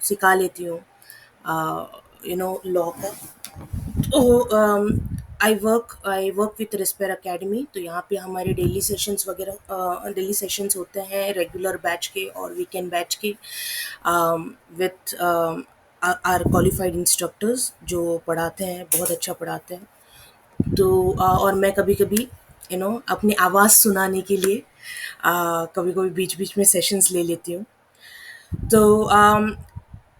सिखा लेती हूँ लॉ का। तो आई वर्क विथ रिस्पेयर एकेडमी। तो यहाँ पे हमारे डेली सेशंस होते हैं, रेगुलर बैच के और वीकेंड बैच के, विथ आर क्वालिफाइड इंस्ट्रक्टर्स जो पढ़ाते हैं, बहुत अच्छा पढ़ाते हैं। तो और मैं कभी कभी अपनी आवाज़ सुनाने के लिए कभी कभी बीच बीच में सेशंस ले लेती हूँ। तो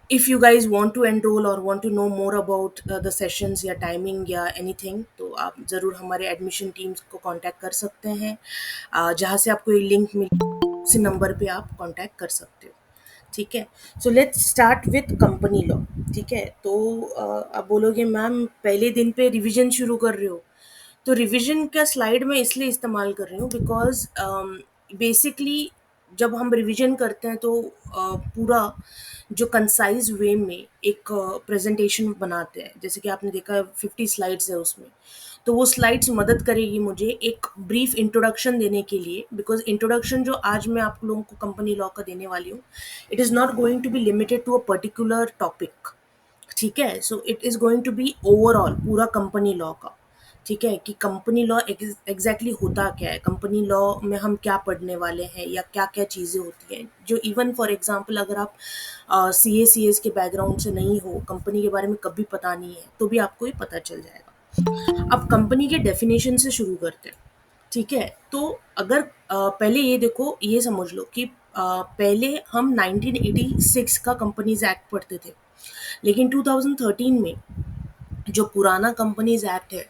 if you guys want to enroll or want to know more about the sessions या टाइमिंग या एनीथिंग, तो आप ज़रूर हमारे एडमिशन टीम्स को कांटेक्ट कर सकते हैं। जहाँ से आपको ये लिंक मिले उसी नंबर पे आप कांटेक्ट कर सकते हो। ठीक है। So let's start with company law. ठीक है। तो आप बोलोगे मैम पहले दिन पे रिवीजन शुरू कर रहे हो। तो रिवीजन का स्लाइड मैं इसलिए इस्तेमाल कर रही हूँ बिकॉज बेसिकली जब हम रिवीजन करते हैं तो पूरा जो कंसाइज वे में एक प्रेजेंटेशन बनाते हैं, जैसे कि आपने देखा 50 स्लाइड्स है उसमें। तो वो स्लाइड्स मदद करेगी मुझे एक ब्रीफ इंट्रोडक्शन देने के लिए, बिकॉज इंट्रोडक्शन जो आज मैं आप लोगों को कंपनी लॉ का देने वाली हूँ, it is not going to be limited to a particular topic. ठीक है। So it is going to be overall पूरा कंपनी लॉ का। ठीक है, कि कंपनी लॉ एग्जैक्टली होता क्या है, कंपनी लॉ में हम क्या पढ़ने वाले हैं या क्या क्या चीज़ें होती हैं, जो इवन फॉर एग्जांपल अगर आप CA CS के बैकग्राउंड से नहीं हो, कंपनी के बारे में कभी पता नहीं है, तो भी आपको ये पता चल जाएगा। अब कंपनी के डेफिनेशन से शुरू करते हैं। ठीक है। तो अगर पहले ये देखो, ये समझ लो कि पहले हम 1986 का कंपनीज एक्ट पढ़ते थे, लेकिन 2013 में जो पुराना कंपनीज एक्ट है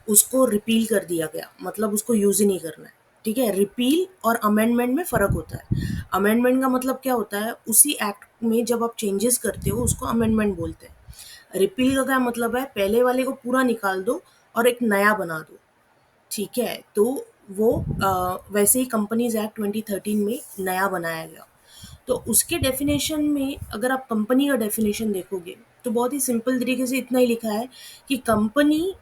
उसको रिपील कर दिया गया, मतलब उसको यूज ही नहीं करना है। ठीक है। रिपील और अमेंडमेंट में फ़र्क होता है। अमेंडमेंट का मतलब क्या होता है, उसी एक्ट में जब आप चेंजेस करते हो उसको अमेंडमेंट बोलते हैं। रिपील का क्या मतलब है, पहले वाले को पूरा निकाल दो और एक नया बना दो। ठीक है। तो वो वैसे ही कंपनीज एक्ट 2013 में नया बनाया गया। तो उसके डेफिनेशन में अगर आप कंपनी का डेफिनेशन देखोगे तो बहुत ही सिंपल तरीके से इतना ही लिखा है कि कंपनी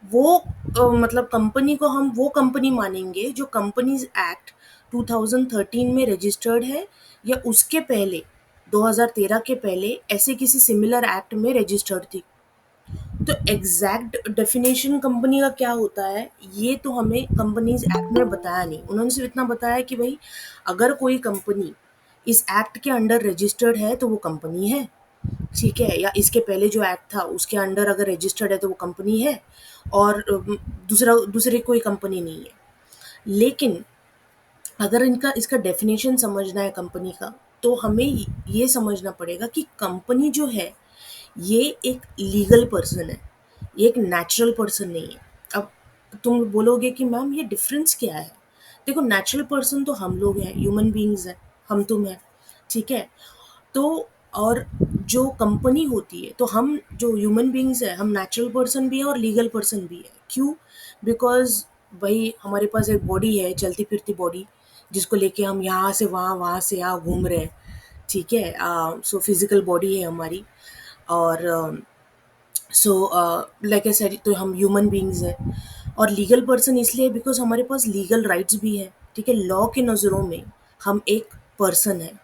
वो मतलब कंपनी को हम वो कंपनी मानेंगे जो कंपनीज एक्ट 2013 में रजिस्टर्ड है, या उसके पहले 2013 के पहले ऐसे किसी सिमिलर एक्ट में रजिस्टर्ड थी। तो एग्जैक्ट डेफिनेशन कंपनी का क्या होता है ये तो हमें कंपनीज एक्ट में बताया नहीं। उन्होंने सिर्फ इतना बताया कि भाई अगर कोई कंपनी इस एक्ट के अंडर रजिस्टर्ड है तो वो कंपनी है। ठीक है। या इसके पहले जो एक्ट था उसके अंडर अगर रजिस्टर्ड है तो वो कंपनी है, और दूसरे कोई कंपनी नहीं है। लेकिन अगर इनका इसका डेफिनेशन समझना है कंपनी का, तो हमें ये समझना पड़ेगा कि कंपनी जो है ये एक लीगल पर्सन है, ये एक नेचुरल पर्सन नहीं है। अब तुम बोलोगे कि मैम ये डिफरेंस क्या है। देखो, नेचुरल पर्सन तो हम लोग हैं, ह्यूमन बीइंग्स हैं, हम तुम हैं। ठीक है। तो और जो कंपनी होती है, तो हम जो ह्यूमन बीइंग्स है, हम नेचुरल पर्सन भी है और लीगल पर्सन भी है। क्यों? बिकॉज भाई हमारे पास एक बॉडी है, चलती फिरती बॉडी, जिसको लेके हम यहाँ से वहाँ, वहाँ से यहाँ घूम रहे हैं। ठीक है। सो फिजिकल बॉडी है हमारी। और सो लाइक आई सेड, तो हम ह्यूमन बीइंग्स हैं। और लीगल पर्सन इसलिए बिकॉज हमारे पास लीगल राइट्स भी हैं। ठीक है। लॉ के नज़रों में हम एक पर्सन है।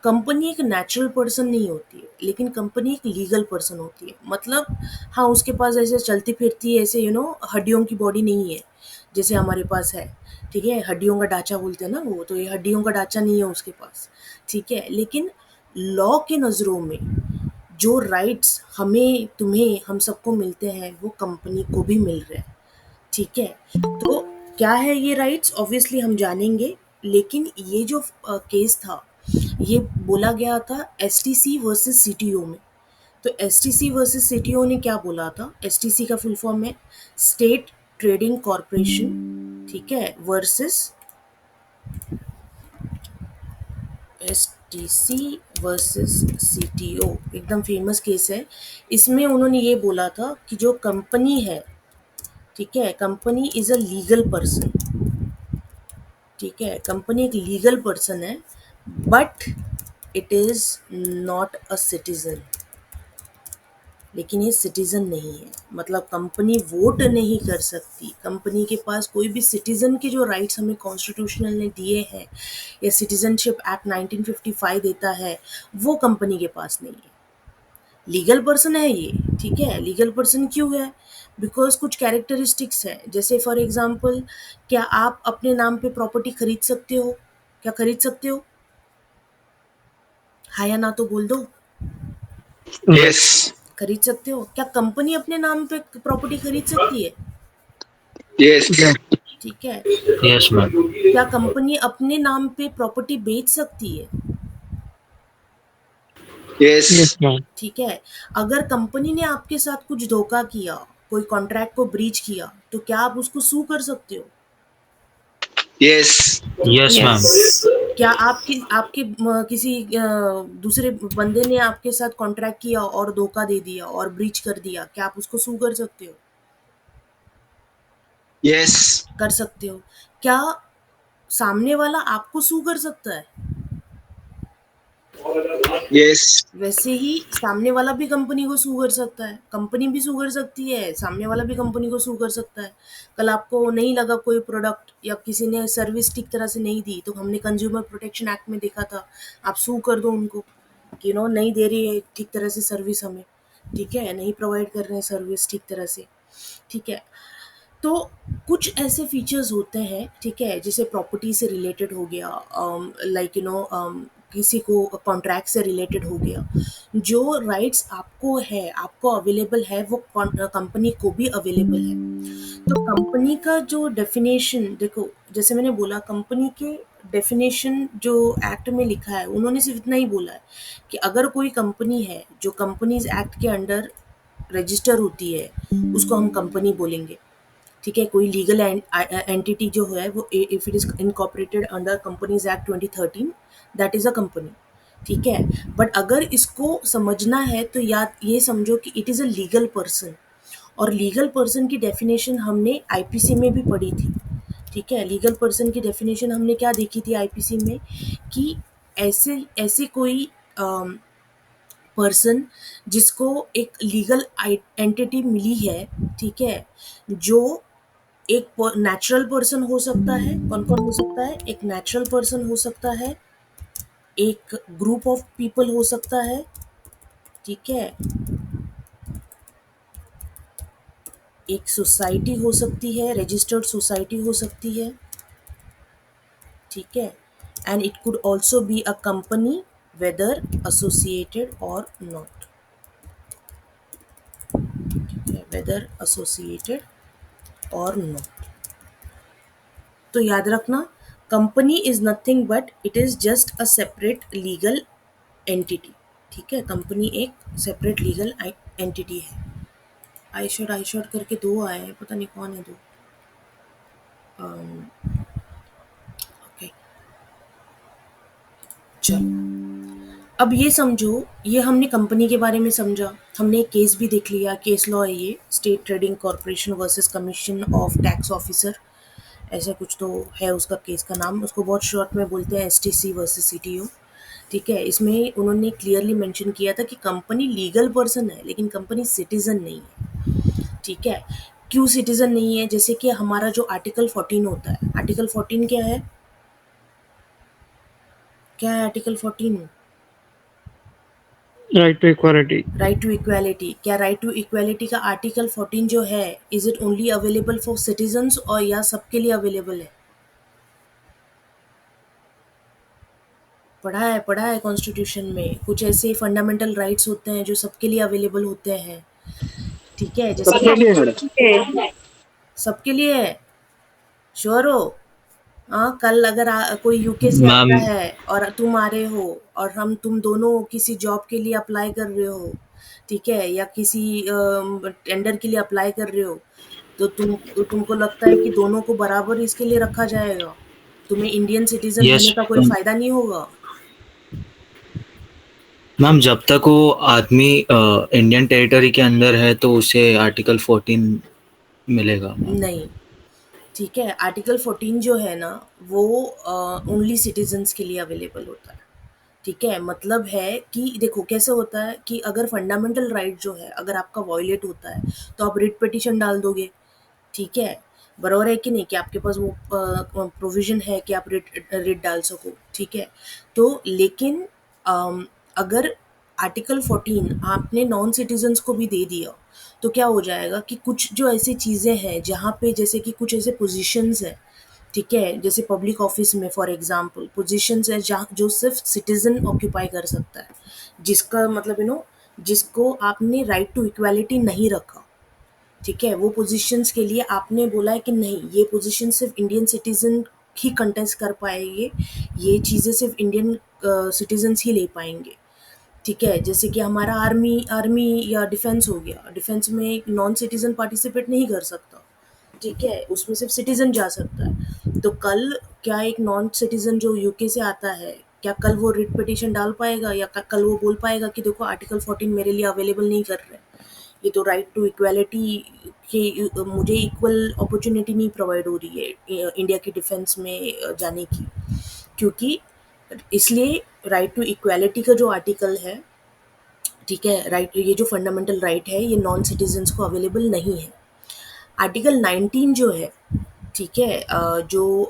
कंपनी एक नेचुरल पर्सन नहीं होती है, लेकिन कंपनी एक लीगल पर्सन होती है। मतलब हाँ, उसके पास ऐसे चलती फिरती ऐसे हड्डियों की बॉडी नहीं है जैसे हमारे पास है। ठीक है। हड्डियों का ढांचा बोलते हैं ना वो, तो ये हड्डियों का ढांचा नहीं है उसके पास। ठीक है। लेकिन लॉ के नज़रों में जो राइट्स हमें, तुम्हें, हम सबको मिलते हैं वो कंपनी को भी मिल रहे हैं। ठीक है। तो क्या है ये राइट्स, ऑब्वियसली हम जानेंगे। लेकिन ये जो केस था, ये बोला गया था STC वर्सेस CTO में। तो STC वर्सेस CTO ने क्या बोला था, STC का फुल फॉर्म है स्टेट ट्रेडिंग कॉरपोरेशन। ठीक है। वर्सेस STC वर्सेस CTO, एकदम फेमस केस है। इसमें उन्होंने ये बोला था कि जो कंपनी है, ठीक है, company is a legal person. ठीक है। कंपनी एक लीगल पर्सन है, but it is not a citizen. लेकिन ये सिटीजन नहीं है, मतलब कंपनी वोट नहीं कर सकती। कंपनी के पास कोई भी सिटीजन के जो राइट्स हमें कॉन्स्टिट्यूशनल ने दिए हैं, या सिटीजनशिप एक्ट 1955 देता है, वो कंपनी के पास नहीं है। लीगल पर्सन है ये, ठीक है। लीगल पर्सन क्यों है? बिकॉज कुछ कैरेक्टरिस्टिक्स है, जैसे फॉर एग्जाम्पल, क्या आप अपने नाम पे प्रॉपर्टी खरीद सकते हो? क्या खरीद सकते हो? हाँ या ना तो बोल दो। यस। खरीद सकते हो। क्या कंपनी अपने नाम पे प्रॉपर्टी खरीद सकती है? यस। ठीक है। Yes ma'am. क्या कंपनी अपने नाम पे प्रॉपर्टी बेच सकती है? यस। Yes ma'am. ठीक है। अगर कंपनी ने आपके साथ कुछ धोखा किया, कोई कॉन्ट्रैक्ट को ब्रीच किया, तो क्या आप उसको सू कर सकते हो? यस। Yes ma'am. क्या आपके किसी दूसरे बंदे ने आपके साथ कॉन्ट्रैक्ट किया और धोखा दे दिया और ब्रीच कर दिया, क्या आप उसको सू कर सकते हो? यस। कर सकते हो। क्या सामने वाला आपको सू कर सकता है? यस। वैसे ही सामने वाला भी कंपनी को सू कर सकता है, कंपनी भी सू कर सकती है, सामने वाला भी कंपनी को सू कर सकता है। कल आपको नहीं लगा कोई प्रोडक्ट या किसी ने सर्विस ठीक तरह से नहीं दी, तो हमने कंज्यूमर प्रोटेक्शन एक्ट में देखा था, आप सू कर दो उनको कि नो नहीं दे रही है ठीक तरह से सर्विस हमें, ठीक है, नहीं प्रोवाइड कर रहे हैं सर्विस ठीक तरह से, ठीक है। तो कुछ ऐसे फीचर्स होते हैं, ठीक है, जैसे प्रॉपर्टी से रिलेटेड हो गया, लाइक किसी को कॉन्ट्रैक्ट से रिलेटेड हो गया, जो राइट्स आपको है, आपको अवेलेबल है, वो कंपनी को भी अवेलेबल है। तो कंपनी का जो डेफिनेशन देखो, जैसे मैंने बोला, कंपनी के डेफिनेशन जो एक्ट में लिखा है, उन्होंने सिर्फ इतना ही बोला है कि अगर कोई कंपनी है जो कंपनीज एक्ट के अंडर रजिस्टर होती है, उसको हम कंपनी बोलेंगे, ठीक है। कोई लीगल एंटिटी जो है वो, if it is incorporated under companies act 2013, that is a company, ठीक है। बट अगर इसको समझना है तो याद ये समझो कि it is a legal person. और लीगल पर्सन की डेफिनेशन हमने आईपीसी में भी पढ़ी थी, ठीक है। लीगल पर्सन की डेफिनेशन हमने क्या देखी थी आईपीसी में, कि ऐसे ऐसे कोई पर्सन जिसको एक लीगल एंटिटी मिली है, ठीक है, जो एक नेचुरल पर्सन हो सकता है। कौन कौन हो सकता है? एक नेचुरल पर्सन हो सकता है, एक ग्रुप ऑफ पीपल हो सकता है, ठीक है, एक सोसाइटी हो सकती है, रजिस्टर्ड सोसाइटी हो सकती है, ठीक है। And it could also be a company, whether associated or not, ठीक है, वेदर एसोसिएटेड और नॉट। तो याद रखना, company is nothing but it is just a separate legal entity, ठीक है। कंपनी एक सेपरेट लीगल एंटिटी है। आई शॉट करके दो आए हैं, पता नहीं कौन है दो। ओके, चलो। अब ये समझो, ये हमने कंपनी के बारे में समझा, हमने एक केस भी देख लिया, केस लॉ है ये, state trading corporation versus commission of tax officer, ऐसा कुछ तो है उसका केस का नाम, उसको बहुत शॉर्ट में बोलते हैं एसटीसी वर्सेस सीटीओ, ठीक है। इसमें उन्होंने क्लियरली मेंशन किया था कि कंपनी लीगल पर्सन है लेकिन कंपनी सिटीजन नहीं है, ठीक है। क्यों सिटीजन नहीं है? जैसे कि हमारा जो आर्टिकल 14 होता है, आर्टिकल 14 क्या है? क्या है article 14? Right to equality. Right to equality. क्या राइट टू इक्वालिटी का आर्टिकल 14 जो है, is it only available for citizens और या सबके लिए अवेलेबल है? पढ़ा है कॉन्स्टिट्यूशन में, कुछ ऐसे फंडामेंटल राइट्स होते हैं जो सबके लिए अवेलेबल होते हैं, ठीक है। जैसे सबके कि लिए मैडम। सबके लिए है, श्योर हो? हाँ, कल अगर कोई यूके से मैम। आता है और तुम आ रहे हो, और तुम दोनों किसी जॉब के लिए अप्लाई कर रहे हो, ठीक है, या किसी टेंडर के लिए अप्लाई कर रहे हो, तो तुमको लगता है कि दोनों को बराबर इसके लिए रखा जाएगा, तुम्हें इंडियन सिटीजन यस होने का कोई फायदा नहीं होगा? मैम, जब तक वो आदमी इंडियन टेरिटरी के अंदर है तो उसे आर्टिकल 14 मिलेगा मैम। नहीं, ठीक है। आर्टिकल 14 जो है ना, वो ओनली सिटीजन्स के लिए अवेलेबल होता है, ठीक है। मतलब है कि देखो कैसे होता है कि अगर फंडामेंटल राइट जो है अगर आपका वॉयलेट होता है, तो आप रिट पिटिशन डाल दोगे, ठीक है। बराबर है कि नहीं, कि आपके पास वो प्रोविजन है कि आप रिट रिट डाल सको, ठीक है। तो लेकिन अगर आर्टिकल 14 आपने नॉन सिटीजन्स को भी दे दिया, तो क्या हो जाएगा कि कुछ जो ऐसी चीज़ें हैं जहाँ पे जैसे कि कुछ ऐसे पोजीशंस हैं, ठीक है, जैसे पब्लिक ऑफिस में फॉर एग्जांपल पोजीशंस है जहाँ जो सिर्फ सिटीजन ऑक्यूपाई कर सकता है, जिसका मतलब जिसको आपने राइट टू इक्वालिटी नहीं रखा, ठीक है, वो पोजीशंस के लिए आपने बोला है कि नहीं ये पोजीशन सिर्फ इंडियन सिटीजन ही कंटेस्ट कर पाएंगे, ये चीज़ें सिर्फ इंडियन सिटीजन्स ही ले पाएंगे, ठीक है, जैसे कि हमारा आर्मी आर्मी या डिफेंस हो गया, डिफेंस में एक नॉन सिटीजन पार्टिसिपेट नहीं कर सकता, ठीक है, उसमें सिर्फ सिटीजन जा सकता है। तो कल क्या एक नॉन सिटीजन जो यूके से आता है, क्या कल वो रिट पिटिशन डाल पाएगा या कल वो बोल पाएगा कि देखो आर्टिकल 14 मेरे लिए अवेलेबल नहीं कर रहे, ये तो राइट टू इक्वालिटी के मुझे इक्वल अपॉर्चुनिटी नहीं प्रोवाइड हो रही है इंडिया के डिफेंस में जाने की, क्योंकि इसलिए राइट टू इक्वालिटी का जो आर्टिकल है, ठीक है, राइट, ये जो फंडामेंटल राइट है ये नॉन सिटीजन्स को अवेलेबल नहीं है। आर्टिकल 19 जो है, ठीक है, जो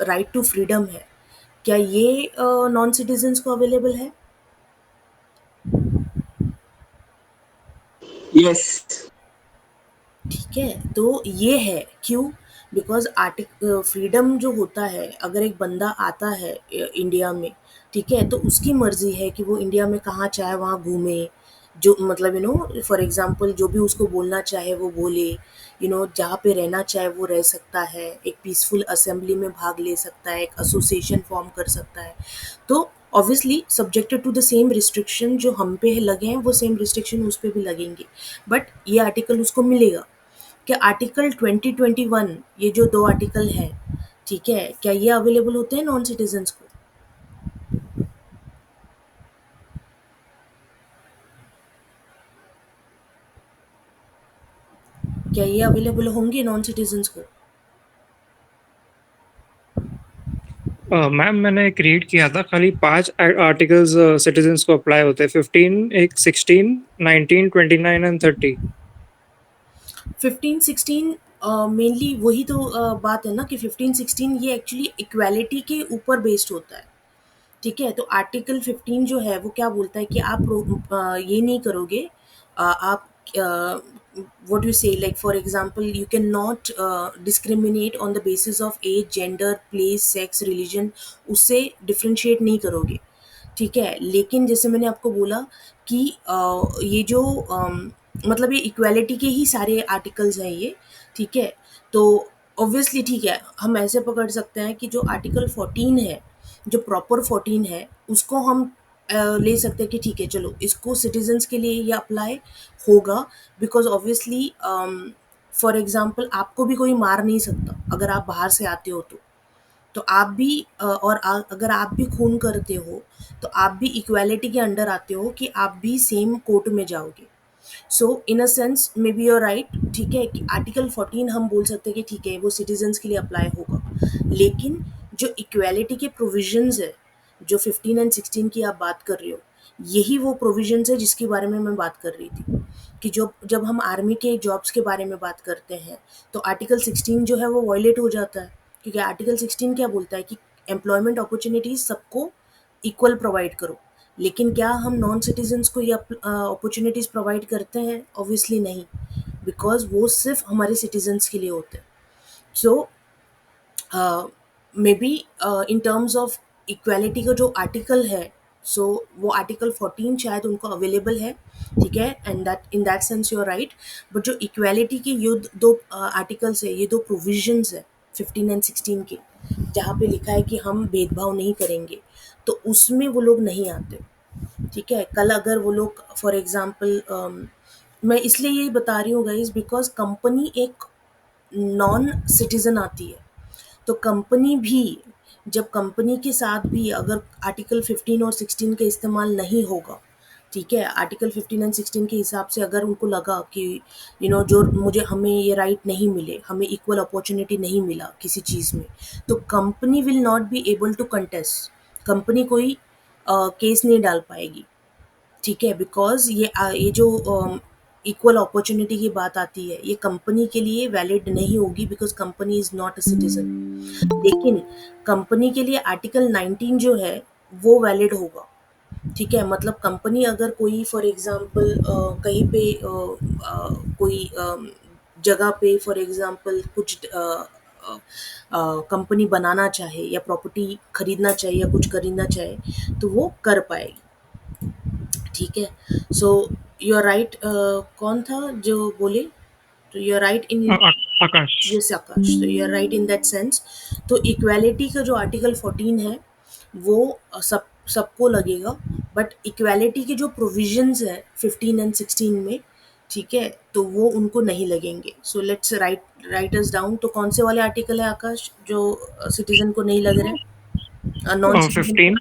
राइट टू फ्रीडम है, क्या ये नॉन सिटीजन्स को अवेलेबल है? Yes. ठीक है, तो ये है क्यों? बिकॉज फ्रीडम जो होता है, अगर एक बंदा आता है इंडिया में, ठीक है, तो उसकी मर्जी है कि वो इंडिया में कहाँ चाहे वहाँ घूमे, जो मतलब फॉर एग्जांपल जो भी उसको बोलना चाहे वो बोले, जहाँ पे रहना चाहे वो रह सकता है, एक पीसफुल असेंबली में भाग ले सकता है, एक एसोसिएशन फॉर्म कर सकता है, तो obviously subjected to the same restriction जो हम पे लगे हैं वो सेम रिस्ट्रिक्शन उस पे भी लगेंगे, बट ये आर्टिकल उसको मिलेगा। कि आर्टिकल 2021 ये जो 2 आर्टिकल हैं, ठीक है, क्या ये अवेलेबल होते हैं नॉन सिटीजन्स को? क्या ये अवेलेबल होंगे नॉन सिटीजन्स को? मैम मैंने एक रीड किया था, खाली 5 आर्टिकल्स सिटीजन्स को अप्लाई होते हैं। 15, एक 16, 19, 29 एंड 30। 15-16 मेनली वही तो बात है ना कि 15-16 ये एक्चुअली इक्वालिटी के ऊपर बेस्ड होता है, ठीक है, तो आर्टिकल 15 जो है वो क्या बोलता है कि आप ये नहीं करोगे, आप what you say, like for example you cannot discriminate on the basis of age, gender, place, sex, religion, उससे डिफ्रेंशिएट नहीं करोगे, ठीक है, लेकिन जैसे मैंने आपको बोला कि ये जो मतलब ये इक्वालिटी के ही सारे आर्टिकल्स हैं ये, ठीक है, तो ऑब्वियसली ठीक है, हम ऐसे पकड़ सकते हैं कि जो आर्टिकल 14 है, जो प्रॉपर 14 है, उसको हम ले सकते हैं कि ठीक है चलो इसको सिटीजन्स के लिए ये अप्लाई होगा, बिकॉज ऑब्वियसली फॉर एग्जांपल आपको भी कोई मार नहीं सकता अगर आप बाहर से आते हो, तो आप भी अगर आप भी खून करते हो तो आप भी इक्वालिटी के अंडर आते हो कि आप भी सेम कोर्ट में जाओगे। So in a sense may be your right, ठीक है, कि आर्टिकल 14 हम बोल सकते हैं कि ठीक है वो सिटीजन्स के लिए अप्लाई होगा, लेकिन जो इक्वालिटी के प्रोविजंस है, जो 15 एंड 16 की आप बात कर रहे हो, यही वो प्रोविजंस है जिसके बारे में मैं बात कर रही थी, कि जो जब हम आर्मी के जॉब्स के बारे में बात करते हैं तो आर्टिकल 16 जो है वो वॉयलेट हो जाता है, क्योंकि आर्टिकल 16 क्या बोलता है कि एम्प्लॉयमेंट अपॉर्चुनिटीज सबको इक्वल प्रोवाइड करो, लेकिन क्या हम नॉन सिटीजन्स को ये अपॉर्चुनिटीज़ प्रोवाइड करते हैं? ऑब्वियसली नहीं, बिकॉज वो सिर्फ हमारे सिटीजन्स के लिए होते हैं। So may be in terms of equality का जो आर्टिकल है, सो वो आर्टिकल 14 शायद उनको अवेलेबल है, ठीक है, and that in that sense you are right, but जो इक्वालिटी के ये दो आर्टिकल्स है, ये दो प्रोविजंस है 15 एंड 16 के, जहाँ पे लिखा है कि हम भेदभाव नहीं करेंगे, तो उसमें वो लोग नहीं आते, ठीक है, कल अगर वो लोग फॉर एग्जांपल मैं इसलिए यही बता रही हूँ गाइज बिकॉज कंपनी एक नॉन सिटीजन आती है, तो कंपनी भी जब कंपनी के साथ भी अगर आर्टिकल 15 और 16 का इस्तेमाल नहीं होगा, ठीक है, आर्टिकल 15 एंड 16 के हिसाब से अगर उनको लगा कि जो मुझे हमें ये राइट नहीं मिले, हमें इक्वल अपॉर्चुनिटी नहीं मिला किसी चीज़ में, तो company will not be able to contest, company कोई केस नहीं डाल पाएगी, ठीक है, बिकॉज ये जो इक्वल अपॉर्चुनिटी की बात आती है ये कंपनी के लिए वैलिड नहीं होगी, because company is not a citizen, लेकिन कंपनी के लिए आर्टिकल 19 जो है वो वैलिड होगा, ठीक है, मतलब कंपनी अगर कोई फॉर एग्जांपल कहीं पे कोई जगह पे फॉर एग्जांपल कुछ कंपनी बनाना चाहे या प्रॉपर्टी खरीदना चाहे या कुछ खरीदना चाहे तो वो कर पाएगी। ठीक है, सो यू आर राइट। कौन था जो बोले? तो you are right in, Akash. Yes Akash, तो you are right in that sense. तो इक्वालिटी का जो आर्टिकल 14 है वो सबको लगेगा, बट इक्वालिटी के जो प्रोविजंस है 15 एंड 16 में, ठीक है, तो वो उनको नहीं लगेंगे। So let's write us down. तो कौन से वाले आर्टिकल है आकाश जो सिटीजन को नहीं लग रहे हैं, नॉन सिटीजन को? 15,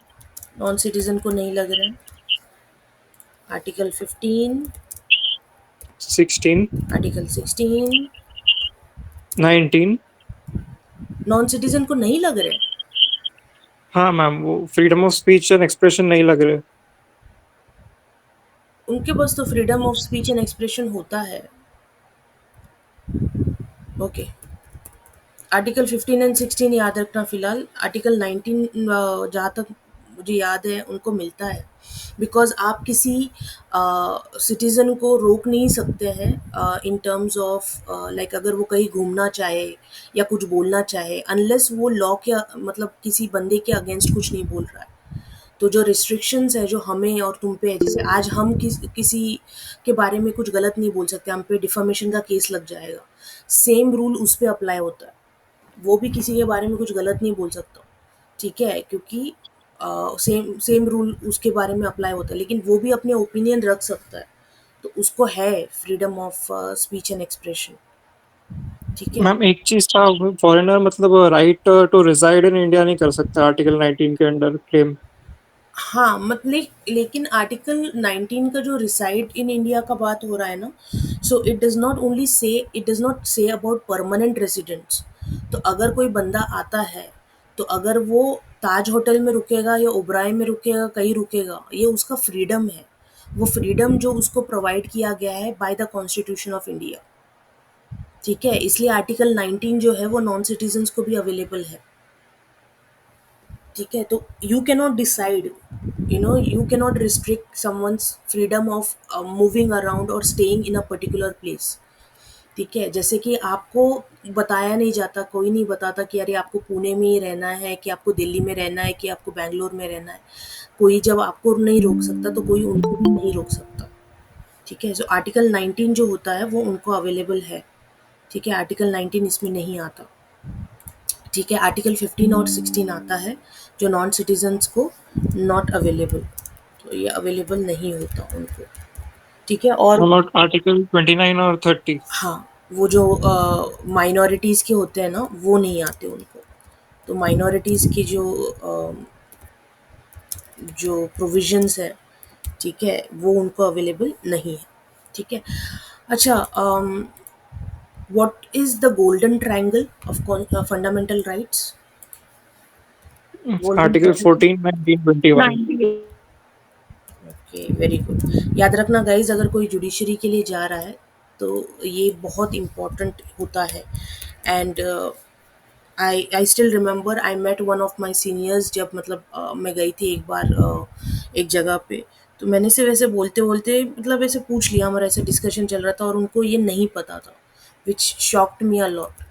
नॉन सिटीजन को नहीं लग रहे हैं। Article 15, 16, article 16 19। नॉन सिटीजन को नहीं लग रहे हैं। हाँ मैम, वो freedom of speech and expression नहीं लग रहे। उनके पास तो freedom of speech and expression होता है। ओके, आर्टिकल 15 एंड 16 याद रखना। फिलहाल आर्टिकल 19 जहाँ तक मुझे याद है उनको मिलता है, बिकॉज आप किसी सिटीज़न को रोक नहीं सकते हैं इन टर्म्स ऑफ लाइक अगर वो कहीं घूमना चाहे या कुछ बोलना चाहे, अनलेस वो लॉ के मतलब किसी बंदे के अगेंस्ट कुछ नहीं बोल रहा है। तो जो रिस्ट्रिक्शंस है जो हमें और तुम पे है, जैसे आज हम किसी के बारे में कुछ गलत नहीं बोल सकते, हम पे डिफामेशन का केस लग जाएगा, सेम रूल उस पे अप्लाई होता है। वो भी किसी के बारे में कुछ गलत नहीं बोल सकता, ठीक है, क्योंकि सेम सेम रूल उसके बारे में अप्लाई होता है, लेकिन वो भी अपने ओपिनियन रख सकता है। तो उसको है freedom of speech and expression. ठीक है। मैम एक चीज था, फॉरेनर मतलब right to reside in India नहीं कर सकता आर्टिकल 19 के अंडर क्लेम। हाँ, मतलब लेकिन आर्टिकल 19 का जो रिसाइड इन इंडिया का बात हो रहा है ना, so it does not say about permanent residents. तो अगर कोई बंदा आता है तो अगर वो ताज होटल में रुकेगा या ओबराय में रुकेगा, कहीं रुकेगा, ये उसका फ्रीडम है। वो फ्रीडम जो उसको प्रोवाइड किया गया है by the constitution of India. ठीक है, इसलिए आर्टिकल 19 जो है वो नॉन सिटीजन्स को भी अवेलेबल है। ठीक है, तो you cannot decide, you cannot restrict someone's freedom of moving around और staying in a particular place. ठीक है, जैसे कि आपको बताया नहीं जाता, कोई नहीं बताता कि अरे आपको पुणे में ही रहना है, कि आपको दिल्ली में रहना है, कि आपको बैंगलोर में रहना है। कोई जब आपको नहीं रोक सकता तो कोई उनको भी नहीं रोक सकता। ठीक है, सो आर्टिकल 19 जो होता है वो उनको अवेलेबल है। ठीक है, आर्टिकल 19 इसमें नहीं आता। ठीक है, आर्टिकल 15 और 16 आता है जो नॉन सिटीजन्स को नॉट अवेलेबल, तो ये अवेलेबल नहीं होता उनको। ठीक है, और नॉट आर्टिकल 29 और 30। हाँ, वो जो माइनॉरिटीज़ के होते हैं ना वो नहीं आते उनको। तो माइनॉरिटीज़ की जो प्रोविजंस है, ठीक है, वो उनको अवेलेबल नहीं है। ठीक है, अच्छा, what is the golden triangle of fundamental rights? Golden article triangle, 14, 19, 21। Okay, very good. याद रखना गाइज, अगर कोई जुडिशरी के लिए जा रहा है तो ये बहुत इम्पोर्टेंट होता है। And I still remember I met one of my seniors, जब मतलब मैं गई थी एक बार एक जगह पे, तो मैंने से वैसे बोलते बोलते मतलब ऐसे पूछ लिया, हमारा ऐसे डिस्कशन चल रहा था और उनको ये नहीं पता था, विच शॉक्ड मी अ लॉट।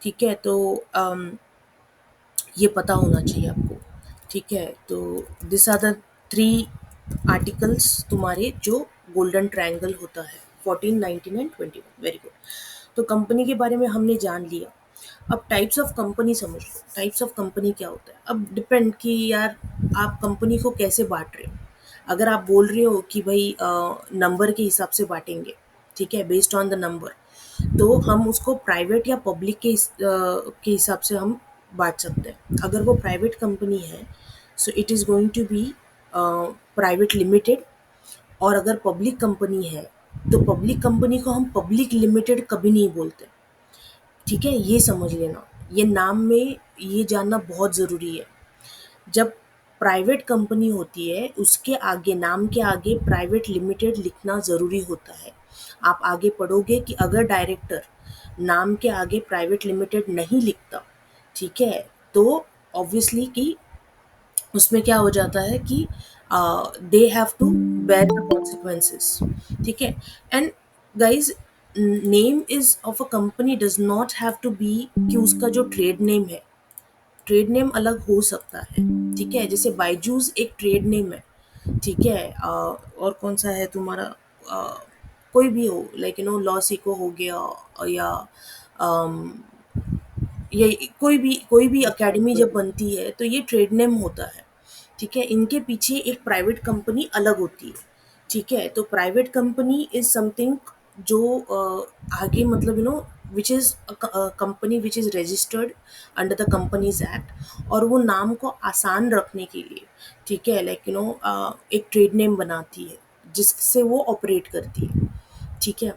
ठीक है, तो ये पता होना चाहिए आपको। ठीक है, तो दिस आर द 3 आर्टिकल्स तुम्हारे जो गोल्डन ट्रायंगल होता है, 14, 19 एंड 21। Very good. तो कंपनी के बारे में हमने जान लिया। अब टाइप्स ऑफ कंपनी समझ लो। टाइप्स ऑफ कंपनी क्या होता है? अब डिपेंड कि यार आप कंपनी को कैसे बांट रहे हो। अगर आप बोल रहे हो कि भाई नंबर के हिसाब से बांटेंगे, ठीक है, बेस्ड ऑन द नंबर, तो हम उसको प्राइवेट या पब्लिक के हिसाब से हम बांट सकते हैं। अगर वो प्राइवेट कंपनी है so it is going to be private limited, और अगर पब्लिक कंपनी है तो पब्लिक कंपनी को हम पब्लिक लिमिटेड कभी नहीं बोलते। ठीक है, ये समझ लेना, ये नाम में ये जानना बहुत ज़रूरी है। जब प्राइवेट कंपनी होती है उसके आगे, नाम के आगे प्राइवेट लिमिटेड लिखना ज़रूरी होता है। आप आगे पढ़ोगे कि अगर डायरेक्टर नाम के आगे प्राइवेट लिमिटेड नहीं लिखता, ठीक है, तो ऑब्वियसली कि उसमें क्या हो जाता है कि they have to bear the consequences, ठीक है। And guys, name is of a company does not have to be कि उसका जो ट्रेड नेम है, ट्रेड नेम अलग हो सकता है, ठीक है। जैसे बायजूस एक ट्रेड नेम है, ठीक है। और कौन सा है तुम्हारा, कोई भी हो, लाइक लॉ सीको हो गया, या ये कोई भी एकेडमी जब बनती है तो ये ट्रेड नेम होता है, ठीक है। इनके पीछे एक प्राइवेट कंपनी अलग होती है, ठीक है। तो प्राइवेट कंपनी इज समथिंग जो आगे मतलब which is company which is registered under the companies act, और वो नाम को आसान रखने के लिए, ठीक है, लाइक एक ट्रेड नेम बनाती है जिससे वो ऑपरेट करती है, ठीक है।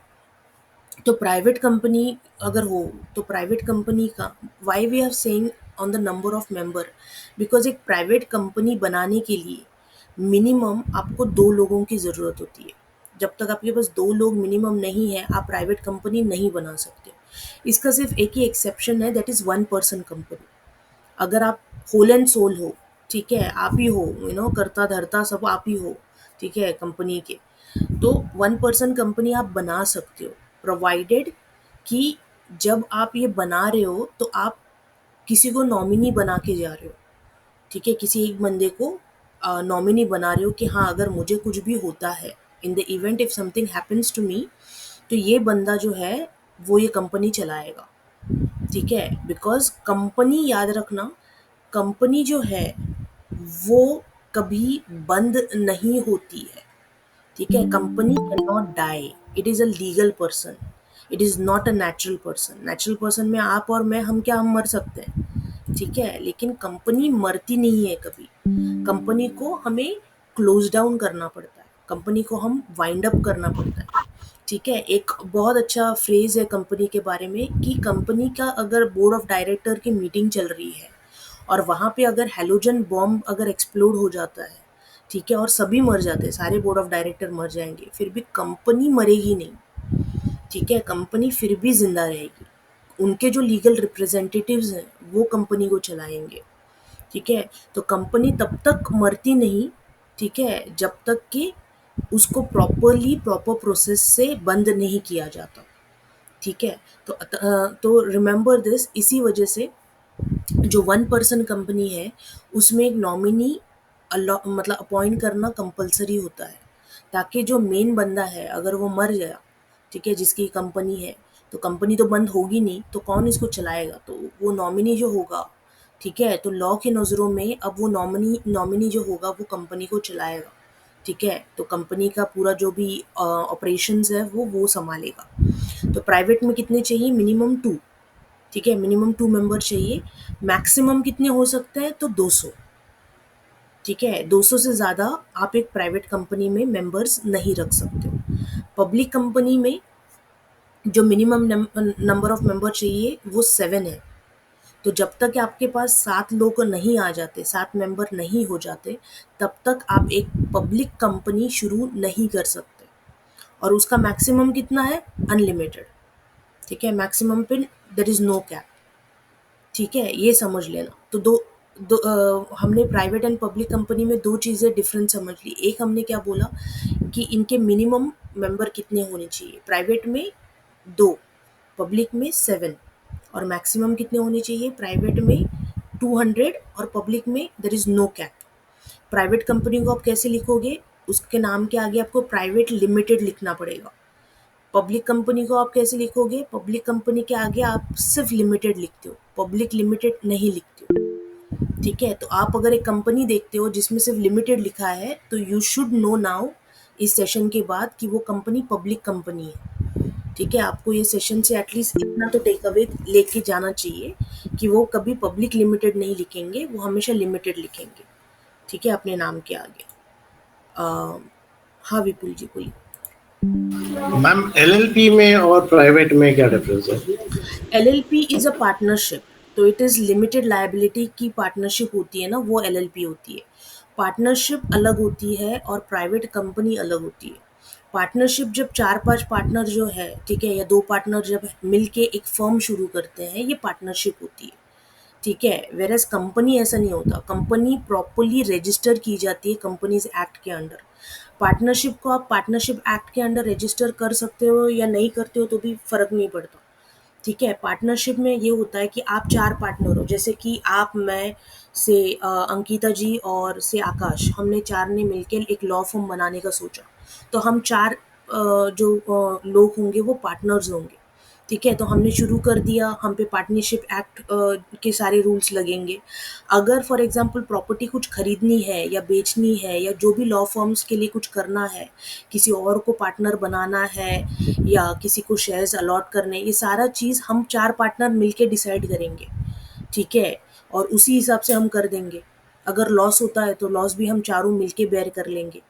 तो प्राइवेट कंपनी अगर हो, तो प्राइवेट कंपनी का why we are saying on the number of member, because एक प्राइवेट कंपनी बनाने के लिए मिनिमम आपको 2 लोगों की ज़रूरत होती है। जब तक आपके पास 2 लोग मिनिमम नहीं है, आप प्राइवेट कंपनी नहीं बना सकते। इसका सिर्फ एक ही एक्सेप्शन है, दैट इज़ 1 पर्सन कंपनी। अगर आप होल एंड सोल हो, ठीक है, आप ही हो, करता धरता सब आप ही हो, ठीक है, कंपनी के, तो 1 पर्सन कंपनी आप बना सकते हो, प्रोवाइडेड कि जब आप ये बना रहे हो तो आप किसी को नॉमिनी बना के जा रहे हो, ठीक है। किसी एक बंदे को नॉमिनी बना रहे हो कि हाँ, अगर मुझे कुछ भी होता है, in the event if something happens to me, तो ये बंदा जो है वो ये कंपनी चलाएगा, ठीक है। बिकॉज कंपनी, याद रखना, कंपनी जो है वो कभी बंद नहीं होती है, ठीक है। Company can not die, it is a legal person, it is not a natural person. Natural person में आप और मैं, हम क्या, हम मर सकते हैं, ठीक है, लेकिन कंपनी मरती नहीं है कभी। कंपनी को हमें क्लोज डाउन करना पड़ता है, कंपनी को हम वाइंड अप करना पड़ता है, ठीक है। एक बहुत अच्छा फ्रेज है कंपनी के बारे में कि कंपनी का अगर बोर्ड ऑफ डायरेक्टर की मीटिंग चल रही है और वहाँ पे अगर हेलोजन बॉम्ब अगर एक्सप्लोड हो जाता है, ठीक है, और सभी मर जाते हैं, सारे बोर्ड ऑफ डायरेक्टर मर जाएंगे, फिर भी कंपनी मरेगी नहीं, ठीक है। कंपनी फिर भी जिंदा रहेगी, उनके जो लीगल रिप्रेजेंटेटिव्स हैं वो कंपनी को चलाएंगे, ठीक है। तो कंपनी तब तक मरती नहीं, ठीक है, जब तक कि उसको प्रॉपर प्रोसेस से बंद नहीं किया जाता, ठीक है। तो रिमेंबर दिस, इसी वजह से जो 1 पर्सन कंपनी है उसमें एक नॉमिनी मतलब अपॉइंट करना कंपलसरी होता है, ताकि जो मेन बंदा है अगर वो मर गया, ठीक है, जिसकी कंपनी है, तो कंपनी तो बंद होगी नहीं, तो कौन इसको चलाएगा, तो वो नॉमिनी जो होगा, ठीक है। तो लॉ की नज़रों में अब वो नॉमिनी जो होगा वो कंपनी को चलाएगा, ठीक है। तो कंपनी का पूरा जो भी ऑपरेशंस है वो संभालेगा। तो प्राइवेट में कितने चाहिए, मिनिमम 2, ठीक है, मिनिमम 2 मेंबर चाहिए। मैक्सिमम कितने हो सकते हैं, तो 200, ठीक है। 200 से ज़्यादा आप एक प्राइवेट कंपनी में मेंबर्स नहीं रख सकते हो। पब्लिक कंपनी में जो मिनिमम नंबर ऑफ मेंबर चाहिए वो 7 है। तो जब तक आपके पास 7 लोग नहीं आ जाते, 7 मेंबर नहीं हो जाते, तब तक आप एक पब्लिक कंपनी शुरू नहीं कर सकते। और उसका मैक्सिमम कितना है, अनलिमिटेड, ठीक है। मैक्सिमम पे देयर इज़ नो कैप, ठीक है, ये समझ लेना। तो हमने प्राइवेट एंड पब्लिक कंपनी में 2 चीज़ें डिफरेंट समझ ली। एक हमने क्या बोला कि इनके मिनिमम मेंबर कितने होने चाहिए, प्राइवेट में 2, पब्लिक में 7, और मैक्सिमम कितने होने चाहिए, प्राइवेट में 200 और पब्लिक में there is no cap. Private company को आप कैसे लिखोगे, उसके नाम के आगे आपको प्राइवेट लिमिटेड लिखना पड़ेगा। पब्लिक कंपनी को आप कैसे लिखोगे, पब्लिक कंपनी के आगे आप सिर्फ लिमिटेड लिखते हो, पब्लिक लिमिटेड नहीं लिखते हो, ठीक है। तो आप अगर एक कंपनी देखते हो जिसमें सिर्फ लिमिटेड लिखा है, तो यू शुड नो नाउ इस सेशन के बाद कि वो कंपनी पब्लिक कंपनी है, ठीक है। आपको ये सेशन से एटलीस्ट इतना तो टेक अवे लेके जाना चाहिए कि वो कभी पब्लिक लिमिटेड नहीं लिखेंगे, वो हमेशा लिमिटेड लिखेंगे, ठीक है, अपने नाम के आगे। हाँ विपुल जी बोलिए। मैम एलएलपी में और प्राइवेट में क्या डिफरेंस है? एलएलपी इज अ पार्टनरशिप, तो इट इज़ लिमिटेड लायबिलिटी की पार्टनरशिप होती है ना, वो एलएलपी होती है। पार्टनरशिप अलग होती है और प्राइवेट कंपनी अलग होती है। पार्टनरशिप जब 4-5 पार्टनर जो है, ठीक है, या 2 पार्टनर जब मिलके एक फर्म शुरू करते हैं, ये पार्टनरशिप होती है, ठीक है, वेरएज़ कंपनी ऐसा नहीं होता। कंपनी प्रॉपर्ली रजिस्टर की जाती है कंपनीज एक्ट के अंडर। पार्टनरशिप को आप पार्टनरशिप एक्ट के अंडर रजिस्टर कर सकते हो या नहीं करते हो तो भी फर्क नहीं पड़ता। ठीक है, पार्टनरशिप में ये होता है कि आप चार पार्टनर हो, जैसे कि आप, मैं से अंकिता जी और से आकाश, हमने चार ने मिलकर एक लॉ फॉर्म बनाने का सोचा। तो हम चार जो लोग होंगे वो पार्टनर्स होंगे। ठीक है, तो हमने शुरू कर दिया, हम पे पार्टनरशिप एक्ट के सारे रूल्स लगेंगे। अगर फॉर एग्जांपल प्रॉपर्टी कुछ खरीदनी है या बेचनी है या जो भी लॉ फर्म्स के लिए कुछ करना है, किसी और को पार्टनर बनाना है या किसी को शेयर्स अलॉट करने, ये सारा चीज़ हम चार पार्टनर मिलके डिसाइड करेंगे। ठीक है, और उसी हिसाब से हम कर देंगे। अगर लॉस होता है तो लॉस भी हम चारों मिलके बेयर कर लेंगे।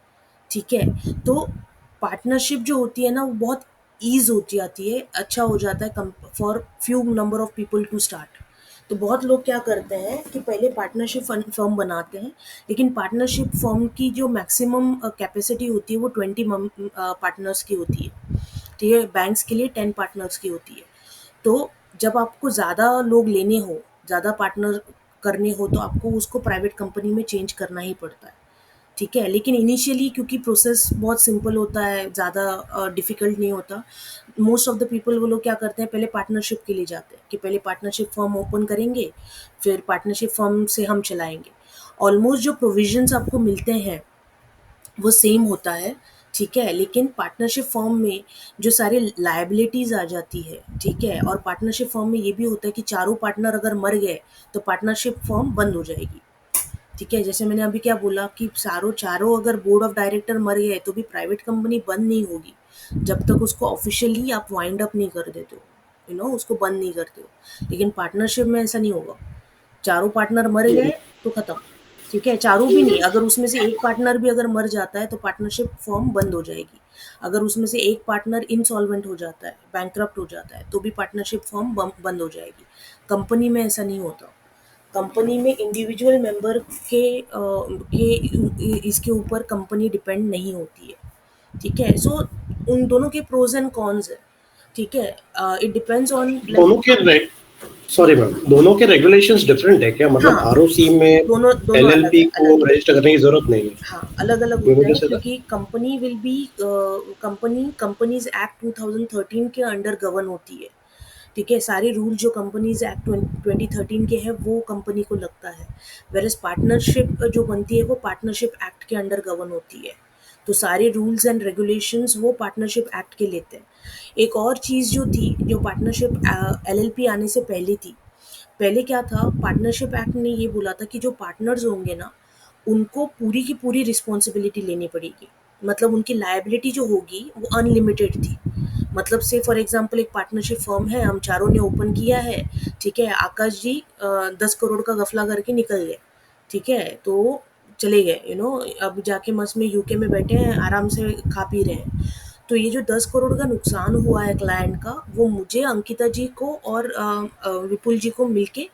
ठीक है, तो पार्टनरशिप जो होती है ना वो बहुत ईज़ होती आती है, अच्छा हो जाता है कम for few number of people to start. तो बहुत लोग क्या करते हैं कि पहले पार्टनरशिप फर्म बनाते हैं, लेकिन पार्टनरशिप फर्म की जो मैक्सिमम कैपेसिटी होती है वो 20 पार्टनर्स की होती है। ठीक है, बैंक्स के लिए 10 पार्टनर्स की होती है। तो जब आपको ज़्यादा लोग लेने हो, ज़्यादा पार्टनर करने हो, तो आपको उसको प्राइवेट कंपनी में चेंज करना ही पड़ता है। ठीक है, लेकिन इनिशियली क्योंकि प्रोसेस बहुत सिंपल होता है, ज़्यादा डिफ़िकल्ट नहीं होता, मोस्ट ऑफ द पीपल वो लोग क्या करते हैं, पहले पार्टनरशिप के लिए जाते हैं कि पहले पार्टनरशिप फर्म ओपन करेंगे, फिर पार्टनरशिप फर्म से हम चलाएँगे। ऑलमोस्ट जो प्रोविज़न्स आपको मिलते हैं वो सेम होता है। ठीक है, लेकिन पार्टनरशिप फर्म में जो सारे लायबिलिटीज़ आ जाती है, ठीक है, और पार्टनरशिप फर्म में ये भी होता है कि चारों पार्टनर अगर मर गए तो पार्टनरशिप फर्म बंद हो जाएगी। ठीक है, जैसे मैंने अभी क्या बोला कि चारों चारों अगर बोर्ड ऑफ डायरेक्टर मर गए तो भी प्राइवेट कंपनी बंद नहीं होगी जब तक उसको ऑफिशियली आप वाइंड अप नहीं कर देते हो, उसको बंद नहीं करते हो। लेकिन पार्टनरशिप में ऐसा नहीं होगा। चारों पार्टनर मर गए तो खत्म। ठीक है, चारों भी नहीं, अगर उसमें से एक पार्टनर भी अगर मर जाता है तो पार्टनरशिप फर्म बंद हो जाएगी। अगर उसमें से एक पार्टनर इंसॉल्वेंट हो जाता है, बैंकरप्ट हो जाता है, तो भी पार्टनरशिप फर्म बंद हो जाएगी। कंपनी में ऐसा नहीं होता। कंपनी में इंडिविजुअल मेंबर के इसके ऊपर कंपनी डिपेंड नहीं होती है। ठीक है, सो उन दोनों के प्रोज एंड कॉन्स है। ठीक है, इट डिपेंड्स ऑन दोनों के सॉरी मैम, दोनों के रेगुलेशंस डिफरेंट है क्या? मतलब हाँ, आरओसी में दोनों दोनों अलग एलएलपी है, को अलग है। रजिस्टर करने की जरूरत नहीं है। हाँ, अलग-अलग ये होते मुझे हैं सर। क्योंकि company will be companies act 2013 के अंडर गवर्न होती है। ठीक है, सारे रूल जो कंपनीज़ एक्ट 2013 के हैं वो कंपनी को लगता है। व्हेरेज़ पार्टनरशिप जो बनती है वो पार्टनरशिप एक्ट के अंडर गवर्न होती है। तो सारे रूल्स एंड रेगुलेशंस वो पार्टनरशिप एक्ट के लेते हैं। एक और चीज़ जो थी, जो पार्टनरशिप एलएलपी आने से पहले थी, पहले क्या था, पार्टनरशिप एक्ट ने ये बोला था कि जो पार्टनर्स होंगे ना, उनको पूरी की पूरी रिस्पॉन्सिबिलिटी लेनी पड़ेगी। मतलब उनकी लायबिलिटी जो होगी वो अनलिमिटेड थी। मतलब से फॉर एग्जांपल एक पार्टनरशिप फर्म है, हम चारों ने ओपन किया है। ठीक है, आकाश जी 10 करोड़ का गफला करके निकल गए। ठीक है, तो चले गए, अब जाके मस्त में यूके में बैठे हैं, आराम से खा पी रहे हैं। तो ये जो 10 करोड़ का नुकसान हुआ है क्लाइंट का, वो मुझे, अंकिता जी को और विपुल जी को मिलके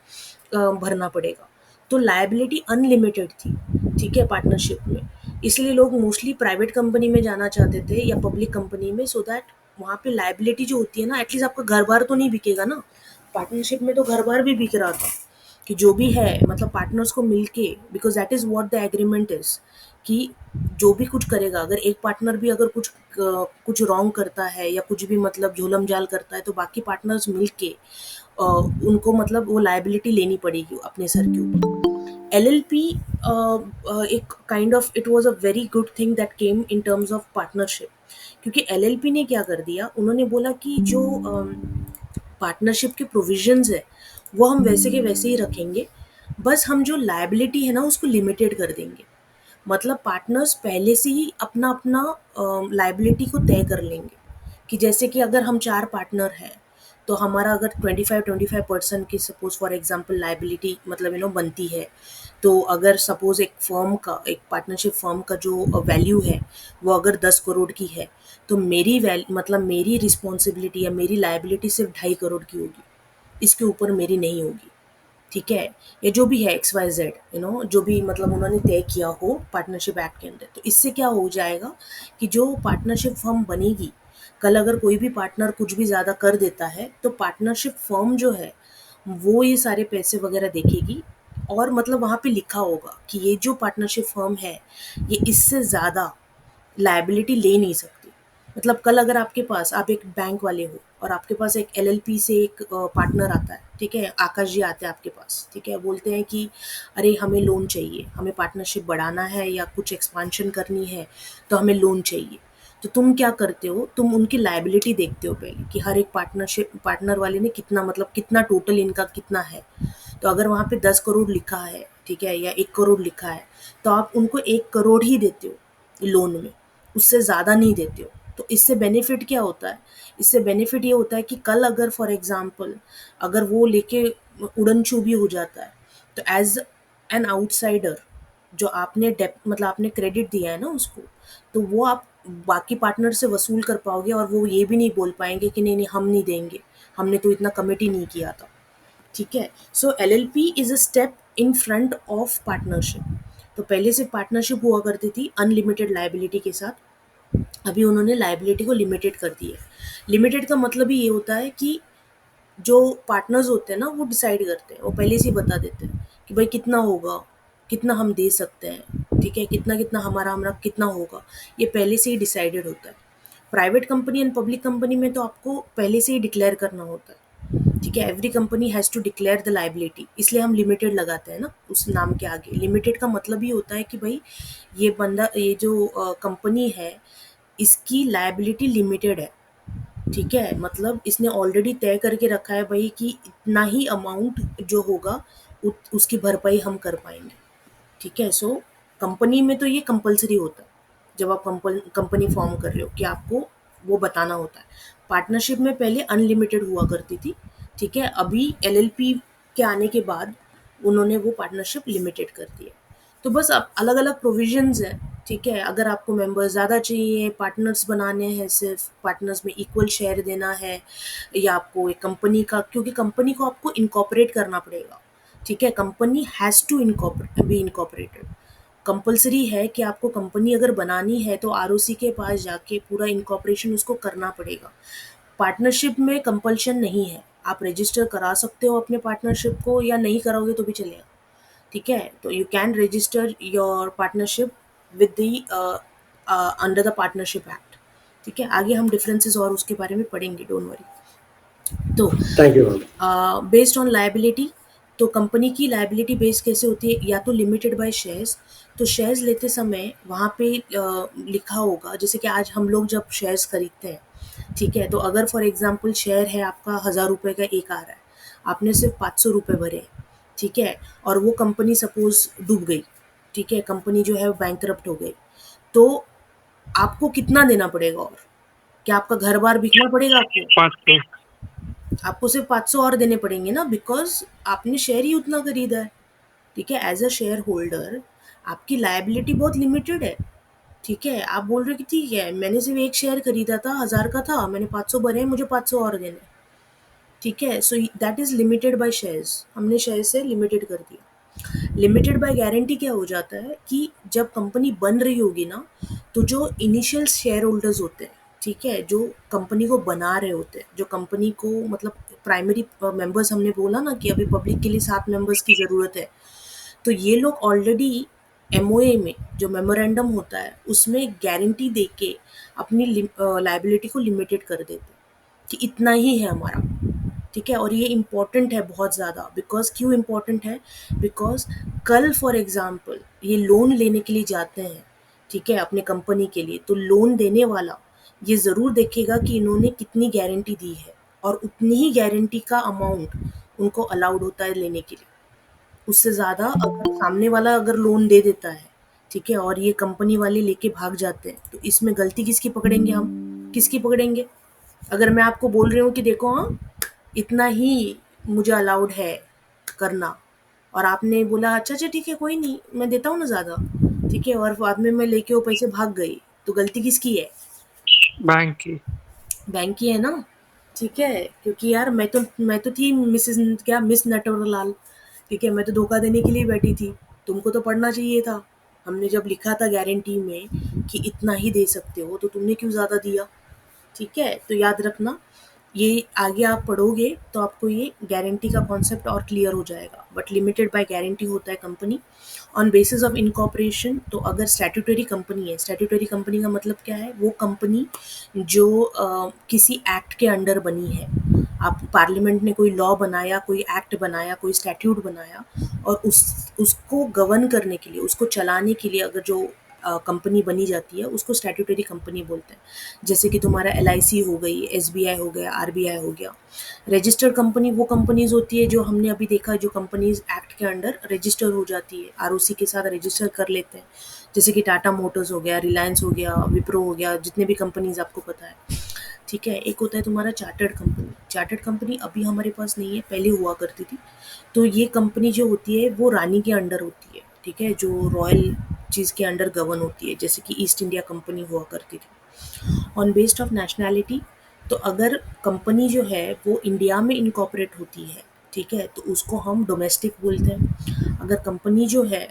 भरना पड़ेगा। तो लायबिलिटी अनलिमिटेड थी। ठीक है, पार्टनरशिप में। इसलिए लोग मोस्टली प्राइवेट कंपनी में जाना चाहते थे या पब्लिक कंपनी में, सो दैट वहाँ पे लायबिलिटी जो होती है ना, एटलीस्ट आपका घर बार तो नहीं बिकेगा ना। पार्टनरशिप में तो घर बार भी बिक रहा था कि जो भी है, मतलब पार्टनर्स को मिलके, because that is what the agreement is, कि जो भी कुछ करेगा, अगर एक पार्टनर भी अगर कुछ रॉन्ग करता है या कुछ भी मतलब झोलम जाल करता है, तो बाकी पार्टनर्स मिलके उनको मतलब वो लायबिलिटी लेनी पड़ेगी अपने सर के ऊपर। एलएलपी एक kind of, it was a very good thing that came in terms of partnership. क्योंकि एलएलपी ने क्या कर दिया, उन्होंने बोला कि जो पार्टनरशिप के प्रोविजंस है वो हम वैसे के वैसे ही रखेंगे, बस हम जो लायबिलिटी है ना उसको लिमिटेड कर देंगे। मतलब पार्टनर्स पहले से ही अपना अपना लायबिलिटी को तय कर लेंगे कि जैसे कि अगर हम चार पार्टनर हैं, तो हमारा अगर 25-25% की सपोज फॉर एग्जांपल लायबिलिटी मतलब बनती है, तो अगर सपोज एक पार्टनरशिप फर्म का जो वैल्यू है वो अगर 10 करोड़ की है, तो मतलब मेरी रिस्पॉन्सिबिलिटी या मेरी लायबिलिटी सिर्फ 2.5 करोड़ की होगी, इसके ऊपर मेरी नहीं होगी। ठीक है, या जो भी है एक्स वाई जेड, जो भी मतलब उन्होंने तय किया हो पार्टनरशिप एक्ट के अंदर। तो इससे क्या हो जाएगा कि जो पार्टनरशिप फर्म बनेगी, कल अगर कोई भी पार्टनर कुछ भी ज़्यादा कर देता है तो पार्टनरशिप फर्म जो है वो ये सारे पैसे वगैरह देखेगी और मतलब वहाँ पे लिखा होगा कि ये जो पार्टनरशिप फर्म है ये इससे ज़्यादा लायबिलिटी ले नहीं सकती। मतलब कल अगर आपके पास, आप एक बैंक वाले हो और आपके पास एक एलएलपी से एक पार्टनर आता है, ठीक है, आकाश जी आते हैं आपके पास, ठीक है, बोलते हैं कि अरे हमें लोन चाहिए, हमें पार्टनरशिप बढ़ाना है या कुछ एक्सपांशन करनी है तो हमें लोन चाहिए। तो तुम क्या करते हो, तुम उनकी लायबिलिटी देखते हो पहले कि हर एक पार्टनरशिप पार्टनर वाले ने कितना, मतलब कितना टोटल इनका कितना है। तो अगर वहाँ पे 10 करोड़ लिखा है, ठीक है, या 1 करोड़ लिखा है, तो आप उनको 1 करोड़ ही देते हो लोन में, उससे ज़्यादा नहीं देते हो। तो इससे बेनिफिट क्या होता है, इससे बेनिफिट ये होता है कि कल अगर फॉर एग्जांपल अगर वो लेके उड़नछू भी हो जाता है, तो एज एन आउटसाइडर जो आपने डेप मतलब आपने क्रेडिट दिया है ना उसको, तो वो आप बाकी पार्टनर से वसूल कर पाओगे और वो ये भी नहीं बोल पाएंगे कि नहीं नहीं हम नहीं देंगे, हमने तो इतना कमिट ही नहीं किया था। ठीक है, so LLP is a step in front of partnership. तो पहले से पार्टनरशिप हुआ करती थी अनलिमिटेड लायबिलिटी के साथ, अभी उन्होंने लायबिलिटी को लिमिटेड कर दी है। लिमिटेड का मतलब ही ये होता है कि जो पार्टनर्स होते हैं ना वो डिसाइड करते हैं, वो पहले से ही बता देते हैं कि भाई कितना होगा, कितना हम दे सकते हैं, ठीक है, कितना कितना हमारा हमारा कितना होगा, ये पहले से ही डिसाइडेड होता है। Private company and public company में तो आपको पहले से ही डिक्लेयर करना होता है, ठीक है, every company has to declare the liability, इसलिए हम लिमिटेड लगाते हैं ना उस नाम के आगे। लिमिटेड का मतलब ही होता है कि भाई ये बंदा, ये जो कंपनी है इसकी लाइबिलिटी लिमिटेड है, ठीक है, मतलब इसने ऑलरेडी तय करके रखा है भाई कि इतना ही अमाउंट जो होगा उसकी भरपाई हम कर पाएंगे, ठीक है। सो कंपनी में तो ये कंपलसरी होता है, जब आप कंपनी फॉर्म कर रहे हो कि आपको वो बताना होता है। पार्टनरशिप में पहले अनलिमिटेड हुआ करती थी, ठीक है, अभी एलएलपी के आने के बाद उन्होंने वो पार्टनरशिप लिमिटेड कर दी है। तो बस अब अलग अलग प्रोविजंस हैं, ठीक है, अगर आपको मेंबर्स ज़्यादा चाहिए, पार्टनर्स बनाने हैं, सिर्फ पार्टनर्स में इक्वल शेयर देना है, या आपको एक कंपनी का, क्योंकि कंपनी को आपको इनकॉर्पोरेट करना पड़ेगा, ठीक है, company has to be incorporated. Compulsory है कि आपको कंपनी अगर बनानी है तो आरओसी के पास जाके पूरा इनकॉर्पोरेशन उसको करना पड़ेगा। पार्टनरशिप में कंपल्शन नहीं है, आप रजिस्टर करा सकते हो अपने पार्टनरशिप को या नहीं कराओगे तो भी चलेगा, ठीक है। तो you can register your partnership with the under the partnership act, ठीक है। आगे हम डिफरेंसेस और उसके बारे में पढ़ेंगे, डोंट वरी। तो thank you ma'am. Based on liability, तो कंपनी की लायबिलिटी बेस कैसे होती है, या तो लिमिटेड बाय शेयर्स, तो शेयर्स लेते समय वहाँ पे लिखा होगा, जैसे कि आज हम लोग जब शेयर्स खरीदते हैं, ठीक है, तो अगर फॉर एग्जांपल शेयर है आपका 1000 रुपये का एक आ रहा है, आपने सिर्फ 500 रुपये भरे, ठीक है, और वो कंपनी सपोज डूब गई, ठीक है, कंपनी जो है बैंकरप्ट हो गई, तो आपको कितना देना पड़ेगा, और क्या आपका घर बार बिकना पड़ेगा आपको? 500। आपको सिर्फ 500 और देने पड़ेंगे ना, बिकॉज आपने शेयर ही उतना खरीदा है, ठीक है। एज अ शेयर होल्डर आपकी लायबिलिटी बहुत लिमिटेड है, ठीक है। आप बोल रहे हो कि ठीक है मैंने सिर्फ एक शेयर खरीदा था, 1000 का था, मैंने 500 भरे हैं, मुझे 500 और देने, ठीक है। So that is limited by shares, हमने शेयर से लिमिटेड कर दिया। लिमिटेड बाय गारंटी क्या हो जाता है कि जब कंपनी बन रही होगी ना, तो जो इनिशियल शेयर होल्डर्स होते हैं, ठीक है, जो कंपनी को बना रहे होते हैं, जो कंपनी को मतलब प्राइमरी मेंबर्स, हमने बोला ना कि अभी पब्लिक के लिए 7 मेंबर्स की ज़रूरत है, तो ये लोग ऑलरेडी एमओए में जो मेमोरेंडम होता है उसमें गारंटी दे के अपनी लाइबिलिटी को लिमिटेड कर देते हैं कि इतना ही है हमारा, ठीक है। और ये इम्पॉर्टेंट है बहुत ज़्यादा, बिकॉज क्यों इम्पॉर्टेंट है, बिकॉज कल फॉर एग्जांपल ये लोन लेने के लिए जाते हैं, ठीक है, अपने कंपनी के लिए, तो लोन देने वाला ये ज़रूर देखेगा कि इन्होंने कितनी गारंटी दी है, और उतनी ही गारंटी का अमाउंट उनको अलाउड होता है लेने के लिए। उससे ज़्यादा अगर सामने वाला अगर लोन दे देता है, ठीक है, और ये कंपनी वाले लेके भाग जाते हैं, तो इसमें गलती किसकी पकड़ेंगे हम, किसकी पकड़ेंगे? अगर मैं आपको बोल रही हूँ कि देखो हाँ इतना ही मुझे अलाउड है करना, और आपने बोला अच्छा अच्छा ठीक है कोई नहीं मैं देता हूँ ना ज़्यादा, ठीक है, और बाद में मैं लेके वो पैसे भाग गई, तो गलती किसकी है? बैंक की। बैंक की है ना, ठीक है, क्योंकि यार मैं तो थी मिसेस क्या मिस नटवरलाल, ठीक है, मैं तो धोखा देने के लिए बैठी थी, तुमको तो पढ़ना चाहिए था। हमने जब लिखा था गारंटी में कि इतना ही दे सकते हो, तो तुमने क्यों ज़्यादा दिया? ठीक है, तो याद रखना ये आगे आप पढ़ोगे तो आपको ये गारंटी का कॉन्सेप्ट और क्लियर हो जाएगा। बट लिमिटेड बाय गारंटी होता है company on basis of incorporation. तो अगर स्टैट्यूटरी कंपनी है, स्टैट्यूटरी कंपनी का मतलब क्या है, वो कंपनी जो किसी एक्ट के अंडर बनी है। आप पार्लियामेंट ने कोई लॉ बनाया, कोई एक्ट बनाया, कोई स्टैट्यूट बनाया, और उसको गवर्न करने के लिए, उसको चलाने के लिए अगर जो कंपनी बनी जाती है उसको स्टैट्यूटरी कंपनी बोलते हैं। जैसे कि तुम्हारा LIC हो गई, SBI हो गया, RBI हो गया। रजिस्टर्ड कंपनी वो कंपनीज होती है जो हमने अभी देखा, जो कंपनीज एक्ट के अंडर रजिस्टर हो जाती है, ROC के साथ रजिस्टर कर लेते हैं। जैसे कि टाटा मोटर्स हो गया, रिलायंस हो गया, विप्रो हो गया, जितने भी कंपनीज आपको पता है, ठीक है। एक होता है तुम्हारा चार्टर्ड कंपनी। चार्टर्ड कंपनी अभी हमारे पास नहीं है, पहले हुआ करती थी। तो ये कंपनी जो होती है वो रानी के अंडर होती है, ठीक है, जो रॉयल चीज़ के अंडर गवर्न होती है, जैसे कि ईस्ट इंडिया कंपनी हुआ करती थी। ऑन बेस्ड ऑफ नेशनैलिटी, तो अगर कंपनी जो है वो इंडिया में इनकॉर्पोरेट होती है, ठीक है, तो उसको हम डोमेस्टिक बोलते हैं। अगर कंपनी जो है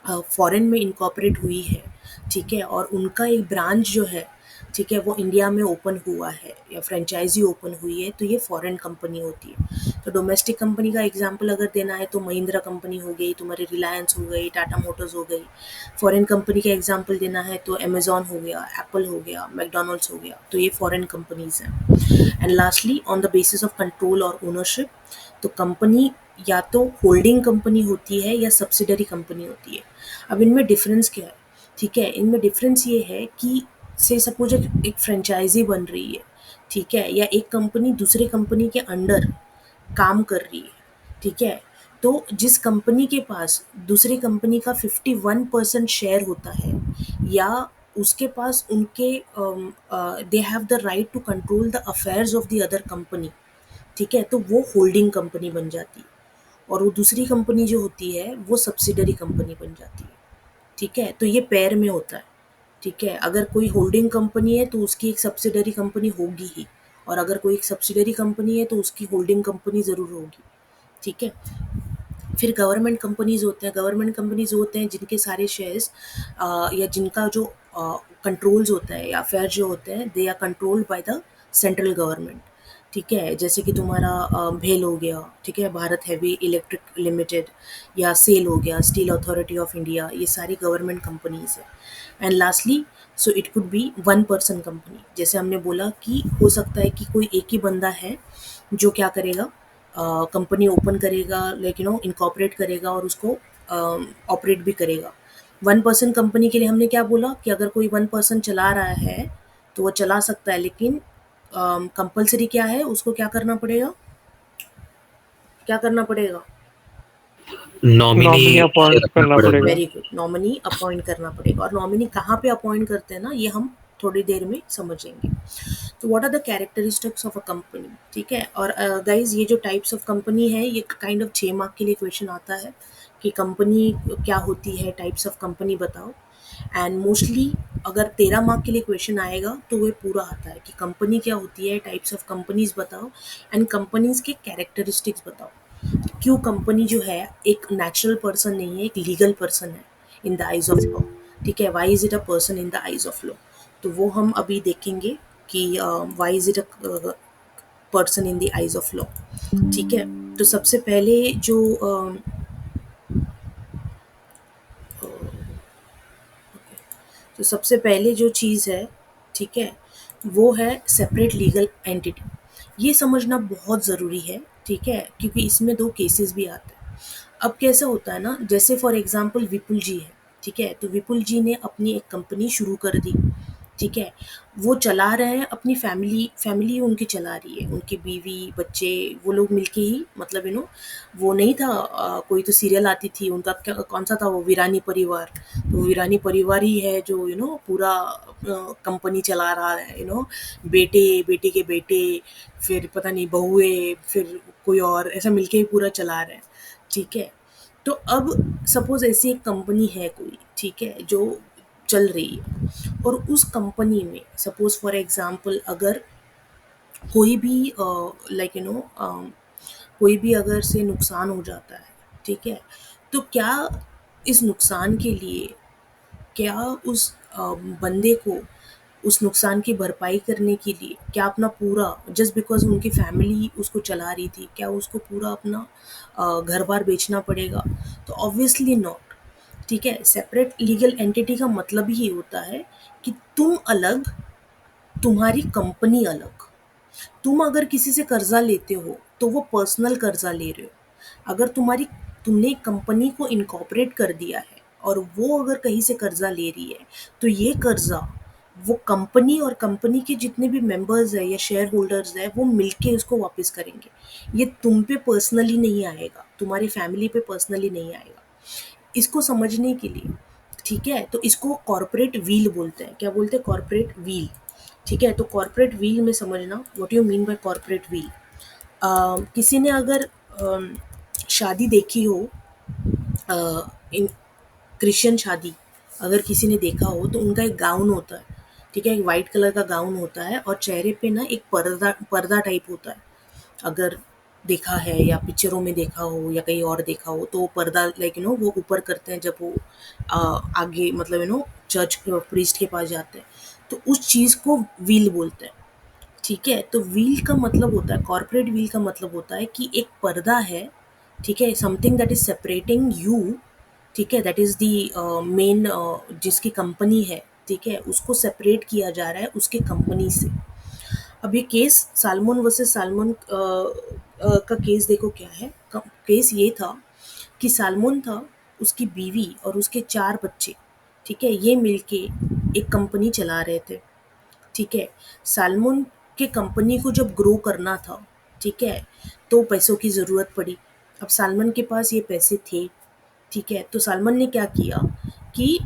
फॉरेन में इनकॉर्पोरेट हुई है, ठीक है, और उनका एक ब्रांच जो है, ठीक है, वो इंडिया में ओपन हुआ है या फ्रेंचाइजी ओपन हुई है, तो ये फॉरेन कंपनी होती है। तो डोमेस्टिक कंपनी का एग्जांपल अगर देना है तो महिंद्रा कंपनी हो गई, तुम्हारी रिलायंस हो गई, टाटा मोटर्स हो गई। फॉरेन कंपनी का एग्जांपल देना है तो अमेजॉन हो गया, एप्पल हो गया, मैकडॉनल्ड्स हो गया। तो ये फॉरेन कंपनीज हैं। And lastly, on the basis of control और ओनरशिप, तो कंपनी या तो होल्डिंग कंपनी होती है या सब्सिडरी कंपनी होती है। अब इनमें डिफरेंस क्या है, ठीक है, इनमें डिफरेंस ये है कि से सपोज एक फ्रेंचाइजी बन रही है, ठीक है, या एक कंपनी दूसरे कंपनी के अंडर काम कर रही है, ठीक है, तो जिस कंपनी के पास दूसरी कंपनी का 51% शेयर होता है, या उसके पास उनके they have the right to control the affairs of the other company, ठीक है, तो वो होल्डिंग कंपनी बन जाती है। और वो दूसरी कंपनी जो होती है वो सब्सिडरी कंपनी बन जाती है, ठीक है। तो ये पेयर में होता है, ठीक है। अगर कोई होल्डिंग कंपनी है तो उसकी एक सब्सिडरी कंपनी होगी ही, और अगर कोई एक सब्सिडरी कंपनी है तो उसकी होल्डिंग कंपनी ज़रूर होगी, ठीक है। फिर गवर्नमेंट कंपनीज होते हैं। गवर्नमेंट कंपनीज होते हैं जिनके सारे शेयर्स या जिनका जो कंट्रोल्स होता है या अफेयर जो होते हैं, they are controlled by the central government, ठीक है। जैसे कि तुम्हारा भेल हो गया, ठीक है, भारत हैवी इलेक्ट्रिक लिमिटेड, या सेल हो गया, स्टील अथॉरिटी ऑफ इंडिया, ये सारी गवर्नमेंट कंपनीज है। And lastly, so it could be one person company. जैसे हमने बोला कि हो सकता है कि कोई एक ही बंदा है जो क्या करेगा, कंपनी ओपन करेगा, लाइक इनकॉर्पोरेट करेगा और उसको ऑपरेट भी करेगा। वन पर्सन कंपनी के लिए हमने क्या बोला कि अगर कोई वन पर्सन चला रहा है तो वो चला सकता है, लेकिन कंपलसरी क्या है, उसको क्या करना पड़ेगा, क्या करना पड़ेगा, नॉमिनी नॉमिनी अपॉइंट रखना करना पड़ेगा। पड़ेगा। वेरी गुड, नॉमिनी अपॉइंट करना पड़ेगा। और नॉमिनी कहाँ पे अपॉइंट करते हैं ना, ये हम थोड़ी देर में समझेंगे। तो what are the characteristics of a company, ठीक है। और गाइज, ये जो टाइप्स ऑफ कंपनी है, ये काइंड ऑफ 6 मार्क के लिए क्वेश्चन आता है कि कंपनी क्या होती है, टाइप्स ऑफ कंपनी बताओ। एंड मोस्टली अगर 13 मार्क के लिए क्वेश्चन आएगा तो वो पूरा आता है कि कंपनी क्या होती है, टाइप्स ऑफ कंपनीज बताओ, एंड कंपनीज के कैरेक्टरिस्टिक्स बताओ। क्यों कंपनी जो है एक नेचुरल पर्सन नहीं है, एक लीगल पर्सन है in the eyes of law, ठीक है। Why is it a person in the eyes of law, तो वो हम अभी देखेंगे कि why is it a person in the eyes of law, ठीक है। तो सबसे पहले जो तो सबसे पहले जो चीज़ है, ठीक है, वो है सेपरेट लीगल एंटिटी। ये समझना बहुत ज़रूरी है, ठीक है, क्योंकि इसमें 2 केसेस भी आते हैं। अब कैसा होता है ना, जैसे फॉर एग्जांपल विपुल जी है, ठीक है, तो विपुल जी ने अपनी एक कंपनी शुरू कर दी, ठीक है। वो चला रहे हैं, अपनी फैमिली उनकी चला रही है, उनकी बीवी बच्चे वो लोग मिलके ही, मतलब वो नहीं था कोई तो सीरियल आती थी उनका, क्या कौन सा था वो, वीरानी परिवार। तो वो वीरानी परिवार ही है जो पूरा कंपनी चला रहा है, बेटे, बेटे के बेटे, फिर पता नहीं बहुए, फिर कोई और, ऐसा मिलके ही पूरा चला रहे हैं, ठीक है। तो अब सपोज ऐसी एक कंपनी है कोई, ठीक है, जो चल रही है, और उस कंपनी में सपोज फॉर एग्जांपल अगर कोई भी लाइक कोई भी अगर से नुकसान हो जाता है, ठीक है, तो क्या इस नुकसान के लिए, क्या उस बंदे को उस नुकसान की भरपाई करने के लिए क्या अपना पूरा, जस्ट बिकॉज उनकी फैमिली उसको चला रही थी, क्या उसको पूरा अपना घर बार बेचना पड़ेगा? तो ऑब्वियसली नॉट। ठीक है, सेपरेट लीगल एंटिटी का मतलब ही होता है कि तुम अलग, तुम्हारी कंपनी अलग। तुम अगर किसी से कर्जा लेते हो तो वो पर्सनल कर्जा ले रहे हो। अगर तुमने कंपनी को इनकॉर्पोरेट कर दिया है और वो अगर कहीं से कर्जा ले रही है, तो ये कर्जा वो कंपनी और कंपनी के जितने भी मेंबर्स है या शेयर होल्डर्स है वो मिलके उसको वापस करेंगे। ये तुम पे पर्सनली नहीं आएगा, तुम्हारी फैमिली पे पर्सनली नहीं आएगा। इसको समझने के लिए, ठीक है, तो इसको कॉर्पोरेट व्हील बोलते हैं। क्या बोलते हैं? Corporate wheel. ठीक है, तो कॉर्पोरेट व्हील में समझना what you mean by corporate wheel. किसी ने अगर शादी देखी हो, इन क्रिश्चियन शादी अगर किसी ने देखा हो, तो उनका एक गाउन होता है। ठीक है, एक वाइट कलर का गाउन होता है और चेहरे पे ना एक पर्दा पर्दा टाइप होता है। अगर देखा है या पिक्चरों में देखा हो या कहीं और देखा हो, तो वो पर्दा लाइक वो ऊपर करते हैं जब वो आगे मतलब चर्च प्रीस्ट के पास जाते हैं, तो उस चीज़ को व्हील बोलते हैं। ठीक है, तो व्हील का मतलब होता है, कॉर्पोरेट व्हील का मतलब होता है कि एक पर्दा है। ठीक है, something that is separating you. ठीक है, दैट इज द मेन, जिसकी कंपनी है, ठीक है, उसको सेपरेट किया जा रहा है उसके कंपनी से। अब ये केस सालमन वर्सेस सालमन का केस देखो क्या है। केस ये था कि सालमन था, उसकी बीवी और उसके 4 बच्चे, ठीक है, ये मिलके एक कंपनी चला रहे थे। ठीक है, सालमन के कंपनी को जब ग्रो करना था, ठीक है, तो पैसों की ज़रूरत पड़ी। अब सालमन के पास ये पैसे थे, ठीक है, तो सालमन ने क्या किया कि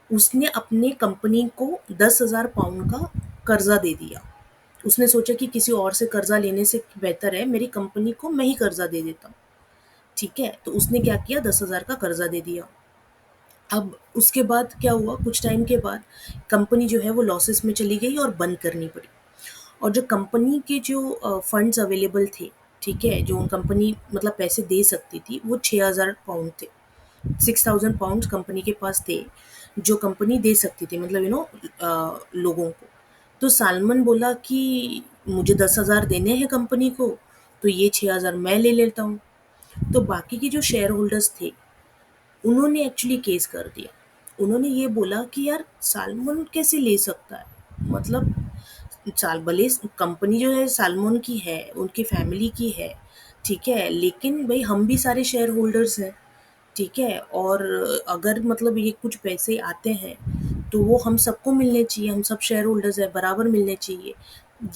उसने अपने कंपनी को 10,000 पाउंड का कर्जा दे दिया। उसने सोचा कि किसी और से कर्जा लेने से बेहतर है मेरी कंपनी को मैं ही कर्जा दे देता हूँ। ठीक है, तो उसने क्या किया, 10,000 का कर्जा दे दिया। अब उसके बाद क्या हुआ, कुछ टाइम के बाद कंपनी जो है वो लॉसेस में चली गई और बंद करनी पड़ी। और जो कंपनी के जो फंड्स अवेलेबल थे, ठीक है, जो कंपनी मतलब पैसे दे सकती थी, वो 6,000 पाउंड थे। 6,000 पाउंड कंपनी के पास थे जो कंपनी दे सकती थी, मतलब लोगों को। तो सालमन बोला कि मुझे 10,000 देने हैं कंपनी को, तो ये 6,000 मैं ले लेता हूँ। तो बाकी के जो शेयर होल्डर्स थे उन्होंने एक्चुअली केस कर दिया। उन्होंने ये बोला कि यार सालमन कैसे ले सकता है, मतलब साल भले कंपनी जो है सालमन की है, उनकी फैमिली की है, ठीक है, लेकिन भाई हम भी सारे शेयर होल्डर्स हैं। ठीक है, और अगर मतलब ये कुछ पैसे आते हैं तो वो हम सबको मिलने चाहिए, हम सब शेयर होल्डर्स हैं, बराबर मिलने चाहिए।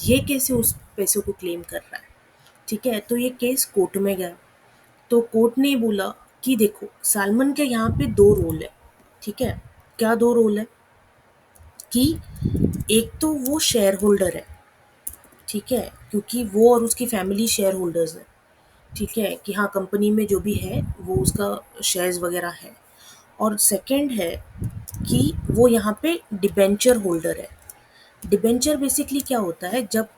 ये कैसे उस पैसों को क्लेम कर रहा है? ठीक है, तो ये केस कोर्ट में गया। तो कोर्ट ने बोला कि देखो सालमन के यहाँ पे 2 रोल है। ठीक है, क्या 2 रोल है कि एक तो वो शेयर होल्डर है, ठीक है, क्योंकि वो और उसकी फैमिली शेयर होल्डर्स है। ठीक है, कि हाँ कंपनी में जो भी है वो उसका शेयर्स वगैरह है। और सेकंड है कि वो यहाँ पे डिबेंचर होल्डर है। डिबेंचर बेसिकली क्या होता है, जब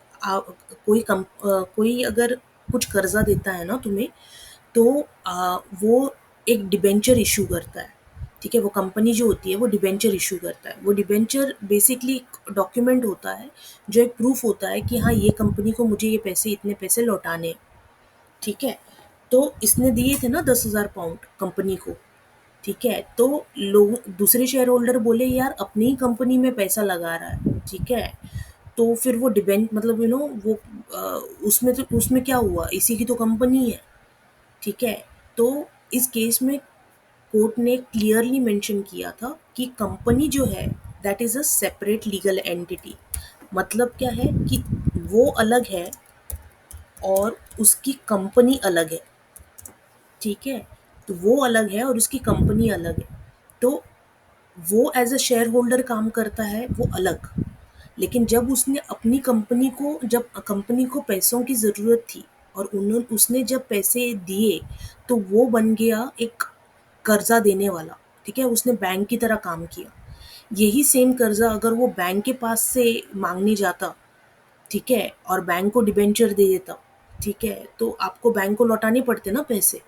कोई अगर कुछ कर्जा देता है ना तुम्हें, तो वो एक डिबेंचर इशू करता है। ठीक है, वो कंपनी जो होती है वो डिबेंचर इशू करता है। वो डिबेंचर बेसिकली एक डॉक्यूमेंट होता है जो एक प्रूफ होता है कि हाँ ये कंपनी को मुझे ये पैसे, इतने पैसे लौटाने हैं। ठीक है, तो इसने दिए थे ना 10,000 पाउंड कंपनी को। ठीक है, तो लोग दूसरे शेयर होल्डर बोले यार अपनी ही कंपनी में पैसा लगा रहा है। ठीक है, तो फिर वो डिबेंट मतलब वो उसमें तो उसमें क्या हुआ, इसी की तो कंपनी है। ठीक है, तो इस केस में कोर्ट ने क्लियरली मेंशन किया था कि कंपनी जो है that is a separate legal entity. मतलब क्या है कि वो अलग है और उसकी कंपनी अलग है। ठीक है, तो वो अलग है और उसकी कंपनी अलग है। तो वो एज अ शेयर होल्डर काम करता है, वो अलग। लेकिन जब उसने अपनी कंपनी को, जब कंपनी को पैसों की ज़रूरत थी और उसने जब पैसे दिए, तो वो बन गया एक कर्जा देने वाला। ठीक है, उसने बैंक की तरह काम किया। यही सेम कर्जा अगर वो बैंक के पास से मांगने जाता, ठीक है, और बैंक को डिबेंचर दे देता, ठीक है, तो आपको बैंक को लौटाने पड़ते ना पैसे।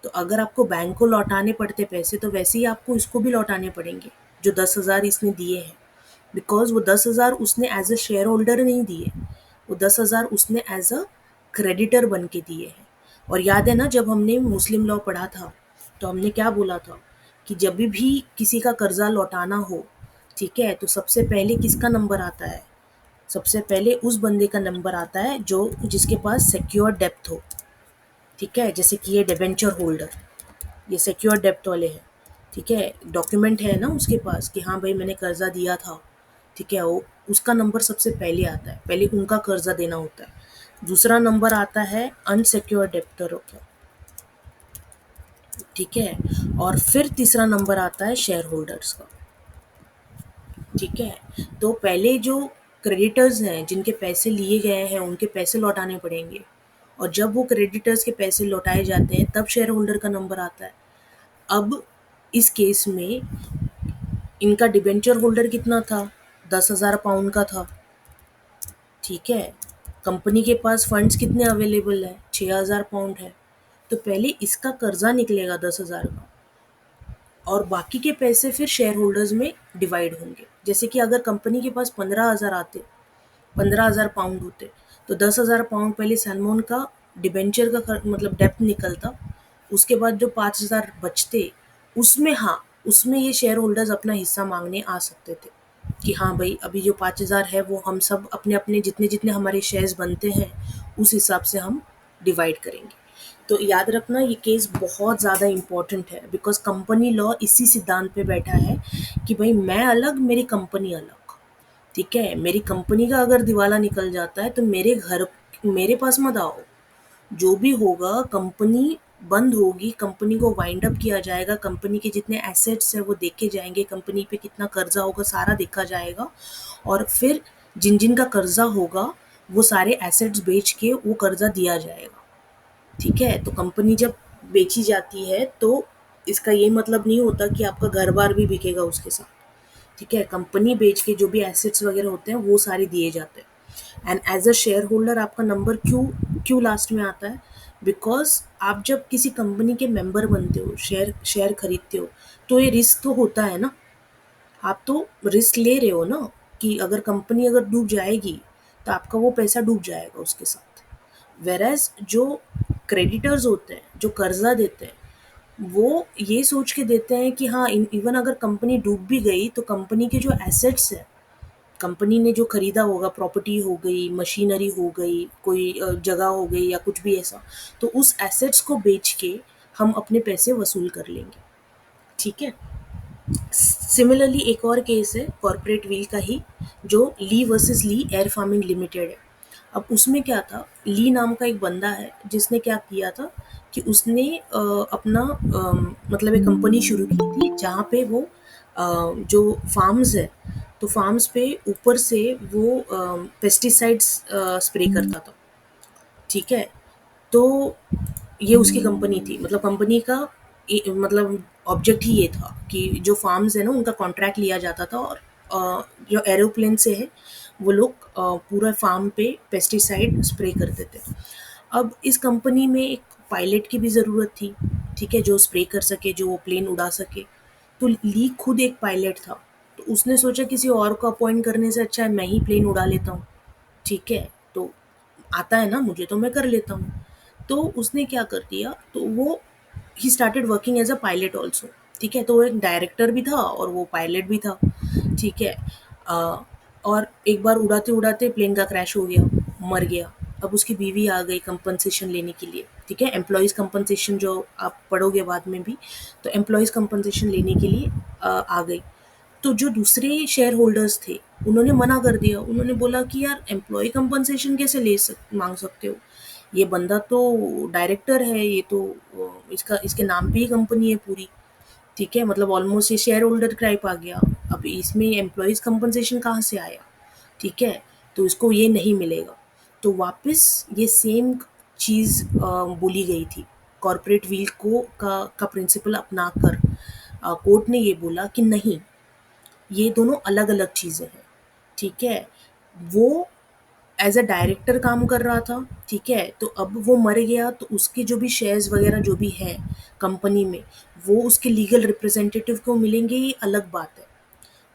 तो अगर आपको बैंक को लौटाने पड़ते पैसे, तो वैसे ही आपको इसको भी लौटाने पड़ेंगे जो 10,000 इसने दिए हैं। बिकॉज वो 10,000 उसने एज अ शेयर होल्डर नहीं दिए, वो 10,000 उसने एज अ क्रेडिटर बन के दिए हैं। और याद है ना, जब हमने मुस्लिम लॉ पढ़ा था तो हमने क्या बोला था कि जब भी किसी का कर्जा लौटाना हो, ठीक है, तो सबसे पहले किसका नंबर आता है? सबसे पहले उस बंदे का नंबर आता है जो जिसके पास सिक्योर डेप्थ हो, ठीक है, जैसे कि ये डिबेंचर होल्डर, ये सिक्योर डेप्थ वाले हैं, ठीक है, डॉक्यूमेंट है ना उसके पास कि हाँ भाई मैंने कर्जा दिया था, ठीक है, वो उसका नंबर सबसे पहले आता है, पहले उनका कर्जा देना होता है। दूसरा नंबर आता है अनसिक्योर डेप्टर का, ठीक है, और फिर तीसरा नंबर आता है शेयर होल्डर्स का, ठीक है। तो पहले जो क्रेडिटर्स हैं जिनके पैसे लिए गए हैं उनके पैसे लौटाने पड़ेंगे, और जब वो क्रेडिटर्स के पैसे लौटाए जाते हैं तब शेयर होल्डर का नंबर आता है। अब इस केस में इनका डिबेंचर होल्डर कितना था? 10,000 पाउंड का था, ठीक है। कंपनी के पास फंड्स कितने अवेलेबल है? 6,000 पाउंड है। तो पहले इसका कर्जा निकलेगा 10,000 का, और बाकी के पैसे फिर शेयर होल्डर्स में डिवाइड होंगे। जैसे कि अगर कंपनी के पास 15,000 आते, 15,000 पाउंड होते, तो 10,000 पाउंड पहले सैलमोन का डिबेंचर का मतलब डेप्थ निकलता, उसके बाद जो 5,000 बचते उसमें, हाँ, उसमें ये शेयर होल्डर्स अपना हिस्सा मांगने आ सकते थे कि हाँ भाई अभी जो 5,000 है वो हम सब अपने अपने जितने जितने हमारे शेयर्स बनते हैं उस हिसाब से हम डिवाइड करेंगे। तो याद रखना ये केस बहुत ज़्यादा इम्पोर्टेंट है, बिकॉज कंपनी लॉ इसी सिद्धांत पे बैठा है कि भाई मैं अलग, मेरी कंपनी अलग, ठीक है। मेरी कंपनी का अगर दिवाला निकल जाता है तो मेरे घर, मेरे पास मत आओ, जो भी होगा कंपनी बंद होगी, कंपनी को वाइंड अप किया जाएगा, कंपनी के जितने एसेट्स हैं वो देखे जाएंगे, कंपनी पे कितना कर्जा होगा सारा देखा जाएगा, और फिर जिन जिन का कर्जा होगा वो सारे एसेट्स बेच के वो कर्जा दिया जाएगा, ठीक है। तो कंपनी जब बेची जाती है तो इसका ये मतलब नहीं होता कि आपका घर बार भी बिकेगा उसके साथ, ठीक है। कंपनी बेच के जो भी एसेट्स वगैरह होते हैं वो सारे दिए जाते हैं। And as a shareholder आपका नंबर क्यों क्यों लास्ट में आता है? बिकॉज आप जब किसी कंपनी के मेंबर बनते हो, शेयर शेयर खरीदते हो, तो ये रिस्क तो होता है ना, आप तो रिस्क ले रहे हो ना कि अगर कंपनी अगर डूब जाएगी तो आपका वो पैसा डूब जाएगा उसके साथ। वेरएज जो क्रेडिटर्स होते हैं, जो कर्जा देते हैं, वो ये सोच के देते हैं कि हाँ इवन अगर कंपनी डूब भी गई तो कंपनी के जो एसेट्स है, कंपनी ने जो खरीदा होगा, प्रॉपर्टी हो गई, मशीनरी हो गई, कोई जगह हो गई या कुछ भी ऐसा, तो उस एसेट्स को बेच के हम अपने पैसे वसूल कर लेंगे, ठीक है। सिमिलरली एक और केस है कॉर्पोरेट व्हील का ही, जो ली वर्सेस ली एयर फार्मिंग लिमिटेड है। अब उसमें क्या था, ली नाम का एक बंदा है जिसने क्या किया था कि उसने अपना मतलब एक कंपनी शुरू की थी जहाँ पे वो जो फार्म्स है, तो फार्म्स पे ऊपर से वो पेस्टिसाइड्स स्प्रे करता था, ठीक है। तो ये उसकी कंपनी थी, मतलब कंपनी का मतलब ऑब्जेक्ट ही ये था कि जो फार्म्स है ना उनका कॉन्ट्रैक्ट लिया जाता था, और जो एरोप्लेन से है वो लोग पूरा फार्म पे पेस्टिसाइड स्प्रे करते थे। अब इस कंपनी में एक पायलट की भी ज़रूरत थी, ठीक है, जो स्प्रे कर सके, जो वो प्लेन उड़ा सके। तो ली खुद एक पायलट था, तो उसने सोचा किसी और को अपॉइंट करने से अच्छा है मैं ही प्लेन उड़ा लेता हूँ, ठीक है, तो आता है ना मुझे तो मैं कर लेता हूँ। तो उसने क्या कर दिया, तो वो ही started working as a pilot also, ठीक है। तो वो एक डायरेक्टर भी था और वो पायलट भी था, ठीक है। और एक बार उड़ाते उड़ाते प्लेन का क्रैश हो गया, मर गया। अब उसकी बीवी आ गई कंपनसेशन लेने के लिए, ठीक है, एम्प्लॉयज़ कंपनसेशन जो आप पढ़ोगे बाद में भी, तो एम्प्लॉयज़ कंपनसेशन लेने के लिए आ गई। तो जो दूसरे शेयर होल्डर्स थे उन्होंने मना कर दिया, उन्होंने बोला कि यार एम्प्लॉय कंपनसेशन कैसे मांग सकते हो, ये बंदा तो डायरेक्टर है, ये तो इसका इसके नाम पे ही कंपनी है पूरी, ठीक है, मतलब ऑलमोस्ट ये शेयर होल्डर टाइप आ गया। अब इसमें एम्प्लॉयज़ कंपनसेशन कहाँ से आया, ठीक है, तो इसको ये नहीं मिलेगा। तो वापस ये सेम चीज़ बोली गई थी, कॉर्पोरेट व्हील को का प्रिंसिपल अपना कर कोर्ट ने ये बोला कि नहीं, ये दोनों अलग अलग चीज़ें हैं, ठीक है। वो एज अ डायरेक्टर काम कर रहा था, ठीक है, तो अब वो मर गया तो उसके जो भी शेयर्स वगैरह जो भी है कंपनी में, वो उसके लीगल रिप्रेजेंटेटिव को मिलेंगे, ये अलग बात है।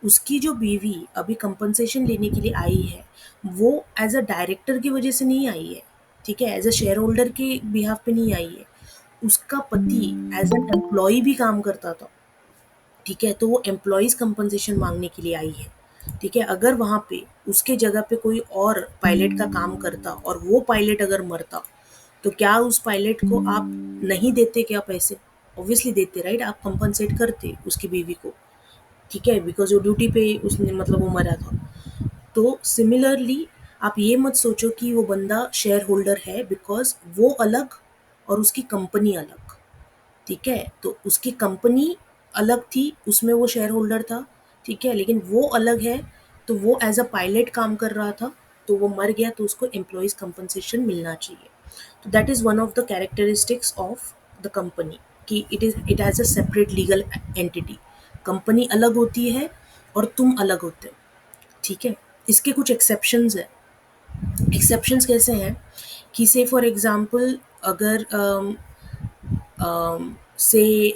उसकी जो बीवी अभी कंपनसेशन लेने के लिए आई है, वो एज अ डायरेक्टर की वजह से नहीं आई है, ठीक है, एज अ शेयर होल्डर के बिहाफ पे नहीं आई है। उसका पति एज एन एम्प्लॉय भी काम करता था, ठीक है, तो वो एम्प्लॉयज कंपनसेशन मांगने के लिए आई है, ठीक है। अगर वहाँ पे उसके जगह पे कोई और पायलट का काम करता और वो पायलट अगर मरता, तो क्या उस पायलट को आप नहीं देते क्या पैसे? ऑब्वियसली देते, राइट? आप कंपनसेट करते उसकी बीवी को, ठीक है, बिकॉज वो ड्यूटी पे उसने मतलब वो मरा था। तो सिमिलरली आप ये मत सोचो कि वो बंदा शेयर होल्डर है बिकॉज वो अलग और उसकी कंपनी अलग, ठीक है। तो उसकी कंपनी अलग थी, उसमें वो शेयर होल्डर था, ठीक है, लेकिन वो अलग है। तो वो एज अ पायलट काम कर रहा था, तो वो मर गया, तो उसको एम्प्लॉयज कंपनसेशन मिलना चाहिए। तो that is one of the characteristics of the company कि it has a separate legal entity. Company अलग होती है और तुम अलग होते हो, ठीक है। इसके कुछ एक्सेप्शंस है। एक्सेप्शंस कैसे हैं कि से फॉर एग्जांपल अगर से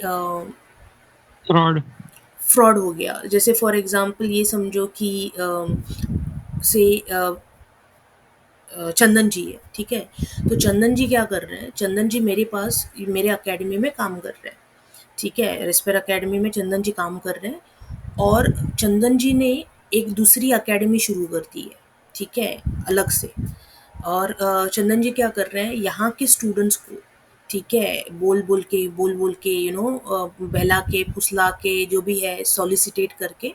फ्रॉड। फ्रॉड हो गया, जैसे फॉर एग्जांपल ये समझो कि से चंदन जी है, ठीक है। तो चंदन जी क्या कर रहे हैं, चंदन जी मेरे पास मेरे अकेडमी में काम कर रहे हैं, ठीक है, रेस्पेर अकेडमी में चंदन जी काम कर रहे हैं। और चंदन जी ने एक दूसरी अकेडमी शुरू कर दी है, ठीक है, अलग से। और चंदन जी क्या कर रहे हैं, यहाँ के स्टूडेंट्स को, ठीक है, बोल बोल के बहला के फुसला के जो भी है सॉलिसिटेट करके,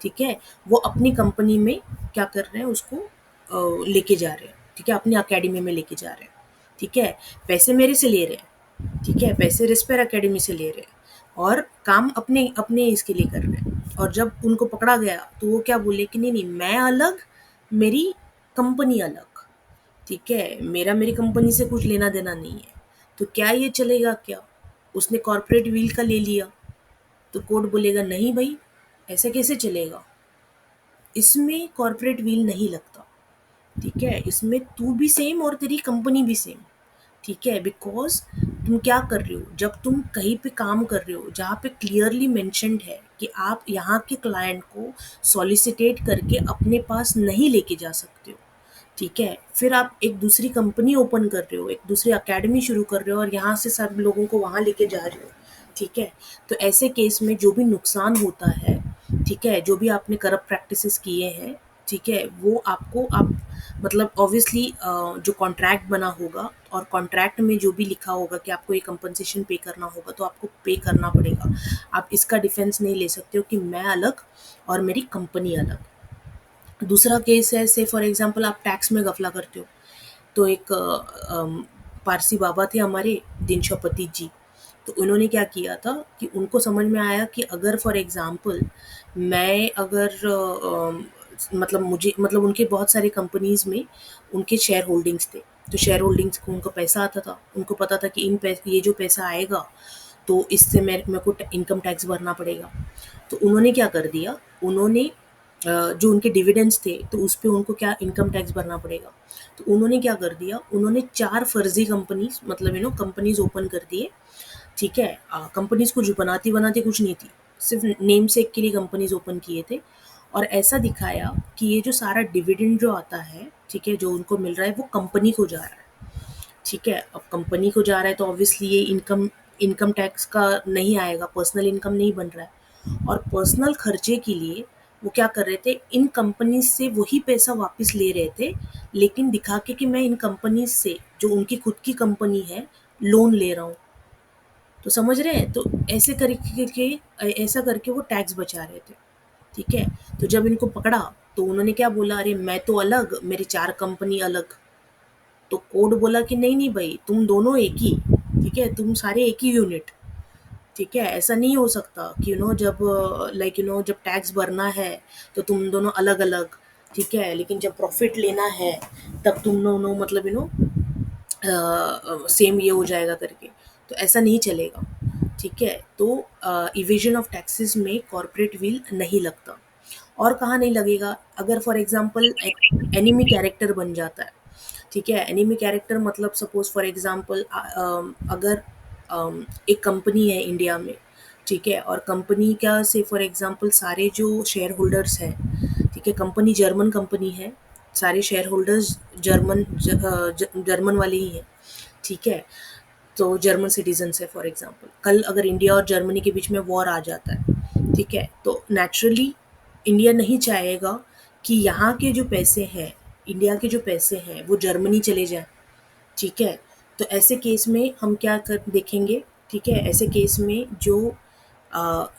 ठीक है, वो अपनी कंपनी में क्या कर रहे हैं, उसको लेके जा रहे हैं, ठीक है, अपनी अकेडमी में लेके जा रहे हैं, ठीक है। पैसे मेरे से ले रहे हैं, ठीक है, पैसे रिस्पेयर अकेडमी से ले रहे हैं और काम अपने अपने इसके लिए कर रहे हैं। और जब उनको पकड़ा गया तो वो क्या बोले कि नहीं नहीं, मैं अलग, मेरी कंपनी अलग, ठीक है, मेरा मेरी कंपनी से कुछ लेना देना नहीं है। तो क्या ये चलेगा क्या? उसने कॉर्पोरेट व्हील का ले लिया, तो कोर्ट बोलेगा नहीं भाई, ऐसे कैसे चलेगा? इसमें कॉर्पोरेट व्हील नहीं लगता, ठीक है, इसमें तू भी सेम और तेरी कंपनी भी सेम, ठीक है। बिकॉज तुम क्या कर रहे हो, जब तुम कहीं पे काम कर रहे हो जहाँ पे क्लियरली मेंशन्ड है कि आप यहाँ के क्लाइंट को सॉलिसिटेट करके अपने पास नहीं लेके जा सकते हो, ठीक है, फिर आप एक दूसरी कंपनी ओपन कर रहे हो, एक दूसरी अकेडमी शुरू कर रहे हो और यहाँ से सब लोगों को वहाँ लेके जा रहे हो, ठीक है। तो ऐसे केस में जो भी नुकसान होता है, ठीक है, जो भी आपने करप्ट प्रैक्टिसेस किए हैं, ठीक है, वो आपको आप मतलब ऑब्वियसली जो कॉन्ट्रैक्ट बना होगा और कॉन्ट्रैक्ट में जो भी लिखा होगा कि आपको ये कंपनसेशन पे करना होगा, तो आपको पे करना पड़ेगा। आप इसका डिफेंस नहीं ले सकते हो कि मैं अलग और मेरी कंपनी अलग। दूसरा केस है, से फॉर एग्जांपल आप टैक्स में गफला करते हो। तो एक पारसी बाबा थे हमारे, दिनशोपति जी। तो उन्होंने क्या किया था कि उनको समझ में आया कि अगर फॉर एग्जांपल मैं अगर मतलब मुझे मतलब उनके बहुत सारे कंपनीज़ में उनके शेयर होल्डिंग्स थे। तो शेयर होल्डिंग्स को उनको पैसा आता था, उनको पता था कि ये जो पैसा आएगा तो इससे मेरे को इनकम टैक्स भरना पड़ेगा। तो उन्होंने क्या कर दिया, उन्होंने जो उनके डिविडेंड्स थे तो उस पे उनको क्या इनकम टैक्स भरना पड़ेगा। तो उन्होंने क्या कर दिया, उन्होंने 4 फर्जी कंपनीज़ मतलब कंपनीज़ ओपन कर दिए, ठीक है। कंपनीज़ कुछ बनाती कुछ नहीं थी, सिर्फ नेम सेक के लिए कंपनीज़ ओपन किए थे। और ऐसा दिखाया कि ये जो सारा डिविडेंड जो आता है, ठीक है, जो उनको मिल रहा है वो कंपनी को जा रहा है, ठीक है। अब कंपनी को जा रहा है तो ऑब्वियसली ये इनकम इनकम टैक्स का नहीं आएगा, पर्सनल इनकम नहीं बन रहा है। और पर्सनल खर्चे के लिए वो क्या कर रहे थे, इन कंपनीज से वही पैसा वापस ले रहे थे, लेकिन दिखा के कि मैं इन कंपनीज से, जो उनकी खुद की कंपनी है, लोन ले रहा हूँ। तो समझ रहे हैं? तो ऐसा करके वो टैक्स बचा रहे थे, ठीक है। तो जब इनको पकड़ा तो उन्होंने क्या बोला, अरे मैं तो अलग, मेरी 4 कंपनी अलग। तो कोर्ट बोला कि नहीं नहीं भाई, तुम दोनों एक ही, ठीक है, तुम सारे एक ही यूनिट, ठीक है। ऐसा नहीं हो सकता कि जब जब टैक्स भरना है तो तुम दोनों अलग अलग, ठीक है, लेकिन जब प्रॉफिट लेना है तब तुम दोनों मतलब सेम ये हो जाएगा करके। तो ऐसा नहीं चलेगा, ठीक है। तो इवेजन ऑफ टैक्सेस में कॉर्पोरेट व्हील नहीं लगता। और कहाँ नहीं लगेगा, अगर फॉर एग्जांपल एनिमी कैरेक्टर बन जाता है, ठीक है। एनिमी कैरेक्टर मतलब सपोज फॉर एग्जांपल अगर एक कंपनी है इंडिया में, ठीक है, और कंपनी का से फॉर एग्जांपल सारे जो शेयर होल्डर्स हैं, ठीक है, कंपनी जर्मन कंपनी है, सारे शेयर होल्डर्स जर्मन वाले ही हैं, ठीक है, तो जर्मन सिटीजन्स है फॉर एग्जांपल। कल अगर इंडिया और जर्मनी के बीच में वॉर आ जाता है, ठीक है, तो नेचुरली इंडिया नहीं चाहेगा कि यहाँ के जो पैसे हैं, इंडिया के जो पैसे हैं वो जर्मनी चले जाएं, ठीक है। तो ऐसे केस में हम क्या कर देखेंगे, ठीक है, ऐसे केस में जो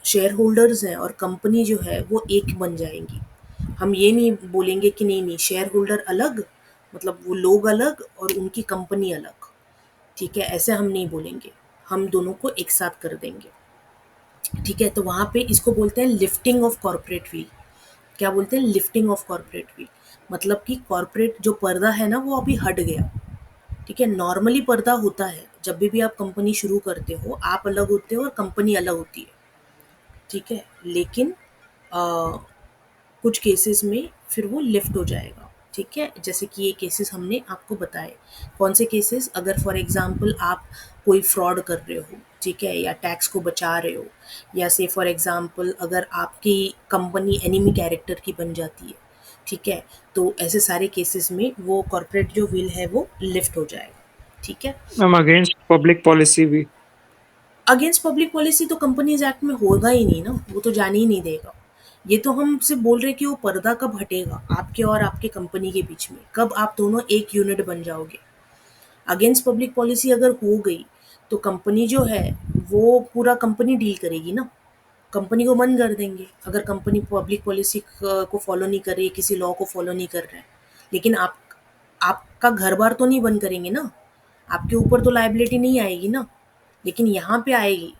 शेयर होल्डर्स हैं और कंपनी जो है वो एक बन जाएंगी। हम ये नहीं बोलेंगे कि नहीं नहीं शेयर होल्डर अलग, मतलब वो लोग अलग और उनकी कंपनी अलग, ठीक है, ऐसे हम नहीं बोलेंगे, हम दोनों को एक साथ कर देंगे, ठीक है। तो वहाँ पे इसको बोलते हैं लिफ्टिंग ऑफ कॉर्पोरेट व्हील। क्या बोलते हैं? लिफ्टिंग ऑफ कॉर्पोरेट व्हील, मतलब कि कॉर्पोरेट जो पर्दा है ना वो अभी हट गया, ठीक है। नॉर्मली पर्दा होता है जब भी आप कंपनी शुरू करते हो, आप अलग होते हो और कंपनी अलग होती है, ठीक है, लेकिन कुछ केसेस में फिर वो लिफ्ट हो जाएगा, ठीक है, जैसे कि ये केसेस हमने आपको बताए। कौन से केसेस? अगर फॉर एग्जांपल आप कोई फ्रॉड कर रहे हो, ठीक है, या टैक्स को बचा रहे हो, या से फॉर एग्जांपल अगर आपकी कंपनी एनिमी कैरेक्टर की बन जाती है, ठीक है, तो ऐसे सारे केसेस में वो कॉर्पोरेट जो विल है वो लिफ्ट हो जाएगा, ठीक है। मैम अगेंस्ट पब्लिक पॉलिसी भी। अगेंस्ट पब्लिक पॉलिसी तो कंपनीज एक्ट में होगा ही नहीं ना, वो तो जाने ही नहीं देगा। ये तो हम सिर्फ बोल रहे हैं कि वो पर्दा कब हटेगा आपके और आपके कंपनी के बीच में, कब आप दोनों एक यूनिट बन जाओगे। अगेंस्ट पब्लिक पॉलिसी अगर हो गई तो कंपनी जो है वो पूरा कंपनी डील करेगी ना, कंपनी को बंद कर देंगे अगर कंपनी पब्लिक पॉलिसी को फॉलो नहीं कर रही है, किसी लॉ को फॉलो नहीं कर रहा है। लेकिन आपका घर बार तो नहीं बंद करेंगे ना, आपके ऊपर तो लायबिलिटी नहीं आएगी ना, लेकिन यहाँ पे आएगी,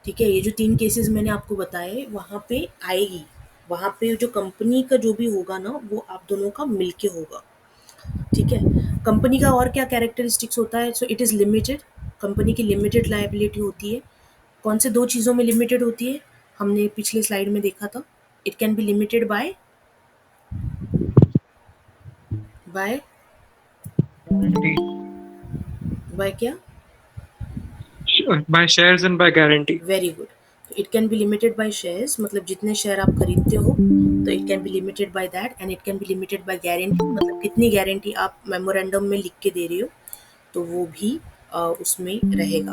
ठीक है। ये जो 3 केसेस मैंने आपको बताए वहाँ पे आएगी, वहाँ पे जो कंपनी का जो भी होगा ना वो आप दोनों का मिलके होगा, ठीक है। कंपनी का और क्या कैरेक्टरिस्टिक्स होता है? So it is limited, company की लिमिटेड लायबिलिटी होती है। कौन से 2 चीज़ों में लिमिटेड होती है? हमने पिछले स्लाइड में देखा था, it can be limited by bye by क्या? By shares and by guarantee. Very good. It can be limited by shares, मतलब जितने शेयर आप खरीदते हो तो it can be limited by that, and it can be limited by guarantee, मतलब कितनी guarantee आप मेमोरेंडम में लिख के दे रहे हो तो वो भी उसमें रहेगा।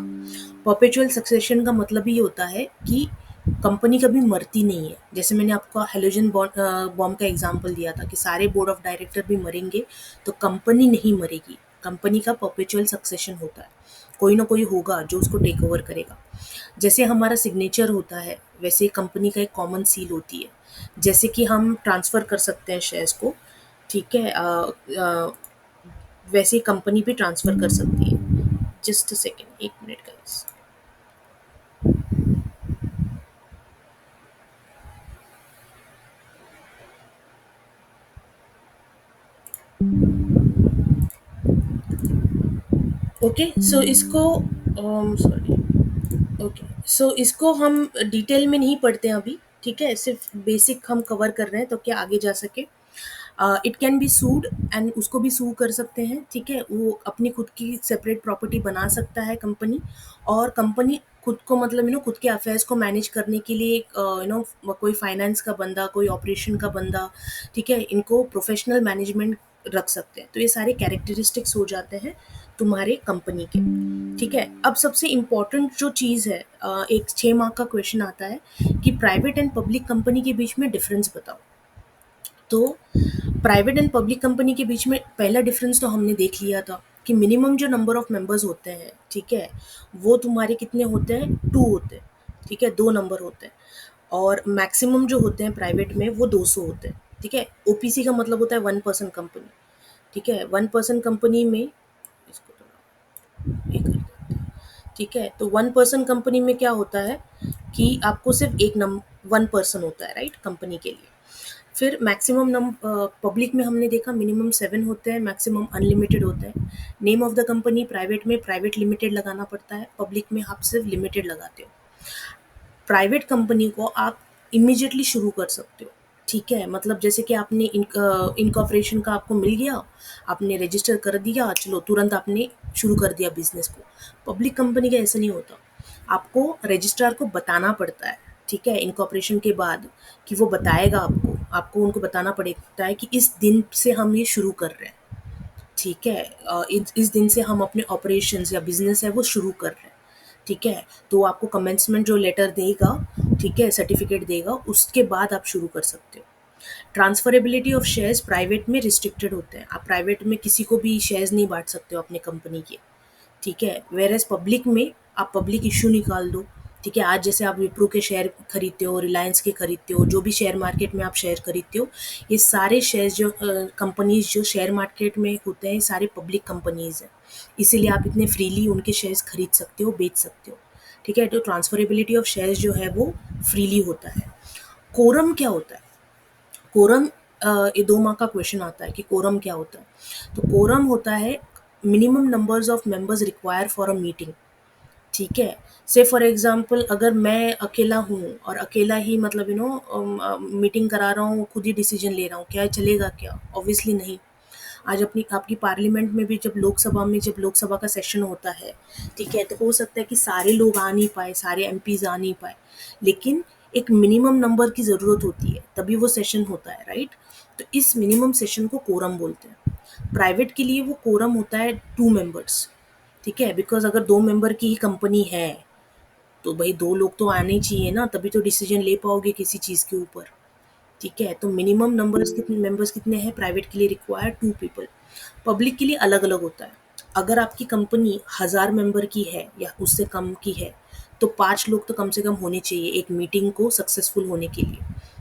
परपेचुअल सक्सेशन का मतलब ये होता है कि कंपनी कभी मरती नहीं है। जैसे मैंने आपको हेलोजन बॉम्ब का एग्जांपल दिया था कि सारे बोर्ड ऑफ डायरेक्टर भी मरेंगे तो कंपनी नहीं मरेगी, कंपनी का परपेचुअल सक्सेशन होता है, कोई ना कोई होगा जो उसको टेक ओवर करेगा। जैसे हमारा सिग्नेचर होता है वैसे कंपनी का एक कॉमन सील होती है, जैसे कि हम ट्रांसफ़र कर सकते हैं शेयर्स को, ठीक है, वैसे कंपनी भी ट्रांसफ़र कर सकती है। Just a second, 1 minute guys. Okay, so इसको सॉरी, ओके, सो इसको हम डिटेल में नहीं पढ़ते हैं अभी, ठीक है, सिर्फ बेसिक हम कवर कर रहे हैं तो क्या आगे जा सके। It can B sued, and उसको भी सू कर सकते हैं, ठीक है, वो अपनी खुद की सेपरेट प्रॉपर्टी बना सकता है कंपनी, और कंपनी खुद को मतलब खुद के अफेयर्स को मैनेज करने के लिए कोई फाइनेंस का बंदा, कोई ऑपरेशन का बंदा, ठीक है, इनको प्रोफेशनल मैनेजमेंट रख सकते हैं। तो ये सारे कैरेक्टरिस्टिक्स हो जाते हैं तुम्हारे कंपनी के, ठीक है। अब सबसे इम्पॉर्टेंट जो चीज़ है, एक 6 मार्क का क्वेश्चन आता है कि प्राइवेट एंड पब्लिक कंपनी के बीच में डिफरेंस बताओ। तो प्राइवेट एंड पब्लिक कंपनी के बीच में पहला डिफरेंस तो हमने देख लिया था कि मिनिमम जो नंबर ऑफ मेंबर्स होते हैं, ठीक है, वो तुम्हारे कितने होते हैं? 2 होते हैं, ठीक है, 2 नंबर होते हैं, और मैक्सिमम जो होते हैं प्राइवेट में वो 200 होते हैं, ठीक है। ओपीसी का मतलब होता है 1 पर्सन कंपनी, ठीक है, 1 पर्सन कंपनी में इसको थोड़ा ये कर देते हैं, ठीक है। तो 1 पर्सन कंपनी में क्या होता है कि आपको सिर्फ एक 1 पर्सन होता है, राइट, कंपनी के लिए। फिर मैक्सिमम पब्लिक में हमने देखा मिनिमम 7 होते हैं, मैक्सिमम अनलिमिटेड होता है। Name of the company private में प्राइवेट लिमिटेड लगाना पड़ता है, पब्लिक में आप सिर्फ लिमिटेड लगाते हो। प्राइवेट कंपनी को आप इमीडिएटली शुरू कर सकते हो, ठीक है, मतलब जैसे कि आपने इनकॉर्पोरेशन का आपको मिल गया, आपने रजिस्टर कर दिया, चलो तुरंत आपने शुरू कर दिया बिजनेस को। पब्लिक कंपनी का ऐसा नहीं होता, आपको रजिस्ट्रार को बताना पड़ता है, ठीक है, इनकॉर्पोरेशन के बाद, कि वो बताएगा आपको, उनको बताना पड़ता है कि इस दिन से हम ये शुरू कर रहे हैं, ठीक है, इस दिन से हम अपने ऑपरेशंस या बिजनेस है वो शुरू कर रहे हैं, ठीक है। तो आपको कमेंसमेंट जो लेटर देगा, ठीक है, सर्टिफिकेट देगा, उसके बाद आप शुरू कर सकते हो। ट्रांसफरेबिलिटी ऑफ शेयर्स प्राइवेट में रिस्ट्रिक्टेड होते हैं, आप प्राइवेट में किसी को भी शेयर्स नहीं बांट सकते हो अपने कंपनी के, ठीक है। वेयर एज पब्लिक में आप पब्लिक इशू निकाल दो, ठीक है। आज जैसे आप विप्रो के शेयर खरीदते हो, रिलायंस के खरीदते हो, जो भी शेयर मार्केट में आप शेयर खरीदते हो, ये सारे शेयर जो कंपनीज जो शेयर मार्केट में होते हैं, ये सारे पब्लिक कंपनीज हैं, इसीलिए आप इतने फ्रीली उनके शेयर्स खरीद सकते हो, बेच सकते हो, ठीक है। तो ट्रांसफरेबिलिटी ऑफ शेयर्स जो है वो फ्रीली होता है। कोरम क्या होता है? कोरम, ये 2 मार्क का क्वेश्चन आता है कि कोरम क्या होता है। तो कोरम होता है minimum numbers of members require for a meeting, ठीक है। से फॉर एग्जांपल अगर मैं अकेला हूँ और अकेला ही मतलब मीटिंग करा रहा हूँ, खुद ही डिसीजन ले रहा हूँ, क्या चलेगा क्या? ऑब्वियसली नहीं। आज अपनी आपकी पार्लियामेंट में भी जब लोकसभा का सेशन होता है, ठीक है, तो हो सकता है कि सारे लोग आ नहीं पाए, सारे एमपीज आ नहीं पाए, लेकिन एक मिनिमम नंबर की ज़रूरत होती है, तभी वो सेशन होता है, राइट। तो इस मिनिमम सेशन को कोरम बोलते हैं। प्राइवेट के लिए वो कोरम होता है 2 मेंबर्स, ठीक है, बिकॉज अगर 2 मेंबर की ही कंपनी है तो भाई 2 लोग तो आने चाहिए ना, तभी तो डिसीजन ले पाओगे किसी चीज़ के ऊपर, ठीक है। तो मिनिमम मेंबर्स कितने हैं प्राइवेट के लिए? Require 2 people. पब्लिक के लिए अलग अलग होता है। अगर आपकी कंपनी 1000 मेंबर की है या उससे कम की है, तो 5 लोग तो कम से कम होने चाहिए एक मीटिंग को सक्सेसफुल होने के लिए,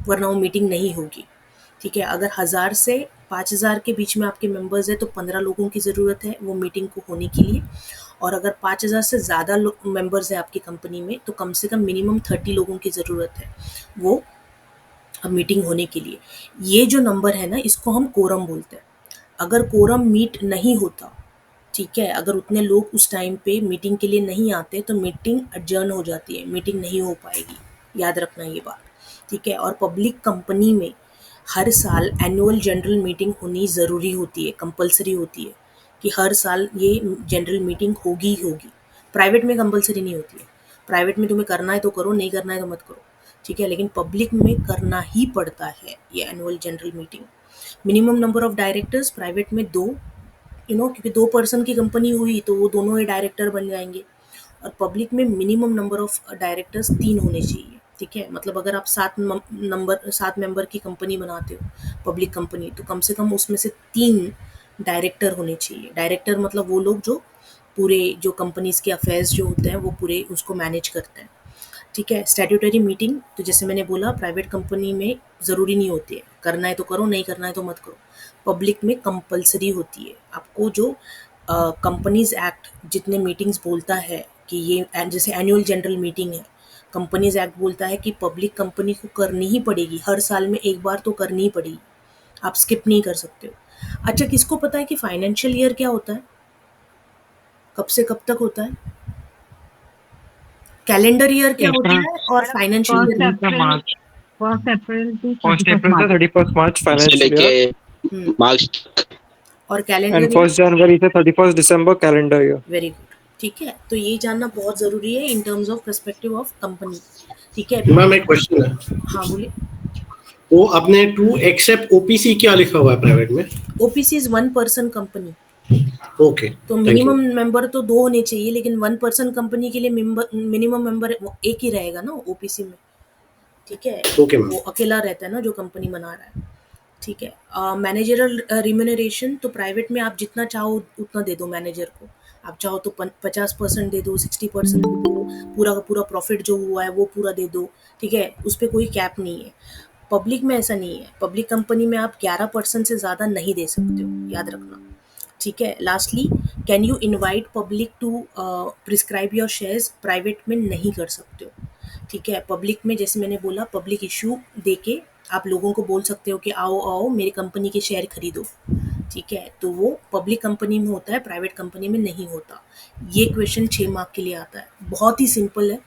वरना वो मीटिंग नहीं होगी, ठीक है। अगर 1000 से 5000 के बीच में आपके मेंबर्स है तो 15 लोगों की ज़रूरत है वो मीटिंग को होने के लिए, और अगर 5000 से ज़्यादा मेंबर्स है आपकी कंपनी में तो कम से कम मिनिमम 30 लोगों की ज़रूरत है वो मीटिंग होने के लिए। ये जो नंबर है ना, इसको हम कोरम बोलते हैं। अगर कोरम मीट नहीं होता, ठीक है, अगर उतने लोग उस टाइम पे मीटिंग के लिए नहीं आते तो मीटिंग एडजर्न हो जाती है, मीटिंग नहीं हो पाएगी, याद रखना ये बात, ठीक है। और पब्लिक कंपनी में हर साल एनुअल जनरल मीटिंग होनी ज़रूरी होती है, कंपलसरी होती है कि हर साल ये जनरल मीटिंग होगी ही होगी। प्राइवेट में कंपलसरी नहीं होती है, प्राइवेट में तुम्हें करना है तो करो, नहीं करना है तो मत करो, ठीक है, लेकिन पब्लिक में करना ही पड़ता है ये annual general meeting. Minimum number of directors private में 2, क्योंकि 2 पर्सन की कंपनी हुई तो वो दोनों ही डायरेक्टर बन जाएंगे, और पब्लिक में मिनिमम नंबर ऑफ डायरेक्टर्स 3 होने चाहिए, ठीक है। मतलब अगर आप 7 मेंबर की कंपनी बनाते हो, पब्लिक कंपनी, तो कम से कम उसमें से 3 डायरेक्टर होने चाहिए। डायरेक्टर मतलब वो लोग जो पूरे जो कंपनीज के अफेयर्स जो होते हैं वो पूरे उसको मैनेज करते हैं, ठीक है। स्टैट्यूटरी मीटिंग तो जैसे मैंने बोला प्राइवेट कंपनी में ज़रूरी नहीं होती है, करना है तो करो, नहीं करना है तो मत करो। पब्लिक में कंपलसरी होती है। आपको जो कंपनीज एक्ट जितने मीटिंग्स बोलता है कि ये जैसे एनुअल जनरल मीटिंग है, कंपनीज एक्ट बोलता है कि पब्लिक कंपनी को करनी ही पड़ेगी, हर साल में एक बार तो करनी ही पड़ेगी, आप स्किप नहीं कर सकते हो। अच्छा, किसको पता है कि फाइनेंशियल ईयर क्या होता है? कब से कब तक होता है? कैलेंडर ईयर क्या होता अप्रैल है और फाइनेंशियल ईयर? से मार्च, फर्स्ट अप्रैल टू 1 31 अप्रैल से मार्च 31 मार्च से फाइनेंशियल लेके ईयर, मार्च और एंड कैलेंडर ईयर? 1 जनवरी से 31 दिसंबर कैलेंडर ईयर। वेरी गुड, ठीक है। तो ये जानना बहुत ज़रूरी है इन terms of perspective of company, ठीक है। मैम एक क्वेश्चन है, हाँ बोलिए। वो अपने टू एक्सेप्ट ओपीसी क्या लिखा हुआ है प्राइवेट में? OPC is 1 person company, okay, तो थैंक यू। मिनिमम मेंबर तो 2 होने चाहिए, लेकिन 1 पर्सन कंपनी के लिए मिनिमम मेंबर एक ही रहेगा ना ओपीसी में, ठीक है। Okay ma'am. वो अकेला रहता है ना जो कंपनी बना रहा है, ठीक है। मैनेजरल रिम्यूनरेशन तो प्राइवेट में आप जितना चाहो उतना दे दो मैनेजर को, आप चाहो तो 50% दे दो, 60% दे दो, पूरा का पूरा प्रॉफिट जो हुआ है वो पूरा दे दो, ठीक है, उस पर कोई कैप नहीं है। पब्लिक में ऐसा नहीं है, पब्लिक कंपनी में आप 11% से ज़्यादा नहीं दे सकते हो, याद रखना, ठीक है। Lastly, can you invite public to prescribe your shares? Private में नहीं कर सकते हो, ठीक है। पब्लिक में जैसे मैंने बोला पब्लिक इशू देके आप लोगों को बोल सकते हो कि आओ आओ मेरी कंपनी के शेयर खरीदो, ठीक है। तो वो पब्लिक कंपनी में होता है, प्राइवेट कंपनी में नहीं होता। ये क्वेश्चन 6 मार्क के लिए आता है, बहुत ही सिंपल है,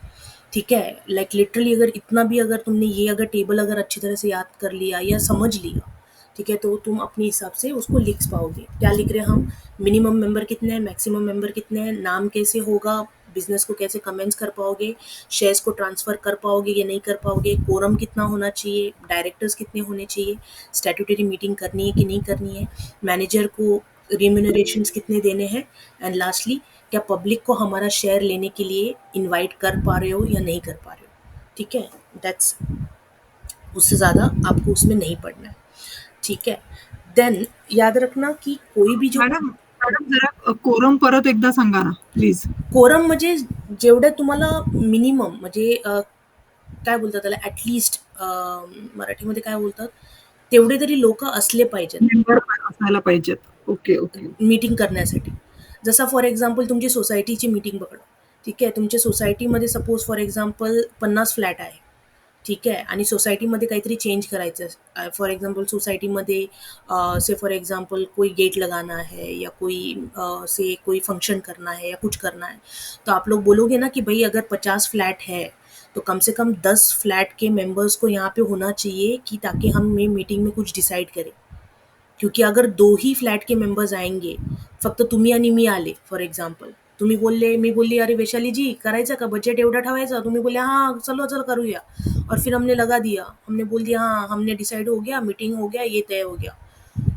ठीक है। लाइक लिटरली अगर इतना भी अगर तुमने ये अगर टेबल अगर अच्छी तरह से याद कर लिया या समझ लिया, ठीक है, तो तुम अपने हिसाब से उसको लिख पाओगे। क्या लिख रहे हैं हम? मिनिमम मेंबर कितने हैं, मैक्सिमम मेंबर कितने हैं, नाम कैसे होगा, बिजनेस को कैसे कमेंस कर पाओगे, शेयर्स को ट्रांसफ़र कर पाओगे या नहीं कर पाओगे, कोरम कितना होना चाहिए, डायरेक्टर्स कितने होने चाहिए, स्टैट्यूटरी मीटिंग करनी है कि नहीं करनी है, मैनेजर को रिम्यूनरेशंस कितने देने हैं, एंड लास्टली क्या पब्लिक को हमारा शेयर लेने के लिए इनवाइट कर पा रहे हो या नहीं कर पा रहे हो। ठीक है, दैट्स, उससे ज़्यादा आपको उसमें नहीं पढ़ना है। ठीक है, देन याद रखना की कोई भी जो मॅडम मॅडम जरा कोरम परत एकदा सांगा ना प्लीज. कोरम म्हणजे जेवढे तुम्हाला मिनिमम म्हणजे काय बोलतात त्याला, ॲटलिस्ट मराठीमध्ये काय बोलतात, तेवढे तरी लोक असले पाहिजेत मेंबर असायला पाहिजेत. Okay okay. मीटिंग करण्यासाठी. जसा फॉर एक्झाम्पल तुमची सोसायटीची मीटिंग पकडा. ठीक आहे, तुमच्या सोसायटीमध्ये सपोज फॉर एक्झाम्पल 50 फ्लॅट आहे. ठीक आहे, आणि सोसायटीमध्ये काहीतरी चेंज करायचं है, फॉर एग्जांपल सोसाइटी से फॉर एग्जांपल कोई गेट लगाना है या से कोई फंक्शन करना है या कुछ करना है, तो आप लोग बोलोगे ना कि भाई अगर 50 फ्लैट है तो कम से कम 10 फ्लैट के मेंबर्स को यहाँ पे होना चाहिए कि ताकि हम मीटिंग में कुछ डिसाइड करें. क्योंकि अगर 2 ही फ्लॅट के मेंबर्स आएंगे, फक्त तुम्ही आणि मी आले फॉर एक्झाम्पल, तुम्ही बोलले, मी बोलली अरे वैशाली जी करायचं का, बजट एवढा ठेवायचा, तुम्ही बोले हाँ चलो करूया, और फिर हमने लगा दिया, हमने बोल दिया हाँ हमने डिसाइड हो गया, मीटिंग हो गया, ये तय हो गया,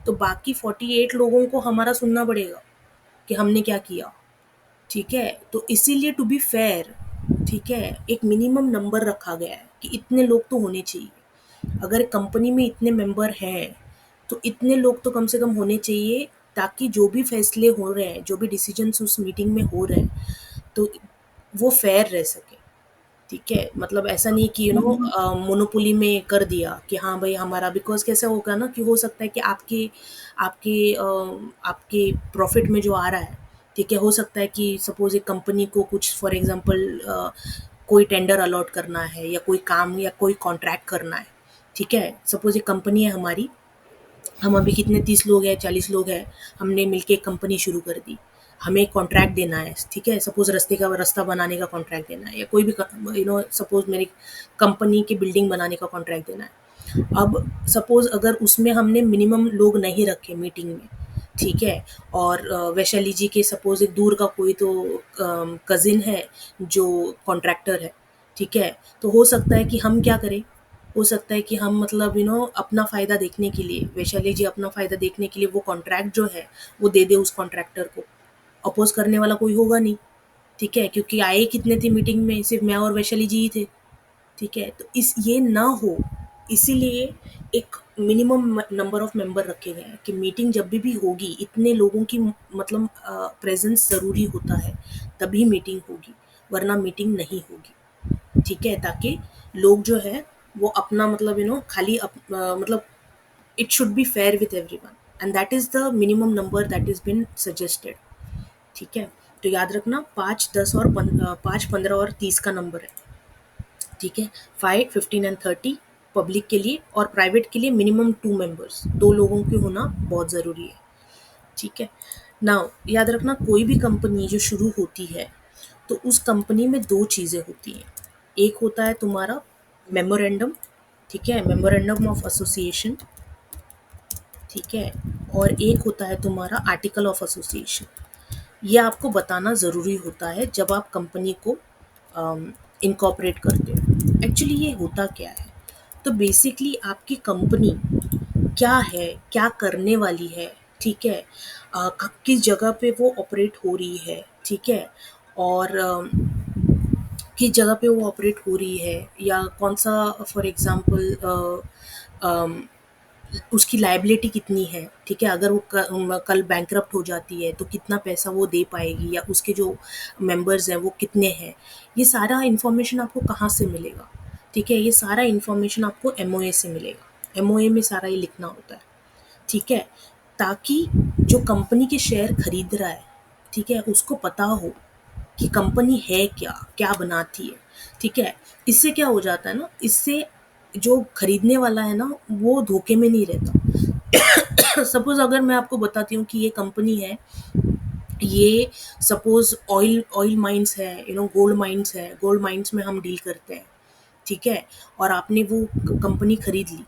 तो बाकी 48 लोगों को हमारा सुनना पड़ेगा कि हमने क्या किया. ठीक है, तो इसीलिए टू बी फेयर, ठीक है, एक मिनिमम नंबर रखा गया है कि इतने लोग तो होने चाहिए. अगर कंपनी में इतने मेंबर हैं तो इतने लोग तो कम से कम होने चाहिए, ताकि जो भी फैसले हो रहे हैं, जो भी डिसीजंस उस मीटिंग में हो रहे हैं, तो वो फेयर रह सके. ठीक है, मतलब ऐसा नहीं कि मोनोपोली में कर दिया कि हाँ भाई हमारा, बिकॉज कैसा होगा ना कि हो सकता है कि आपके आपके आपके प्रॉफिट में जो आ रहा है, ठीक है, हो सकता है कि सपोज एक कंपनी को कुछ फॉर एग्जांपल कोई टेंडर अलॉट करना है या कोई काम या कोई कॉन्ट्रैक्ट करना है. ठीक है, सपोज एक कंपनी है हमारी, हम अभी कितने 30 लोग हैं, 40 लोग हैं, हमने मिलके एक कंपनी शुरू कर दी, हमें कॉन्ट्रैक्ट देना है. ठीक है, सपोज रास्ता बनाने का कॉन्ट्रैक्ट देना है, या कोई भी सपोज मेरी कंपनी की बिल्डिंग बनाने का कॉन्ट्रैक्ट देना है. अब सपोज अगर उसमें हमने मिनिमम लोग नहीं रखे मीटिंग में, ठीक है, और वैशाली जी के सपोज एक दूर का कोई तो कजिन है जो कॉन्ट्रैक्टर है. ठीक है, तो हो सकता है कि हम क्या करें, हो सकता है कि हम मतलब अपना फ़ायदा देखने के लिए, वैशाली जी अपना फ़ायदा देखने के लिए वो कॉन्ट्रैक्ट जो है वो दे दे उस कॉन्ट्रैक्टर को. अपोज करने वाला कोई होगा नहीं. ठीक है, क्योंकि आए कितने थे मीटिंग में, सिर्फ मैं और वैशाली जी ही थे. ठीक है, तो ये ना हो, इसीलिए एक मिनिमम नंबर ऑफ मेंबर रखे गए हैं कि मीटिंग जब भी होगी इतने लोगों की मतलब प्रेजेंस ज़रूरी होता है, तभी मीटिंग होगी, वरना मीटिंग नहीं होगी. ठीक है, ताकि लोग जो है वो अपना मतलब खाली मतलब it should be fair with everyone, and that is the minimum number that is been suggested. ठीक है, तो याद रखना 5, 10 और 5, 15 और 30 का नंबर है. ठीक है, 5, 15 एंड 30 पब्लिक के लिए, और प्राइवेट के लिए मिनिमम 2 मेंबर्स, 2 लोगों के होना बहुत ज़रूरी है. ठीक है, नाउ याद रखना कोई भी कंपनी जो शुरू होती है तो उस कंपनी में 2 चीज़ें होती हैं. एक होता है तुम्हारा मेमोरेंडम, ठीक है, मेमोरेंडम ऑफ एसोसिएशन. ठीक है, और एक होता है तुम्हारा आर्टिकल ऑफ एसोसिएशन. ये आपको बताना ज़रूरी होता है जब आप कंपनी को इनकॉर्पोरेट करते हो. एक्चुअली ये होता क्या है, तो बेसिकली आपकी कंपनी क्या है, क्या करने वाली है, ठीक है, किस जगह पे वो ऑपरेट हो रही है, ठीक है, और किस जगह पे वो ऑपरेट हो रही है, या कौन सा फॉर एग्जांपल उसकी लायबिलिटी कितनी है. ठीक है, अगर वो कल बैंकरप्ट हो जाती है तो कितना पैसा वो दे पाएगी, या उसके जो मेंबर्स हैं वो कितने हैं, ये सारा इन्फॉर्मेशन आपको कहाँ से मिलेगा. ठीक है, ये सारा इन्फॉर्मेशन आपको एमओए से मिलेगा. एमओए में सारा ये लिखना होता है. ठीक है, ताकि जो कंपनी के शेयर खरीद रहा है, ठीक है, उसको पता हो कि कंपनी है क्या, क्या बनाती है. ठीक है, इससे क्या हो जाता है ना, इससे जो खरीदने वाला है ना वो धोखे में नहीं रहता. सपोज अगर मैं आपको बताती हूँ कि ये कंपनी है, ये सपोज ऑयल माइंस है, गोल्ड माइंस है, गोल्ड माइंस में हम डील करते हैं. ठीक है, और आपने वो कंपनी खरीद ली.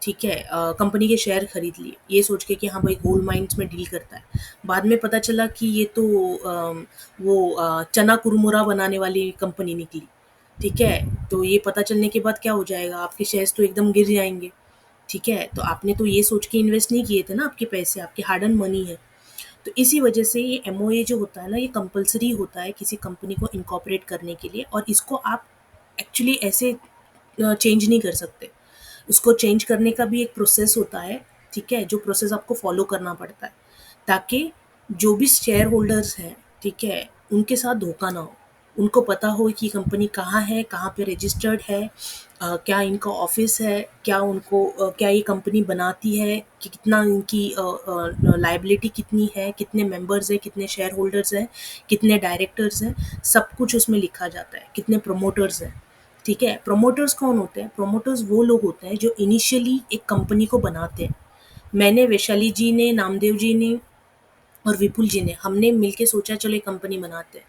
ठीक है, कंपनी के शेयर खरीद लिए ये सोच के कि हाँ भाई गोल्ड माइंस में डील करता है। बाद में पता चला कि ये तो चना कुरमुरा बनाने वाली कंपनी निकली। ठीक है, तो ये पता चलने के बाद क्या हो जाएगा, आपके शेयर्स तो एकदम गिर जाएंगे। ठीक है, तो आपने तो ये सोच के इन्वेस्ट नहीं किए थे ना, आपके पैसे आपके हार्ड अर्न मनी है। तो इसी वजह से ये एमओए जो होता है ना, ये कंपलसरी होता है किसी कंपनी को इनकॉर्पोरेट करने के लिए, और इसको आप एक्चुअली ऐसे चेंज नहीं कर सकते। उसको चेंज करने का भी एक प्रोसेस होता है। ठीक है, जो प्रोसेस आपको फॉलो करना पड़ता है ताकि जो भी शेयर होल्डर्स हैं, ठीक है, उनके साथ धोखा ना हो। उनको पता हो कि कंपनी कहाँ है, कहाँ पे रजिस्टर्ड है, क्या इनका ऑफिस है, क्या उनको क्या ये कंपनी बनाती है, कि कितना इनकी लाइबिलिटी कितनी है, कितने मेंबर्स हैं, कितने शेयर होल्डर्स हैं, कितने डायरेक्टर्स हैं, सब कुछ उसमें लिखा जाता है, कितने प्रमोटर्स हैं। ठीक है, प्रमोटर्स कौन होते हैं? प्रमोटर्स वो लोग होते हैं जो इनिशियली एक कंपनी को बनाते हैं। मैंने, वैशाली जी ने, नामदेव जी ने और विपुल जी ने, हमने मिलके सोचा चलो एक कंपनी बनाते हैं।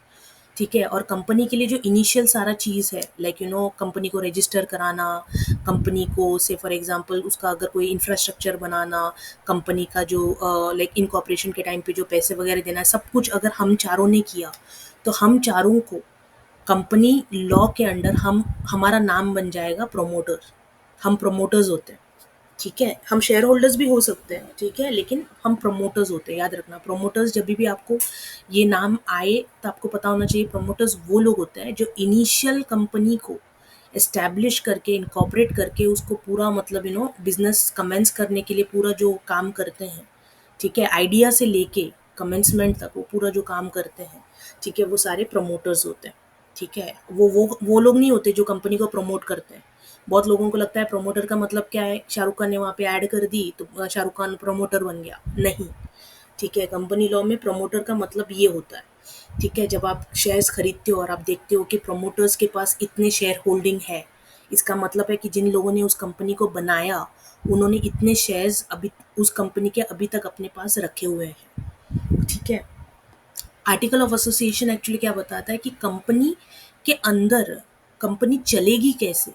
ठीक है, और कंपनी के लिए जो इनिशियल सारा चीज़ है, लाइक कंपनी को रजिस्टर कराना, कंपनी को से फॉर एग्जांपल उसका अगर कोई इंफ्रास्ट्रक्चर बनाना, कंपनी का जो लाइक इनकॉर्पोरेशन के टाइम पे जो पैसे वगैरह देना है, सब कुछ अगर हम चारों ने किया तो हम चारों को कंपनी लॉ के अंडर हमारा नाम बन जाएगा प्रमोटर। हम प्रमोटर्स होते हैं। ठीक है, हम शेयर होल्डर्स भी हो सकते हैं, ठीक है, लेकिन हम प्रमोटर्स होते हैं। याद रखना, प्रमोटर्स जब भी आपको ये नाम आए तो आपको पता होना चाहिए प्रमोटर्स वो लोग होते हैं जो इनिशियल कंपनी को एस्टैब्लिश करके, इनकॉर्पोरेट करके, उसको पूरा मतलब बिजनेस कमेंस करने के लिए पूरा जो काम करते हैं। ठीक है, आइडिया से लेके कमेंसमेंट तक वो पूरा जो काम करते हैं, ठीक है, वो सारे प्रमोटर्स होते हैं। ठीक है, वो लोग नहीं होते जो कंपनी को प्रमोट करते हैं। बहुत लोगों को लगता है प्रमोटर का मतलब क्या है, शाहरुख खान ने वहाँ पे ऐड कर दी तो शाहरुख खान प्रमोटर बन गया, नहीं। ठीक है, कंपनी लॉ में प्रमोटर का मतलब ये होता है। ठीक है, जब आप शेयर्स खरीदते हो और आप देखते हो कि प्रमोटर्स के पास इतने शेयर होल्डिंग है, इसका मतलब है कि जिन लोगों ने उस कंपनी को बनाया उन्होंने इतने शेयर्स अभी उस कंपनी के अभी तक अपने पास रखे हुए हैं। ठीक है, आर्टिकल ऑफ एसोसिएशन एक्चुअली क्या बताता है कि कंपनी के अंदर कंपनी चलेगी कैसे।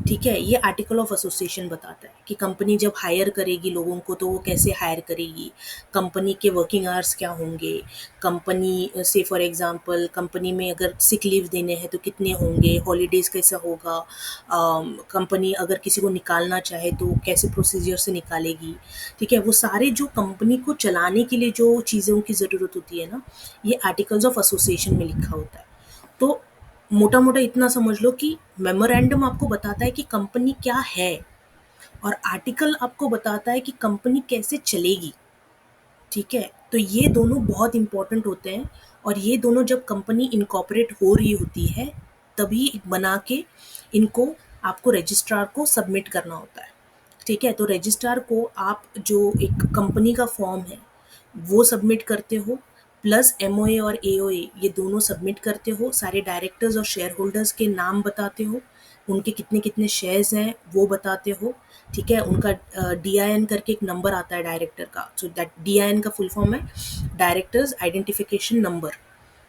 ठीक है, ये आर्टिकल ऑफ एसोसिएशन बताता है कि कंपनी जब हायर करेगी लोगों को तो वो कैसे हायर करेगी, कंपनी के वर्किंग आवर्स क्या होंगे, कंपनी से फॉर एग्जांपल कंपनी में अगर सिक लीव देने हैं तो कितने होंगे, हॉलीडेज कैसा होगा, कंपनी अगर किसी को निकालना चाहे तो कैसे प्रोसीजर से निकालेगी। ठीक है, वो सारे जो कंपनी को चलाने के लिए जो चीज़ों की ज़रूरत होती है ना, ये आर्टिकल्स ऑफ एसोसिएशन में लिखा होता है। तो मोटा मोटा इतना समझ लो कि मेमोरेंडम आपको बताता है कि कंपनी क्या है, और आर्टिकल आपको बताता है कि कंपनी कैसे चलेगी। ठीक है, तो ये दोनों बहुत इंपॉर्टेंट होते हैं, और ये दोनों जब कंपनी इनकॉर्पोरेट हो रही होती है तभी बना के इनको आपको रजिस्ट्रार को सबमिट करना होता है। ठीक है, तो रजिस्ट्रार को आप जो एक कंपनी का फॉर्म है वो सबमिट करते हो, प्लस एमओए और एओए ये दोनों सबमिट करते हो, सारे डायरेक्टर्स और शेयर होल्डर्स के नाम बताते हो, उनके कितने कितने शेयर्स हैं वो बताते हो। ठीक है, उनका डीआईएन करके एक नंबर आता है डायरेक्टर का, सो दैट डीआईएन का फुल फॉर्म है डायरेक्टर्स आइडेंटिफिकेशन नंबर।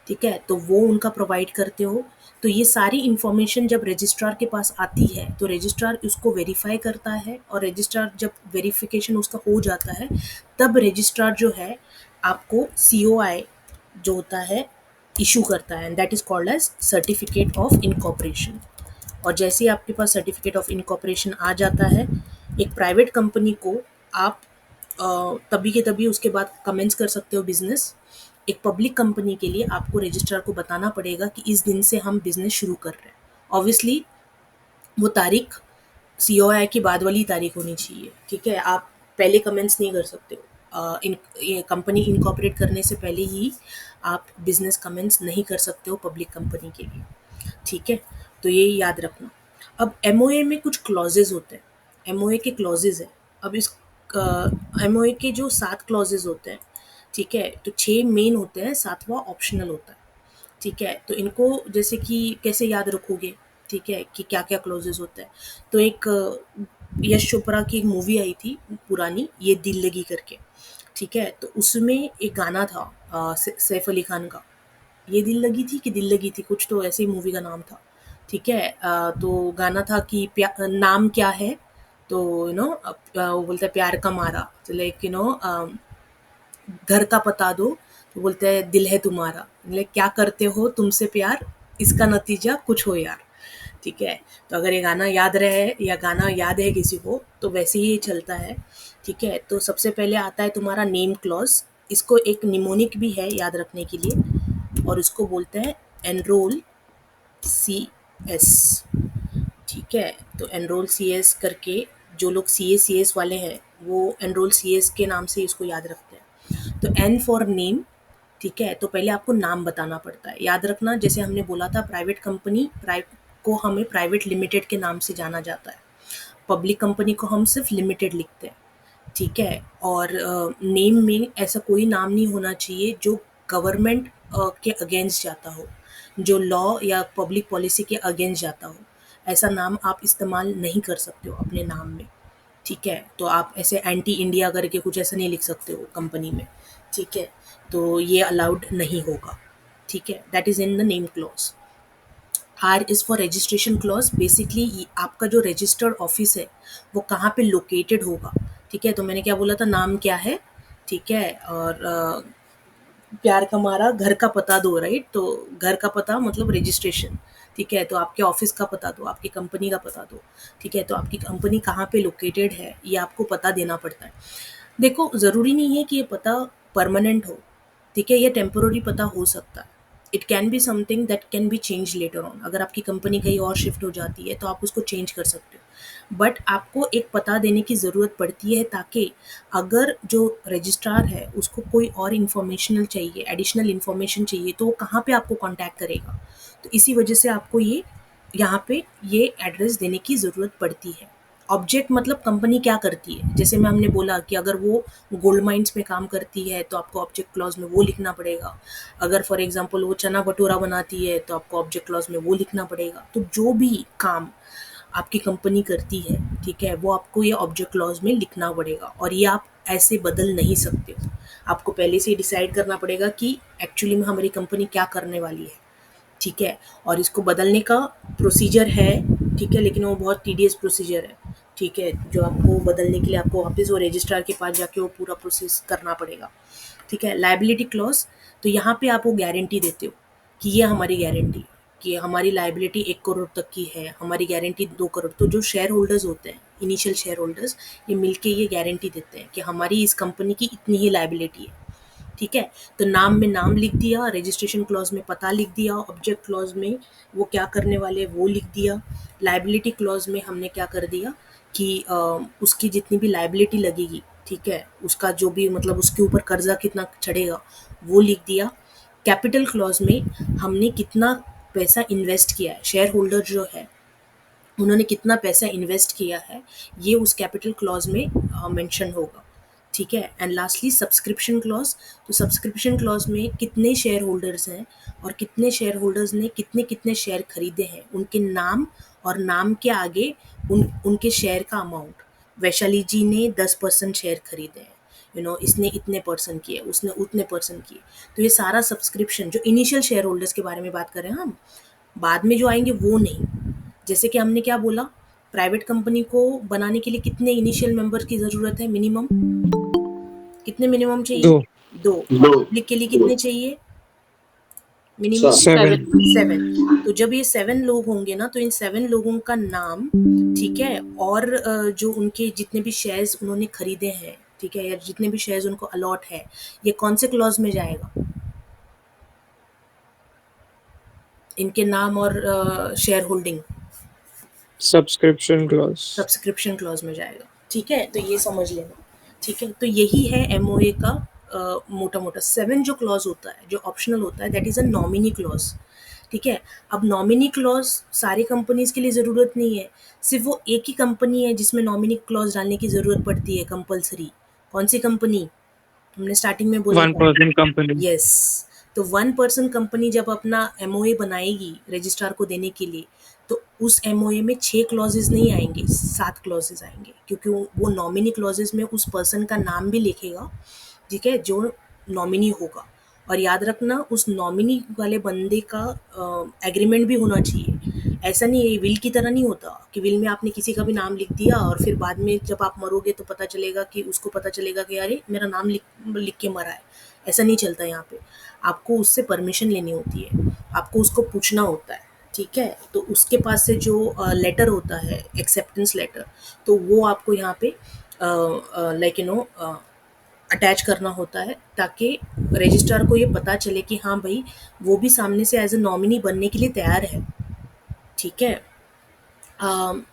ठीक है, तो वो उनका प्रोवाइड करते हो। तो ये सारी इन्फॉर्मेशन जब रजिस्ट्रार के पास आती है तो रजिस्ट्रार उसको वेरीफाई करता है, और रजिस्ट्रार जब वेरिफिकेशन उसका हो जाता है तब रजिस्ट्रार जो है आपको सीओआई जो होता है इशू करता है, and that is called as certificate of incorporation. और जैसे ही आपके पास सर्टिफिकेट ऑफ इनकॉर्पोरेशन आ जाता है, एक प्राइवेट कंपनी को आप तभी के तभी उसके बाद कमेंस कर सकते हो बिजनेस। एक पब्लिक कंपनी के लिए आपको रजिस्ट्रार को बताना पड़ेगा कि इस दिन से हम बिजनेस शुरू कर रहे हैं। ऑब्वियसली वो तारीख सीओआई की बाद वाली तारीख होनी चाहिए। ठीक है, आप पहले कमेंट्स नहीं कर सकते हो। ये कंपनी इनकॉर्पोरेट करने से पहले ही आप बिजनेस कमेंट्स नहीं कर सकते हो पब्लिक कंपनी के लिए। ठीक है, तो ये याद रखना। अब एमओए में कुछ क्लॉजेज होते हैं, एमओए के क्लॉजेज है। अब इस एमओए के जो 7 क्लॉजेज होते हैं, ठीक है, तो 6 मेन होते हैं, 7वां ऑप्शनल होता है। ठीक है, तो इनको जैसे कि कैसे याद रखोगे, ठीक है, कि क्या क्या क्लॉजेज होता है। तो एक यश चोपड़ा की एक मूवी आई थी पुरानी, ये दिल लगी करके। ठीक है, तो उसमें एक गाना था सैफ अली खान का, ये दिल लगी थी कि दिल लगी थी, कुछ तो ऐसे ही मूवी का नाम था। ठीक है, तो गाना था कि नाम क्या है, तो वो बोलता है प्यार का मारा, तो लाइक घर का पता दो, तो बोलते हैं दिल है तुम्हारा, लाइक क्या करते हो तुमसे प्यार, इसका नतीजा कुछ हो यार। ठीक है, तो अगर ये गाना याद रहे या गाना याद है किसी को तो वैसे ही चलता है। ठीक है, तो सबसे पहले आता है तुम्हारा नेम क्लॉज, इसको एक निमोनिक भी है याद रखने के लिए, और उसको बोलते हैं एनरोल सी एस। ठीक है, तो एनरोल सी एस करके जो लोग सी एस वाले हैं वो एनरोल सी एस के नाम से इसको याद रखते हैं। तो एन फॉर नेम। ठीक है, तो पहले आपको नाम बताना पड़ता है, याद रखना जैसे हमने बोला था प्राइवेट कंपनी को हमें प्राइवेट लिमिटेड के नाम से जाना जाता है, पब्लिक कंपनी को हम सिर्फ लिमिटेड लिखते हैं। ठीक है, और नेम में ऐसा कोई नाम नहीं होना चाहिए जो गवर्नमेंट के अगेंस्ट जाता हो, जो लॉ या पब्लिक पॉलिसी के अगेंस्ट जाता हो, ऐसा नाम आप इस्तेमाल नहीं कर सकते हो अपने नाम में। ठीक है, तो आप ऐसे एंटी इंडिया करके कुछ ऐसा नहीं लिख सकते हो कंपनी में। ठीक है, तो ये अलाउड नहीं होगा। ठीक है, that is in the name clause. R is for registration clause, basically आपका जो रजिस्टर्ड ऑफिस है वो कहाँ पे लोकेटेड होगा। ठीक है, तो मैंने क्या बोला था, नाम क्या है। ठीक है, और प्यार का मारा, घर का पता दो, राइट, तो घर का पता मतलब रजिस्ट्रेशन। ठीक है, तो आपके ऑफिस का पता दो, आपकी कंपनी का पता दो। ठीक है, तो आपकी कंपनी कहाँ पे लोकेटेड है ये आपको पता देना पड़ता है। देखो, ज़रूरी नहीं है कि ये पता परमानेंट हो। ठीक है, ये टेम्पोररी पता हो सकता है। It can be something that can be change later on. अगर आपकी कंपनी कहीं और शिफ्ट हो जाती है तो आप उसको चेंज कर सकते हो, बट आपको एक पता देने की ज़रूरत पड़ती है ताकि अगर जो रजिस्ट्रार है उसको कोई और इन्फॉर्मेशनल चाहिए, एडिशनल इन्फॉर्मेशन चाहिए, तो वो कहाँ पे आपको कांटेक्ट करेगा। तो इसी वजह से आपको ये यहाँ पे ये एड्रेस देने की ज़रूरत पड़ती है। ऑब्जेक्ट मतलब कंपनी क्या करती है, जैसे मैं हमने बोला कि अगर वो गोल्ड माइंस में काम करती है तो आपको ऑब्जेक्ट क्लॉज में वो लिखना पड़ेगा। अगर फॉर एग्जांपल वो चना भटूरा बनाती है तो आपको ऑब्जेक्ट क्लॉज में वो लिखना पड़ेगा। तो जो भी काम आपकी कंपनी करती है, ठीक है, वो आपको ये ऑब्जेक्ट क्लॉज में लिखना पड़ेगा, और ये आप ऐसे बदल नहीं सकते हो। आपको पहले से ही डिसाइड करना पड़ेगा कि एक्चुअली में हमारी कंपनी क्या करने वाली है। ठीक है, और इसको बदलने का प्रोसीजर है। ठीक है, लेकिन वो बहुत टीडियस प्रोसीजर है। ठीक है, जो आपको बदलने के लिए आपको वापस वो रजिस्ट्रार के पास जाके वो पूरा प्रोसेस करना पड़ेगा। ठीक है, लायबिलिटी क्लॉज, तो यहाँ पे आप वो गारंटी देते हो कि ये हमारी गारंटी, कि हमारी लायबिलिटी 1 करोड़ तक की है, हमारी गारंटी 2 करोड़। तो जो शेयर होल्डर्स होते हैं, इनिशियल शेयर होल्डर्स, ये मिलके ये गारंटी देते हैं कि हमारी इस कंपनी की इतनी ही लायबिलिटी है। ठीक है, तो नाम में नाम लिख दिया, रजिस्ट्रेशन क्लॉज में पता लिख दिया, ऑब्जेक्ट क्लॉज में वो क्या करने वाले वो लिख दिया, लायबिलिटी क्लॉज में हमने क्या कर दिया कि उसकी जितनी भी लायबिलिटी लगेगी, ठीक है, उसका जो भी मतलब उसके ऊपर कर्जा कितना चढ़ेगा वो लिख दिया। कैपिटल क्लॉज में हमने कितना पैसा इन्वेस्ट किया है, शेयर होल्डर जो है उन्होंने कितना पैसा इन्वेस्ट किया है, ये उस कैपिटल क्लॉज में मेंशन होगा। ठीक है, एंड लास्टली सब्सक्रिप्शन क्लॉज, तो सब्सक्रिप्शन क्लॉज में कितने शेयर होल्डर्स हैं और कितने शेयर होल्डर्स ने कितने कितने शेयर खरीदे हैं, उनके नाम और नाम के आगे उनके शेयर का अमाउंट। वैशाली जी ने 10% शेयर खरीदे हैं, इसने इतने परसेंट किए, उसने उतने परसेंट किए। तो ये सारा सब्सक्रिप्शन, जो इनिशियल शेयर होल्डर्स के बारे में बात कर रहे हैं हम, बाद में जो आएंगे वो नहीं। जैसे कि हमने क्या बोला, प्राइवेट कंपनी को बनाने के लिए कितने इनिशियल मेंबर की ज़रूरत है, मिनिमम कितने मिनिमम चाहिए, 2 2। और दो। पब्लिक के लिए कितने चाहिए, मिनिमम सब। 7 7। तो जब ये 7 लोग होंगे ना, तो इन 7 लोगों का नाम, ठीक है, और जो उनके जितने भी शेयर्स उन्होंने खरीदे हैं, ठीक है, या जितने भी शेयर्स उनको अलॉट है, ये कौन से क्लॉज में जाएगा, इनके नाम और share holding subscription clause. Subscription clause में जाएगा। ठीक है, तो ये समझ लेना। ठीक है, तो यही है एमओए का मोटा मोटा। 7 जो क्लॉज होता है, जो ऑप्शनल होता है, that is a nominee clause. ठीक है, अब नॉमिनी क्लॉज सारी कंपनीज के लिए ज़रूरत नहीं है, सिर्फ वो एक ही कंपनी है जिसमें नॉमिनी क्लॉज डालने की ज़रूरत पड़ती है कंपलसरी। कौन सी कंपनी, हमने स्टार्टिंग में बोला 1 था, पर्सन कंपनी। यस। तो 1 पर्सन कंपनी जब अपना एमओए बनाएगी रजिस्ट्रार को देने के लिए, तो उस एमओए में 6 क्लॉजेज नहीं आएंगे, 7 क्लॉजेज आएंगे, क्योंकि वो नॉमिनी क्लॉजेज में उस पर्सन का नाम भी लिखेगा, ठीक है, जो नॉमिनी होगा। और याद रखना, उस नॉमिनी वाले बंदे का एग्रीमेंट भी होना चाहिए ऐसा नहीं है, विल की तरह नहीं होता कि विल में आपने किसी का भी नाम लिख दिया और फिर बाद में जब आप मरोगे तो पता चलेगा कि उसको पता चलेगा कि अरे मेरा नाम लिख के मरा है। ऐसा नहीं चलता यहाँ पे। आपको उससे परमिशन लेनी होती है, आपको उसको पूछना होता है, ठीक है। तो उसके पास से जो लेटर होता है, एक्सेप्टेंस लेटर, तो वो आपको यहाँ पे लाइक यू नो अटैच करना होता है, ताकि रजिस्ट्रार को ये पता चले कि हाँ भाई वो भी सामने से एज ए नॉमिनी बनने के लिए तैयार है, ठीक है। अम,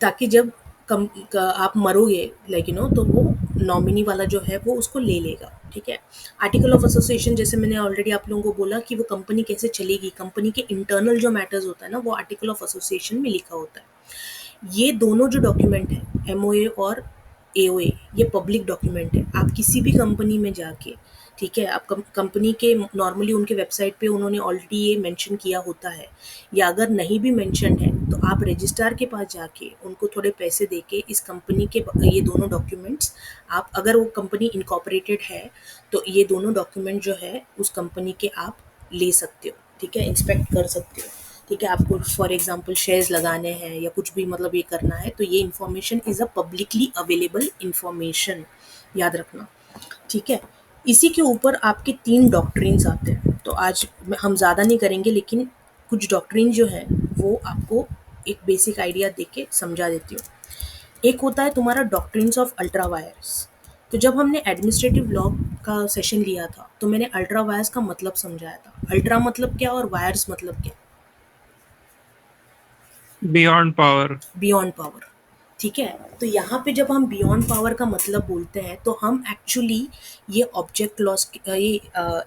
ताकि जब आप मरोगे लाइक यू नो, तो वो नॉमिनी वाला जो है वो उसको ले लेगा, ठीक है। आर्टिकल ऑफ एसोसिएशन, जैसे मैंने ऑलरेडी आप लोगों को बोला कि वो कंपनी कैसे चलेगी, कंपनी के इंटरनल जो मैटर्स होता है ना, वो आर्टिकल ऑफ एसोसिएशन में लिखा होता है। ये दोनों जो डॉक्यूमेंट है, एमओए और एओए, ये पब्लिक डॉक्यूमेंट है। आप किसी भी कंपनी में जाके, ठीक है, आप कंपनी के नॉर्मली उनके वेबसाइट पे उन्होंने ऑलरेडी ये मेंशन किया होता है, या अगर नहीं भी मेंशन है तो आप रजिस्ट्रार के पास जाके उनको थोड़े पैसे देके इस कंपनी के ये दोनों डॉक्यूमेंट्स, आप अगर वो कंपनी इनकॉर्पोरेटेड है तो ये दोनों डॉक्यूमेंट जो है उस कंपनी के आप ले सकते हो, ठीक है, इंस्पेक्ट कर सकते हो, ठीक है। आपको फॉर एग्जांपल शेयर्स लगाने हैं या कुछ भी मतलब ये करना है, तो ये information is a publicly available information, याद रखना, ठीक है। इसी के ऊपर आपके 3 डॉक्ट्रिन्स आते हैं। तो आज हम ज़्यादा नहीं करेंगे, लेकिन कुछ डॉक्ट्रिन जो है वो आपको एक बेसिक आइडिया देके समझा देती हूँ। एक होता है तुम्हारा डॉक्ट्रिन्स ऑफ अल्ट्रा वायर्स। तो जब हमने एडमिनिस्ट्रेटिव लॉ का सेशन लिया था तो मैंने अल्ट्रा वायर्स का मतलब समझाया था। अल्ट्रा मतलब क्या और वायर्स मतलब क्या? Beyond power. बियॉन्ड पावर, ठीक है। तो यहाँ पे जब हम बियॉन्ड पावर का मतलब बोलते हैं तो हम एक्चुअली ये ऑब्जेक्ट क्लॉज, ये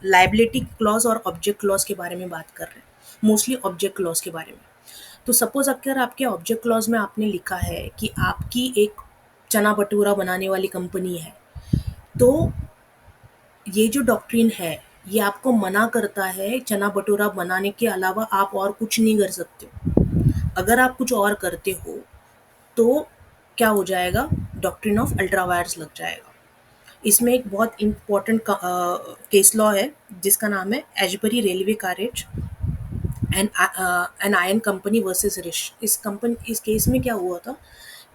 लाइबिलिटी क्लॉज और ऑब्जेक्ट क्लॉज के बारे में बात कर रहे हैं, मोस्टली ऑब्जेक्ट क्लॉज के बारे में। तो सपोज अगर आपके ऑब्जेक्ट क्लॉज में आपने लिखा है कि आपकी एक चना भटूरा बनाने वाली कंपनी है, तो ये जो डॉक्ट्रिन है ये आपको मना करता है चना भटूरा बनाने के अलावा आप और कुछ नहीं कर सकते हो। अगर आप कुछ और करते हो तो क्या हो जाएगा, डॉक्ट्रिन ऑफ अल्ट्रा वायर्स लग जाएगा। इसमें एक बहुत इम्पॉर्टेंट केस लॉ है जिसका नाम है Ashbury railway carriage and iron company versus Riche. इस केस में क्या हुआ था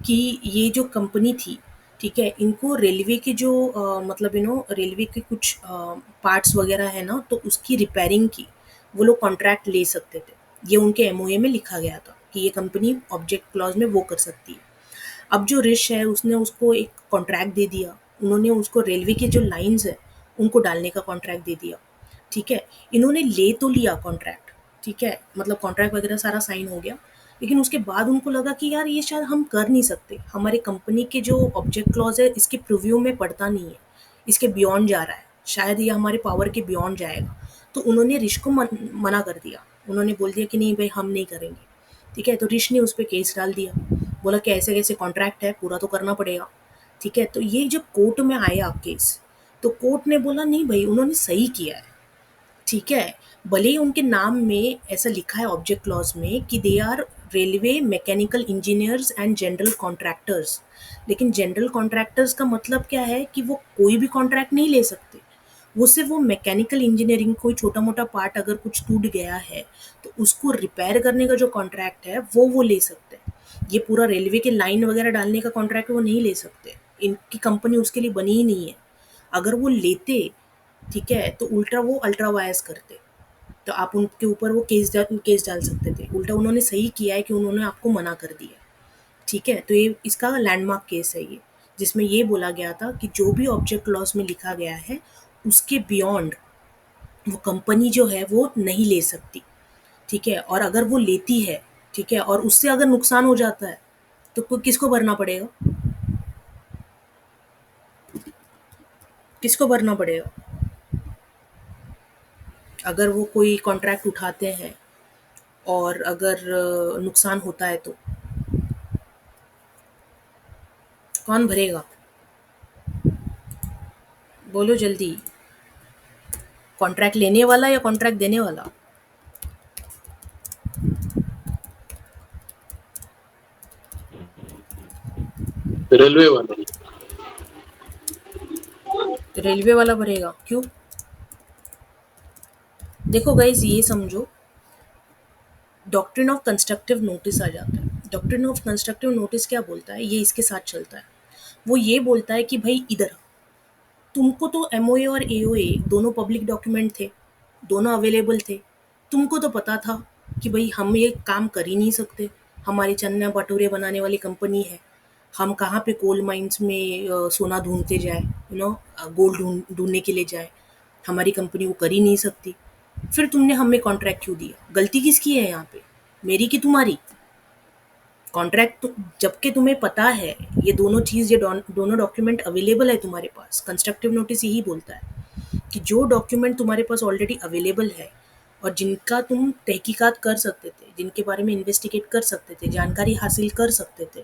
कि ये जो कंपनी थी, ठीक है, इनको रेलवे के जो मतलब रेलवे के कुछ पार्ट्स वगैरह है ना, तो उसकी रिपेयरिंग की वो लोग कॉन्ट्रैक्ट ले सकते थे। ये उनके एमओए में लिखा गया था कि ये कंपनी ऑब्जेक्ट क्लॉज में वो कर सकती है। अब जो रिश है उसने उसको एक कॉन्ट्रैक्ट दे दिया, उन्होंने उसको रेलवे के जो लाइंस है उनको डालने का कॉन्ट्रैक्ट दे दिया, ठीक है। इन्होंने ले तो लिया कॉन्ट्रैक्ट, ठीक है, मतलब कॉन्ट्रैक्ट वगैरह सारा साइन हो गया, लेकिन उसके बाद उनको लगा कि यार ये शायद हम कर नहीं सकते, हमारे कंपनी के जो ऑब्जेक्ट क्लॉज है इसके प्रिव्यू में पड़ता नहीं है, इसके बियॉन्ड जा रहा है, शायद ये हमारे पावर के बियॉन्ड जाएगा। तो उन्होंने रिश को मना कर दिया, उन्होंने बोल दिया कि नहीं भाई हम नहीं करेंगे, ठीक है। तो रिश ने उस पर केस डाल दिया, बोला कि ऐसे कैसे, कॉन्ट्रैक्ट है पूरा तो करना पड़ेगा, ठीक है। तो ये जब कोर्ट में आया केस, तो कोर्ट ने बोला नहीं भाई उन्होंने सही किया है, ठीक है। भले ही उनके नाम में ऐसा लिखा है ऑब्जेक्ट क्लॉज में कि they are railway mechanical engineers and general contractors, लेकिन जनरल कॉन्ट्रैक्टर्स का मतलब क्या है कि वो कोई भी कॉन्ट्रैक्ट नहीं ले सकते, वो सिर्फ वो मैकेनिकल इंजीनियरिंग, कोई छोटा मोटा पार्ट अगर कुछ टूट गया है तो उसको रिपेयर करने का जो कॉन्ट्रैक्ट है वो ले सकते हैं। ये पूरा रेलवे के लाइन वगैरह डालने का कॉन्ट्रैक्ट वो नहीं ले सकते, इनकी कंपनी उसके लिए बनी ही नहीं है। अगर वो लेते, ठीक है, तो उल्टा वो अल्ट्रा वायर्स करते, तो आप उनके ऊपर वो केस डाल सकते थे। उल्टा उन्होंने सही किया है कि उन्होंने आपको मना कर दिया, ठीक है। तो ये इसका लैंडमार्क केस है ये, जिसमें ये बोला गया था कि जो भी ऑब्जेक्ट क्लॉज में लिखा गया है उसके बियॉन्ड वो कंपनी जो है वो नहीं ले सकती, ठीक है। और अगर वो लेती है, ठीक है, और उससे अगर नुकसान हो जाता है तो किसको भरना पड़ेगा, किसको भरना पड़ेगा? अगर वो कोई कॉन्ट्रैक्ट उठाते हैं और अगर नुकसान होता है तो कौन भरेगा? बोलो जल्दी, कॉन्ट्रैक्ट लेने वाला या कॉन्ट्रैक्ट देने वाला? रेलवे वाले। तो रेलवे वाला भरेगा, क्यों? देखो गाइज ये समझो डॉक्ट्रिन ऑफ कंस्ट्रक्टिव नोटिस आ जाता है। डॉक्ट्रिन ऑफ कंस्ट्रक्टिव नोटिस क्या बोलता है, ये इसके साथ चलता है। वो ये बोलता है कि भाई इधर तुमको तो एमओए और एओए दोनों पब्लिक डॉक्यूमेंट थे, दोनों अवेलेबल थे। तुमको तो पता था कि भाई हम ये काम कर ही नहीं सकते, हमारी चन्ना भटूरे बनाने वाली कंपनी है, हम कहाँ पे कोल माइंस में सोना ढूंढते जाए, गोल्ड ढूंढने के लिए जाए, हमारी कंपनी वो कर ही नहीं सकती। फिर तुमने हमें कॉन्ट्रैक्ट क्यों दिया? गलती किसकी है यहाँ पे, मेरी कि तुम्हारी? कॉन्ट्रैक्ट तो जबकि तुम्हें पता है ये दोनों चीज़, ये दोनों डॉक्यूमेंट अवेलेबल है तुम्हारे पास। कंस्ट्रक्टिव नोटिस यही बोलता है कि जो डॉक्यूमेंट तुम्हारे पास ऑलरेडी अवेलेबल है और जिनका तुम तहकीकात कर सकते थे, जिनके बारे में इन्वेस्टिगेट कर सकते थे, जानकारी हासिल कर सकते थे,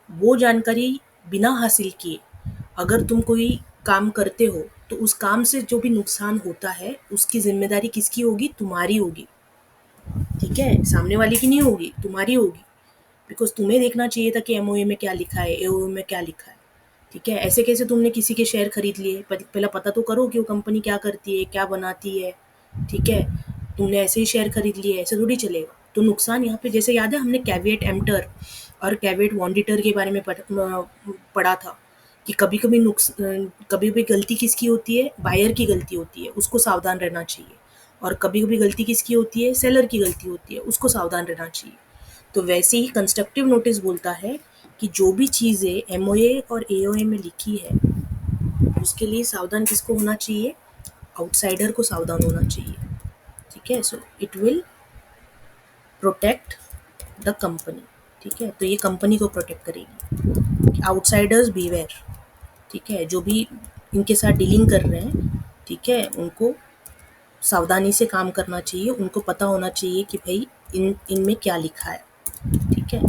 वो जानकारी बिना हासिल किए अगर तुम कोई काम करते हो तो उस काम से जो भी नुकसान होता है उसकी जिम्मेदारी किसकी होगी? तुम्हारी होगी। ठीक है, सामने वाले की नहीं होगी, तुम्हारी होगी। बिकॉज तुम्हें देखना चाहिए था कि एमओए में क्या लिखा है, एओए में क्या लिखा है। ठीक है, ऐसे कैसे तुमने किसी के शेयर खरीद लिए? पहला पता तो करो कि वो कंपनी क्या करती है, क्या बनाती है। ठीक है, तुमने ऐसे ही शेयर खरीद लिए, ऐसे थोड़ी चलेगा। तो नुकसान यहाँ पे, जैसे याद है हमने कैविएट एम्प्टर और कैविएट वॉन्डिटर के बारे में पढ़ा था कि कभी कभी कभी भी गलती किसकी होती है? बायर की गलती होती है, उसको सावधान रहना चाहिए। और कभी कभी गलती किसकी होती है? सेलर की गलती होती है, उसको सावधान रहना चाहिए। तो वैसे ही कंस्ट्रक्टिव नोटिस बोलता है कि जो भी चीज़ें एमओए और एओए में लिखी है उसके लिए सावधान किसको होना चाहिए? आउटसाइडर को सावधान होना चाहिए। ठीक है, so it will protect the company. ठीक है, तो ये कंपनी को प्रोटेक्ट करेगी। Outsiders beware. ठीक है, जो भी इनके साथ डीलिंग कर रहे हैं, ठीक है, उनको सावधानी से काम करना चाहिए, उनको पता होना चाहिए कि भाई इनमें क्या लिखा है। ठीक है,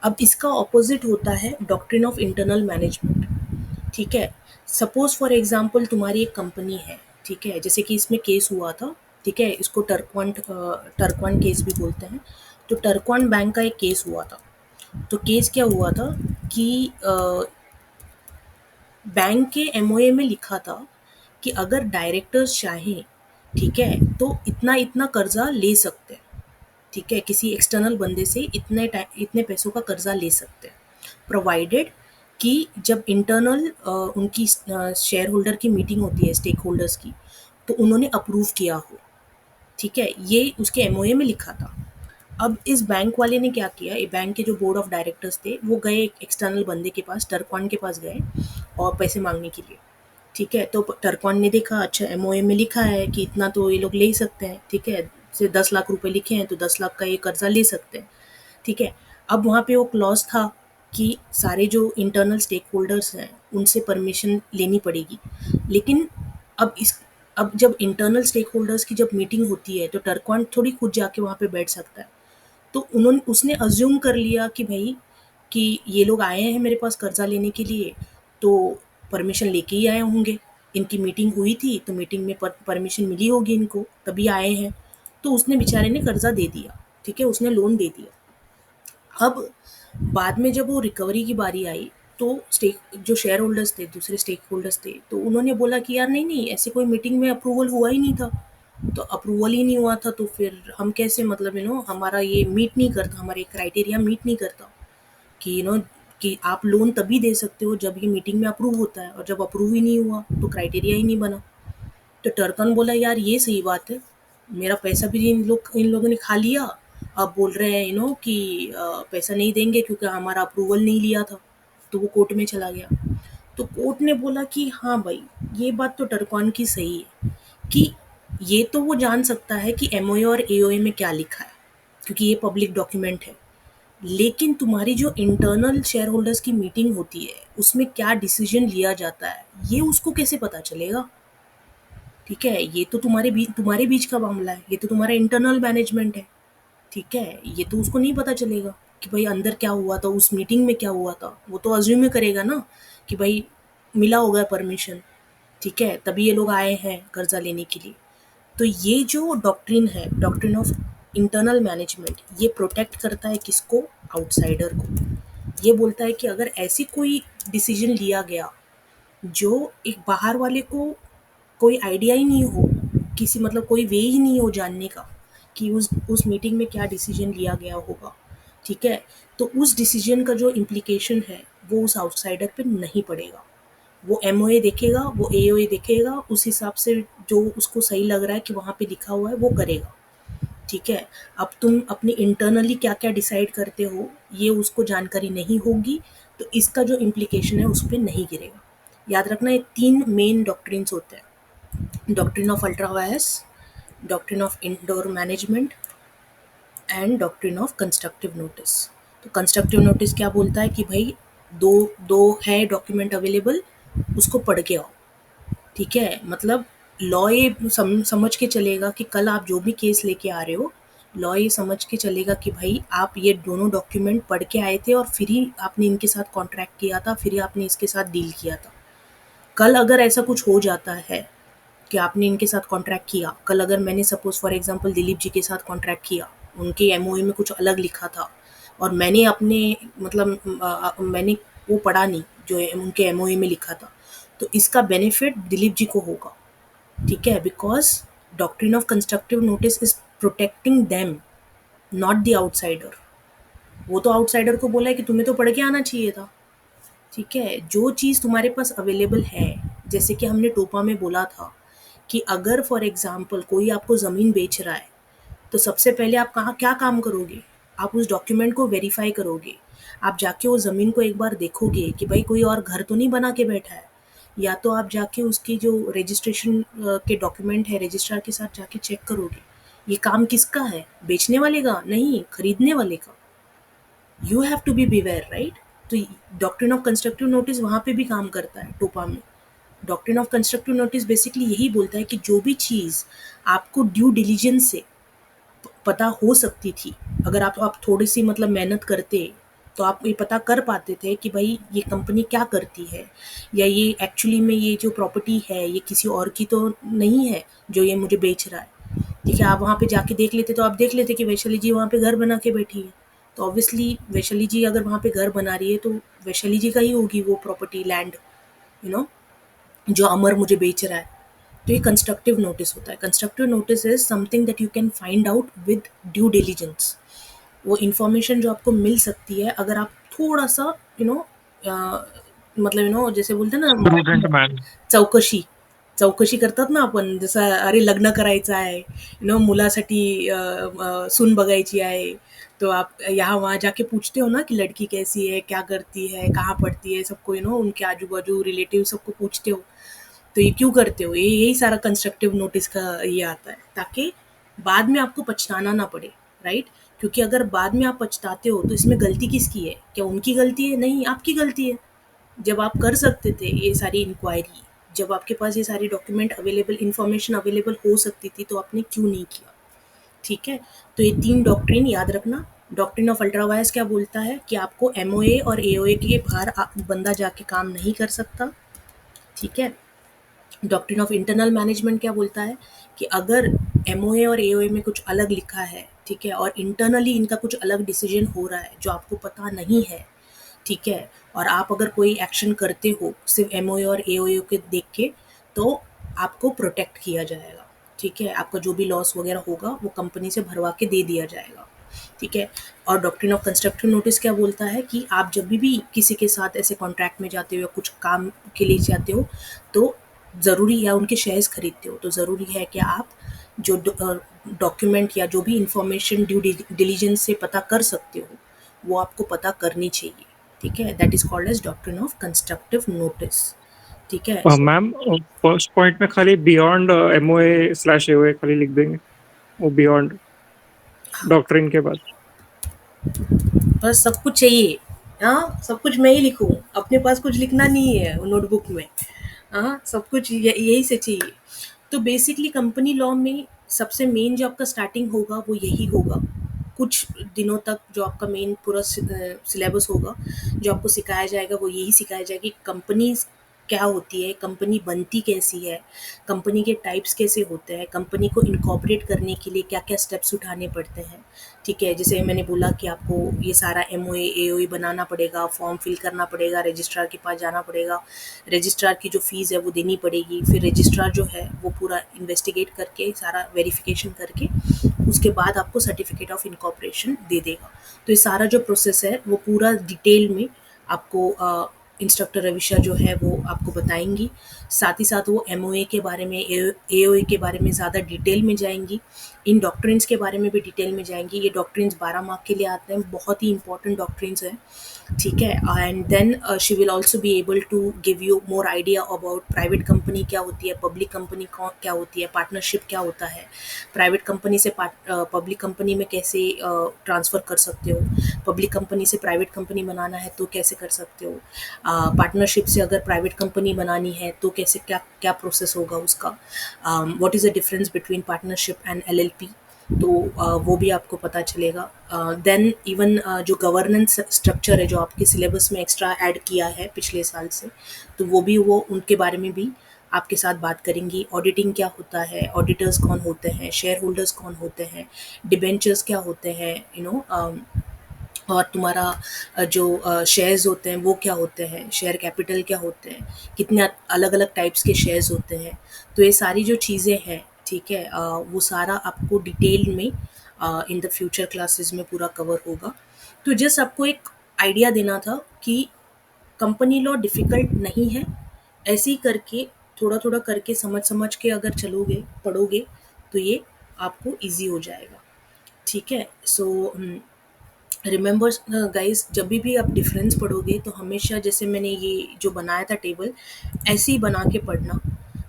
अब इसका ऑपोजिट होता है डॉक्ट्रिन ऑफ इंटरनल मैनेजमेंट। ठीक है, सपोज फॉर एग्जांपल तुम्हारी एक कंपनी है, ठीक है, जैसे कि इसमें केस हुआ था। ठीक है, इसको टर्कवान केस भी बोलते हैं। तो टर्कवान बैंक का एक केस हुआ था। तो केस क्या हुआ था कि बैंक के एमओए में लिखा था कि अगर डायरेक्टर्स चाहें, ठीक है, तो इतना इतना कर्जा ले सकते हैं। ठीक है, किसी एक्सटर्नल बंदे से इतने पैसों का कर्जा ले सकते हैं, प्रोवाइडेड कि जब इंटरनल उनकी शेयर होल्डर की मीटिंग होती है, स्टेक होल्डर्स की, तो उन्होंने अप्रूव किया हो। ठीक है, ये उसके एमओए में लिखा था। अब इस बैंक वाले ने क्या किया, ये बैंक के जो बोर्ड ऑफ डायरेक्टर्स थे वो गए एक एक्सटर्नल बंदे के पास, टर्कवान के पास गए और पैसे मांगने के लिए। ठीक है, तो टर्कवान ने देखा, अच्छा एमओए में लिखा है कि इतना तो ये लोग ले ही सकते हैं। ठीक है, से 10 लाख रुपए लिखे हैं तो 10 लाख का ये कर्जा ले सकते हैं। ठीक है, अब वहाँ पे वो क्लॉज था कि सारे जो इंटरनल स्टेक होल्डर्स हैं उनसे परमिशन लेनी पड़ेगी। लेकिन अब अब जब इंटरनल स्टेक होल्डर्स की जब मीटिंग होती है तो टर्कवान थोड़ी खुद जाके वहाँ पे बैठ सकता है। तो उसने अज्यूम कर लिया कि भाई कि ये लोग आए हैं मेरे पास कर्जा लेने के लिए, तो परमिशन लेके ही आए होंगे। इनकी मीटिंग हुई थी तो मीटिंग में परमिशन मिली होगी इनको, तभी आए हैं। तो उसने बेचारे ने कर्जा दे दिया। ठीक है, उसने लोन दे दिया। अब बाद में जब वो रिकवरी की बारी आई तो स्टेक जो शेयर होल्डर्स थे, दूसरे स्टेक होल्डर्स थे, तो उन्होंने बोला कि यार नहीं नहीं, ऐसे कोई मीटिंग में अप्रूवल हुआ ही नहीं था। तो अप्रूवल ही नहीं हुआ था तो फिर हम कैसे, मतलब हमारा ये मीट नहीं करता, हमारे क्राइटेरिया मीट नहीं करता कि कि आप लोन तभी दे सकते हो जब ये मीटिंग में अप्रूव होता है, और जब अप्रूव ही नहीं हुआ तो क्राइटेरिया ही नहीं बना। तो टर्कन बोला यार ये सही बात है, मेरा पैसा भी इन लोगों ने खा लिया। अब बोल रहे हैं कि पैसा नहीं देंगे क्योंकि हमारा अप्रूवल नहीं लिया था। तो वो कोर्ट में चला गया। तो कोर्ट ने बोला कि हाँ भाई, ये बात तो टर्कन की सही है कि ये तो वो जान सकता है कि एमओए और एओए में क्या लिखा है क्योंकि ये पब्लिक डॉक्यूमेंट है। लेकिन तुम्हारी जो इंटरनल शेयर होल्डर्स की मीटिंग होती है उसमें क्या डिसीजन लिया जाता है ये उसको कैसे पता चलेगा? ठीक है, ये तो तुम्हारे बीच का मामला है, ये तो तुम्हारा इंटरनल मैनेजमेंट है। ठीक है, ये तो उसको नहीं पता चलेगा कि भाई अंदर क्या हुआ था, उस मीटिंग में क्या हुआ था। वो तो अज्यूम ही करेगा ना कि भाई मिला होगा परमिशन। ठीक है, तभी ये लोग आए हैं कर्जा लेने के लिए। तो ये जो डॉक्ट्रिन है, डॉक्ट्रिन ऑफ इंटरनल मैनेजमेंट, ये प्रोटेक्ट करता है किसको? आउटसाइडर को। ये बोलता है कि अगर ऐसी कोई डिसीजन लिया गया जो एक बाहर वाले को कोई आइडिया ही नहीं हो, किसी मतलब कोई वे ही नहीं हो जानने का कि उस मीटिंग में क्या डिसीजन लिया गया होगा, ठीक है। तो उस डिसीजन का जो इम्प्लीकेशन है वो उस आउटसाइडर पे नहीं पड़ेगा। वो एमओए देखेगा, वो एओए देखेगा, उस हिसाब से जो उसको सही लग रहा है कि वहाँ पे लिखा हुआ है वो करेगा, ठीक है। अब तुम अपने इंटरनली क्या क्या डिसाइड करते हो ये उसको जानकारी नहीं होगी, तो इसका जो इम्प्लीकेशन है उस पर नहीं गिरेगा। याद रखना ये 3 मेन डॉक्ट्रिन्स होते हैं, doctrine of ultra vires, doctrine of indoor management and doctrine of constructive notice. तो कंस्ट्रक्टिव नोटिस क्या बोलता है कि भाई दो दो है डॉक्यूमेंट अवेलेबल, उसको पढ़ के आओ, ठीक है। मतलब लॉ ये समझ के चलेगा कि कल आप जो भी केस लेके आ रहे हो, लॉ ये समझ के चलेगा कि भाई आप ये दोनों डॉक्यूमेंट पढ़ के आए थे और फिर ही आपने इनके साथ कॉन्ट्रैक्ट किया था, फिर ही आपने इसके साथ डील किया था। कल अगर ऐसा कुछ हो जाता है कि आपने इनके साथ कॉन्ट्रैक्ट किया, कल अगर मैंने suppose for example Dilip ji के साथ कॉन्ट्रैक्ट किया, उनके एमओए में कुछ अलग लिखा था और मैंने अपने मतलब मैंने वो पढ़ा नहीं जो उनके एमओए में लिखा था, तो इसका बेनिफिट दिलीप जी को होगा, ठीक है। Because doctrine of constructive notice is protecting them, not the outsider. वो तो आउटसाइडर को बोला है कि तुम्हें तो पढ़ के आना चाहिए था, ठीक है। जो चीज़ तुम्हारे पास अवेलेबल है, जैसे कि हमने टोपा में बोला था कि अगर फॉर एग्जांपल कोई आपको ज़मीन बेच रहा है, तो सबसे पहले आप कहाँ क्या काम करोगे, आप उस डॉक्यूमेंट को वेरीफाई करोगे। आप जाके वो ज़मीन को एक बार देखोगे कि भाई कोई और घर तो नहीं बना के बैठा है, या तो आप जाके उसकी जो रजिस्ट्रेशन के डॉक्यूमेंट है रजिस्ट्रार के साथ जाके चेक करोगे। ये काम किसका है, बेचने वाले का नहीं, खरीदने वाले का। You have to be beware, right. तो डॉक्ट्रिन ऑफ कंस्ट्रक्टिव नोटिस वहाँ पे भी काम करता है टोपा में। Doctrine of constructive notice basically यही बोलता है कि जो भी चीज़ आपको ड्यू डिलिजेंस से पता हो सकती थी, अगर आप थोड़ी सी मतलब मेहनत करते तो आप ये पता कर पाते थे कि भाई ये कंपनी क्या करती है, या ये एक्चुअली में ये जो प्रॉपर्टी है ये किसी और की तो नहीं है जो ये मुझे बेच रहा है, ठीक है। आप वहाँ पे जाके देख लेते, तो आप देख लेते कि वैशाली जी वहाँ पे घर बना के बैठी है, तो ऑब्वियसली वैशाली जी अगर वहाँ पे घर बना रही है तो वैशाली जी का ही होगी वो प्रॉपर्टी, लैंड, यू नो, जो अमर मुझे बेच रहा है। तो ये कंस्ट्रक्टिव नोटिस होता है। Constructive notice is something that you can find out with due diligence. वो इन्फॉर्मेशन जो आपको मिल सकती है अगर आप थोड़ा सा मतलब जैसे बोलते ना प्रूडेंट मैन। चौकशी चौकशी करतात ना आपण, जसं अरे लग्न करायचं आहे, मुलासाठी सून बघायची आहे, तो आप यहाँ वहाँ जाके पूछते हो ना कि लड़की कैसी है, क्या करती है, कहाँ पढ़ती है, सबको उनके आजू बाजू रिलेटिव सबको पूछते हो। तो ये क्यों करते हो, ये यही सारा कंस्ट्रक्टिव नोटिस का ये आता है, ताकि बाद में आपको पछताना ना पड़े, राइट। क्योंकि अगर बाद में आप पछताते हो तो इसमें गलती किसकी है, क्या उनकी गलती है, नहीं, आपकी गलती है। जब आप कर सकते थे ये सारी इंक्वायरी, जब आपके पास ये सारी डॉक्यूमेंट अवेलेबल, इंफॉर्मेशन अवेलेबल हो सकती थी, तो आपने क्यों नहीं किया, ठीक है। तो ये 3 डॉक्ट्रिन याद रखना। डॉक्ट्रिन ऑफ अल्ट्रा वायर्स क्या बोलता है कि आपको एमओए और एओए के बाहर बंदा जाके काम नहीं कर सकता, ठीक है। डॉक्ट्रिन ऑफ इंटरनल मैनेजमेंट क्या बोलता है कि अगर एमओए और एओए में कुछ अलग लिखा है, ठीक है, और इंटरनली इनका कुछ अलग डिसीजन हो रहा है जो आपको पता नहीं है, ठीक है, और आप अगर कोई एक्शन करते हो सिर्फ एमओए और एओए के देख के, तो आपको प्रोटेक्ट किया जाएगा, ठीक है। आपका जो भी लॉस वगैरह होगा वो कंपनी से भरवा के दे दिया जाएगा, ठीक है। और डॉक्ट्रिन ऑफ कंस्ट्रक्टिव नोटिस क्या बोलता है कि आप जब भी किसी के साथ ऐसे कॉन्ट्रैक्ट में जाते हो या कुछ काम के लिए जाते हो, तो ज़रूरी, या उनके शेयर्स खरीदते हो, तो ज़रूरी है कि आप जो डॉक्यूमेंट या जो भी इंफॉर्मेशन ड्यू डिलिजेंस से पता कर सकते हो वो आपको पता करनी चाहिए, ठीक है। That is called as doctrine of constructive notice, ठीक है। मैम फर्स्ट पॉइंट में खाली बियॉन्ड एमओए स्लैश एओए खाली लिख देंगे, वो बियॉन्ड डॉक्ट्रिन के बाद। बस सब कुछ चाहिए, हाँ, सब कुछ मैं ही लिखूँ, अपने पास कुछ लिखना नहीं है नोटबुक में, हाँ, सब कुछ यही से चाहिए। तो बेसिकली कंपनी लॉ में सबसे मेन जो आपका स्टार्टिंग होगा वो यही होगा, कुछ दिनों तक जो आपका मेन पूरा सिलेबस होगा जो आपको सिखाया जाएगा वो यही सिखाया जाएगा कि कंपनीज क्या होती है, कंपनी बनती कैसी है, कंपनी के टाइप्स कैसे होते हैं, कंपनी को इनकॉर्पोरेट करने के लिए क्या-क्या स्टेप्स उठाने पड़ते हैं, ठीक है? जैसे मैंने बोला कि आपको ये सारा एमओए, एओए बनाना पड़ेगा, फॉर्म फिल करना पड़ेगा, रजिस्ट्रार के पास जाना पड़ेगा, रजिस्ट्रार की जो फ़ीस है वो देनी पड़ेगी, फिर रजिस्ट्रार जो है वो पूरा इन्वेस्टिगेट करके, सारा वेरिफिकेशन करके, उसके बाद आपको सर्टिफिकेट ऑफ इनकॉर्पोरेशन दे देगा। तो ये सारा जो प्रोसेस है वो पूरा डिटेल में आपको इंस्ट्रक्टर रविशा जो है वो आपको बताएंगी। साथ ही साथ वो एमओए के बारे में, एओए के बारे में ज़्यादा डिटेल में जाएंगी, इन डॉक्ट्रिन्स के बारे में भी डिटेल में जाएंगी। ये डॉक्ट्रिन्स 12 मार्क के लिए आते हैं, बहुत ही इंपॉर्टेंट डॉक्ट्रिन्स हैं, ठीक है? And then she will also be able to give you more idea about private company क्या होती है, पब्लिक कंपनी क्या होती है, पार्टनरशिप क्या होता है, प्राइवेट कंपनी से पब्लिक कंपनी में कैसे ट्रांसफ़र कर सकते हो, पब्लिक कंपनी से प्राइवेट कंपनी बनाना है तो कैसे कर सकते हो, पार्टनरशिप से अगर प्राइवेट कंपनी बनानी है तो कैसे क्या क्या प्रोसेस होगा उसका, what is the difference between partnership and LLP, तो वो भी आपको पता चलेगा। देन इवन जो गवर्नेंस स्ट्रक्चर है जो आपके सिलेबस में एक्स्ट्रा ऐड किया है पिछले साल से, तो वो उनके बारे में भी आपके साथ बात करेंगी। ऑडिटिंग क्या होता है, ऑडिटर्स कौन होते हैं, शेयर होल्डर्स कौन होते हैं, डिबेंचर्स क्या होते हैं, और तुम्हारा जो शेयर्स होते हैं वो क्या होते हैं, शेयर कैपिटल क्या होते हैं, कितने अलग अलग टाइप्स के शेयर्स होते हैं, तो ये सारी जो चीज़ें हैं, ठीक है, वो सारा आपको डिटेल में इन द फ्यूचर क्लासेस में पूरा कवर होगा। तो जस्ट आपको एक आइडिया देना था कि कंपनी लॉ डिफ़िकल्ट नहीं है, ऐसे ही करके थोड़ा थोड़ा करके समझ समझ के अगर चलोगे पढ़ोगे तो ये आपको इजी हो जाएगा, ठीक है? सो रिमेंबर गाइस, जब भी आप डिफरेंस पढ़ोगे तो हमेशा जैसे मैंने ये जो बनाया था टेबल, ऐसे ही बना के पढ़ना।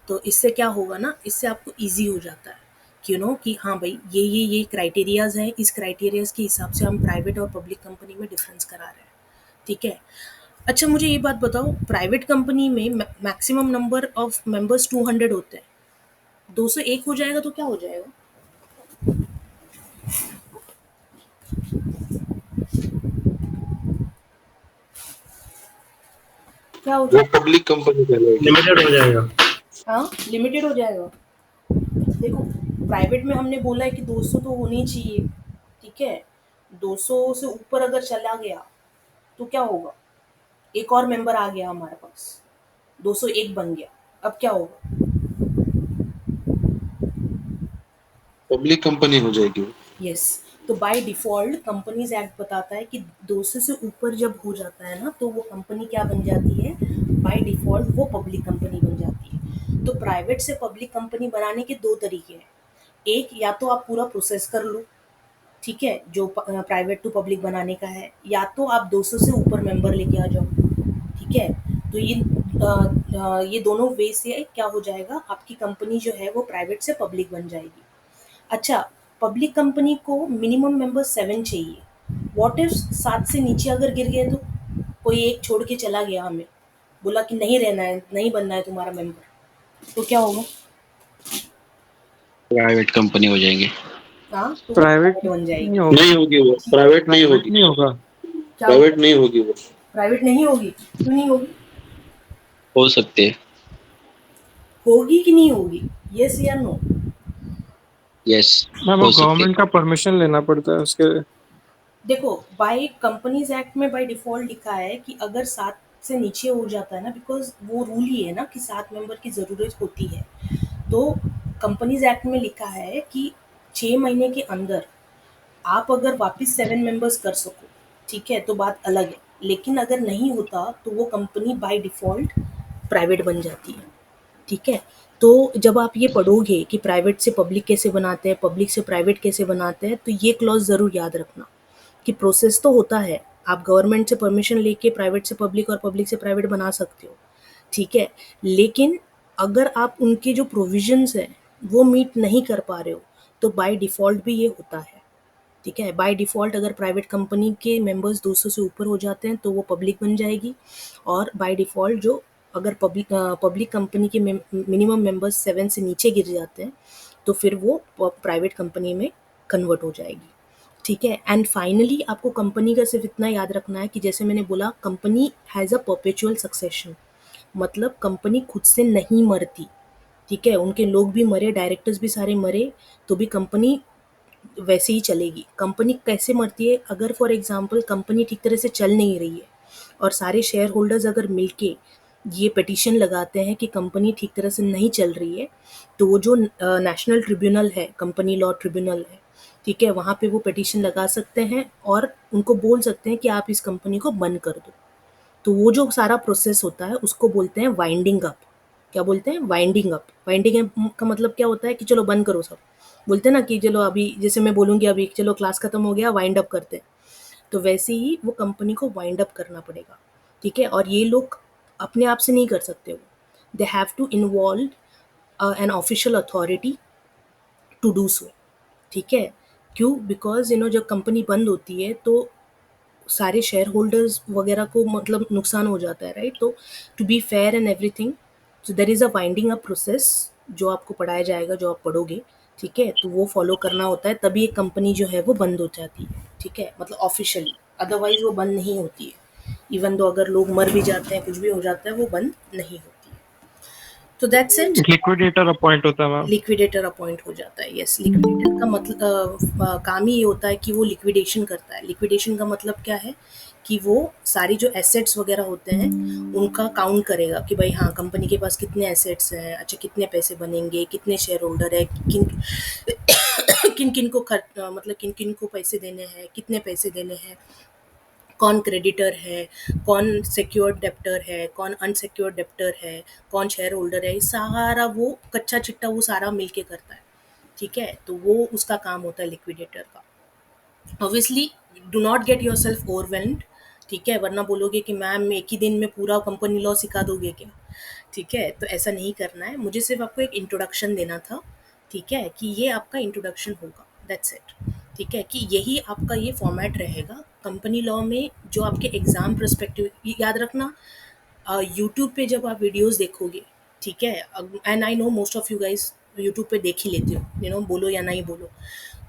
तो इससे क्या होगा ना, इससे आपको इजी हो जाता है कि कि हाँ भाई ये क्राइटेरियाज हैं, इस क्राइटेरियाज के हिसाब से हम प्राइवेट और पब्लिक कंपनी में डिफरेंस करा रहे हैं, ठीक है? अच्छा मुझे ये बात बताओ, प्राइवेट कंपनी में मैक्सिमम नंबर ऑफ मेंबर्स 200 होते हैं, 201 हो जाएगा तो क्या हो जाएगा? क्या हो वो जाएगा? पब्लिक कंपनी कहलाएगी। लिमिटेड हो जाएगा। हाँ, लिमिटेड हो जाएगा। देखो, प्राइवेट में हमने बोला है कि 200 तो होने चाहिए, ठीक है? 200 से ऊपर अगर चला गया तो क्या होगा? एक और मेंबर आ गया हमारे पास, 201 बन गया, अब क्या होगा? पब्लिक कंपनी हो जाएगी वो। यस, तो बाय डिफ़ॉल्ट कंपनीज़ एक्ट बताता है कि 200 से ऊपर जब हो जाता है ना, तो वो कंपनी क्या बन जाती है? बाय डिफ़ॉल्ट वो पब्लिक कंपनी बन जाती है। तो प्राइवेट से पब्लिक कंपनी बनाने के 2 तरीके हैं। एक, या तो आप पूरा प्रोसेस कर लो, ठीक है, जो प्राइवेट टू पब्लिक बनाने का है, या तो आप 200 से ऊपर मेंबर लेके आ जाओ, ठीक है? तो ये दोनों वे से क्या हो जाएगा, आपकी कंपनी जो है वो प्राइवेट से पब्लिक बन जाएगी। अच्छा, पब्लिक कंपनी को मिनिमम मेंबर 7 चाहिए। व्हाट इफ 7 से नीचे अगर गिर गए तो? कोई एक छोड़ के चला गया हमें, बोला कि नहीं रहना है, नहीं बनना है तुम्हारा मेंबर, तो क्या होगा? प्राइवेट कंपनी हो जाएंगे। हाँ, तो वो प्राइवेट प्राइवेट बन जाएगी। नहीं होगा, नहीं होगी वो, प्राइवेट नहीं प्राइवेट होगी, नहीं होगा। क्या प्राइवेट नहीं होगी वो। प्राइवेट नहीं होगी? क्यों नहीं होगी? हो सकते हैं। होगी कि नहीं होगी? यस या नो? यस, मैम वो हो सकते हैं। गवर्नमेंट का परमिशन लेना पड़ता है उसके लिए। देखो, बाय कंपनीज एक्ट में बाय डिफ़ॉल्ट लिखा है कि अगर 7 से नीचे हो जाता है ना, बिकॉज़ वो रूल ही है ना कि 7 मेंबर की ज़रूरत होती है। तो कंपनीज एक्ट में लिखा है कि 6 महीने के अंदर आप अगर वापस 7 मेंबर्स कर सको, ठीक है, तो बात अलग है। लेकिन अगर नहीं होता तो वो कंपनी बाय डिफ़ॉल्ट प्राइवेट बन जाती है, ठीक है? तो जब आप ये पढ़ोगे कि प्राइवेट से पब्लिक कैसे बनाते हैं, पब्लिक से प्राइवेट कैसे बनाते हैं, तो ये क्लॉज़ ज़रूर याद रखना कि प्रोसेस तो होता है, आप गवर्नमेंट से परमिशन लेके प्राइवेट से पब्लिक और पब्लिक से प्राइवेट बना सकते हो, ठीक है? लेकिन अगर आप उनके जो प्रोविज़न्स हैं, वो मीट नहीं कर पा रहे हो, तो बाय डिफ़ॉल्ट भी ये होता है, ठीक है? बाय डिफ़ॉल्ट अगर प्राइवेट कंपनी के मेंबर्स 200 से ऊपर हो जाते हैं, तो वो पब्लिक बन जाएगी, और बाय डिफ़ॉल्ट जो अगर पब्लिक कंपनी के मिनिमम मेंबर्स 7 से नीचे गिर जाते हैं, तो फिर वो प्राइवेट कंपनी में कन्वर्ट हो जाएगी, ठीक है? एंड फाइनली आपको कंपनी का सिर्फ इतना याद रखना है कि जैसे मैंने बोला, company has a perpetual succession, मतलब कंपनी खुद से नहीं मरती, ठीक है? उनके लोग भी मरे, डायरेक्टर्स भी सारे मरे, तो भी कंपनी वैसे ही चलेगी। कंपनी कैसे मरती है? अगर फॉर एग्जांपल कंपनी ठीक तरह से चल नहीं रही है और सारे शेयर होल्डर्स अगर मिलके ये पिटीशन लगाते हैं कि कंपनी ठीक तरह से नहीं चल रही है, तो वो जो नेशनल ट्रिब्यूनल है, कंपनी लॉ ट्रिब्यूनल है, ठीक है, वहाँ पे वो पिटीशन लगा सकते हैं और उनको बोल सकते हैं कि आप इस कंपनी को बंद कर दो। तो वो जो सारा प्रोसेस होता है उसको बोलते हैं वाइंडिंग अप। क्या बोलते हैं? Winding up. वाइंडिंग अप का मतलब क्या होता है कि चलो बंद करो सब। बोलते हैं ना कि चलो अभी, जैसे मैं बोलूँगी अभी चलो क्लास खत्म हो गया, वाइंड अप करते हैं। तो वैसे ही वो कंपनी को वाइंड अप करना पड़ेगा, ठीक है? और ये लोग अपने आप से नहीं कर सकते वो। They have to involve an official authority to do so, ठीक है? क्यों? बिकॉज़ जब कंपनी बंद होती है तो सारे शेयर होल्डर्स वगैरह को मतलब नुकसान हो जाता है, राइट? तो to be fair and everything, so there is a winding up process जो आपको पढ़ाया जाएगा, जो आप पढ़ोगे, ठीक है? तो वो फॉलो करना होता है, तभी एक कंपनी जो है वो बंद हो जाती है, ठीक है? मतलब ऑफिशियली, अदरवाइज वो बंद नहीं होती है। इवन दो अगर लोग मर भी जाते हैं, कुछ भी हो जाता है, वो बंद नहीं होती है। तो दैट्स इट। लिक्विडेटर अपॉइंट होता है मैम। लिक्विडेटर अपॉइंट हो जाता है, यस। लिक्विडेटर का मतलब काम ही ये होता है कि वो लिक्विडेशन करता है। लिक्विडेशन का मतलब क्या है कि वो सारी जो एसेट्स वगैरह होते हैं उनका काउंट करेगा कि भाई हाँ, कंपनी के पास कितने एसेट्स हैं, अच्छा कितने पैसे बनेंगे, कितने शेयर होल्डर है, किन किन किन को मतलब किन किन को पैसे देने हैं, कितने पैसे देने हैं, कौन क्रेडिटर है, कौन सिक्योर्ड डेप्टर है, कौन अनसिक्योर्ड डेप्टर है, कौन शेयर होल्डर है, ये सारा वो कच्चा चिट्टा वो सारा मिलके करता है, ठीक है? तो वो उसका काम होता है लिक्विडेटर का। Obviously do not get your self overwhelmed, ठीक है? वरना बोलोगे कि मैम एक ही दिन में पूरा कंपनी लॉ सिखा दोगे क्या, ठीक है? तो ऐसा नहीं करना है, मुझे सिर्फ आपको एक इंट्रोडक्शन देना था, ठीक है? कि ये आपका इंट्रोडक्शन होगा, दैट्स इट, ठीक है? कि यही आपका ये फॉर्मेट रहेगा कंपनी लॉ में। जो आपके एग्ज़ाम पर्सपेक्टिव याद रखना, यूट्यूब पे जब आप वीडियोस देखोगे, ठीक है, and I know most of you guys YouTube पे देख ही लेते हो, बोलो या नहीं बोलो,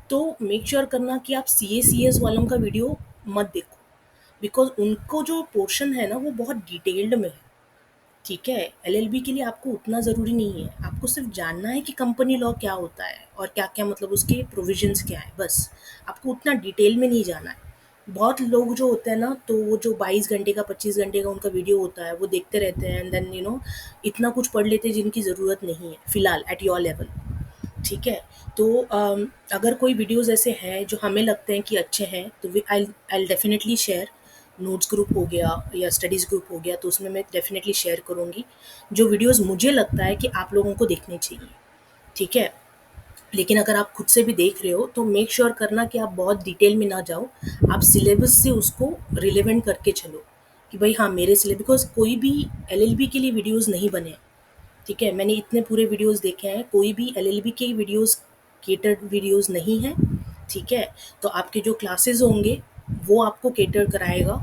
तो मेक श्योर करना कि आप सी एस वालों का वीडियो मत देखो, बिकॉज उनको जो पोर्शन है ना वो बहुत डिटेल्ड में है, ठीक है? एलएलबी के लिए आपको उतना ज़रूरी नहीं है, आपको सिर्फ जानना है कि कंपनी लॉ क्या होता है और क्या क्या मतलब उसके प्रोविजंस क्या है, बस। आपको उतना डिटेल में नहीं जाना है। बहुत लोग जो होते हैं ना, तो वो जो 22 घंटे का 25 घंटे का उनका वीडियो होता है वो देखते रहते हैं, एंड देन इतना कुछ पढ़ लेते हैं जिनकी ज़रूरत नहीं है फ़िलहाल एट योर लेवल, ठीक है? तो अगर कोई वीडियोज़ ऐसे हैं जो हमें लगते हैं कि अच्छे हैं, तो we I definitely share. Notes group हो गया या स्टडीज़ ग्रुप हो गया, तो उसमें मैं डेफिनेटली शेयर करूँगी जो वीडियोज़ मुझे लगता है कि आप लोगों को देखने चाहिए, ठीक है? लेकिन अगर आप खुद से भी देख रहे हो तो मेक श्योर करना कि आप बहुत डिटेल में ना जाओ, आप सिलेबस से उसको रिलेवेंट करके चलो कि भाई हाँ, मेरे सिलेबस, बिकॉज कोई भी एलएलबी के लिए वीडियोज़ नहीं बने हैं, ठीक है? मैंने इतने पूरे वीडियोज़ देखे हैं, कोई भी एलएलबी के वीडियोज़ केटर्ड वीडियोज़ नहीं हैं, ठीक है? तो आपके जो क्लासेस होंगे वो आपको केटर कराएगा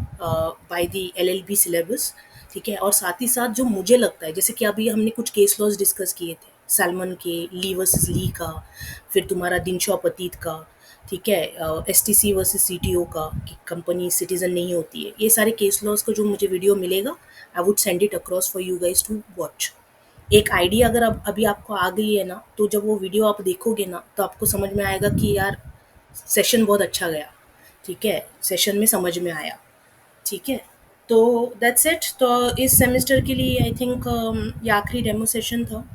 बाय द एलएलबी सिलेबस, ठीक है? और साथ ही साथ जो मुझे लगता है, जैसे कि अभी हमने कुछ केस लॉज डिस्कस किए थे, सैल्मन के, ली वर्सेस ली का, फिर तुम्हारा दिनशॉ पतीत का, ठीक है, एसटीसी वर्सेस सीटीओ का, कि कंपनी सिटीजन नहीं होती है, ये सारे केस लॉज का जो मुझे वीडियो मिलेगा, I would send it across for you guys to watch. एक आइडिया अगर अब अभी आपको आ गई है ना, तो जब वो वीडियो आप देखोगे ना तो आपको समझ में आएगा कि यार सेशन बहुत अच्छा गया, ठीक है? सेशन में समझ में आया, ठीक है? तो दैट्स इट। तो इस सेमेस्टर के लिए आई थिंक ये आखिरी डेमो सेशन था।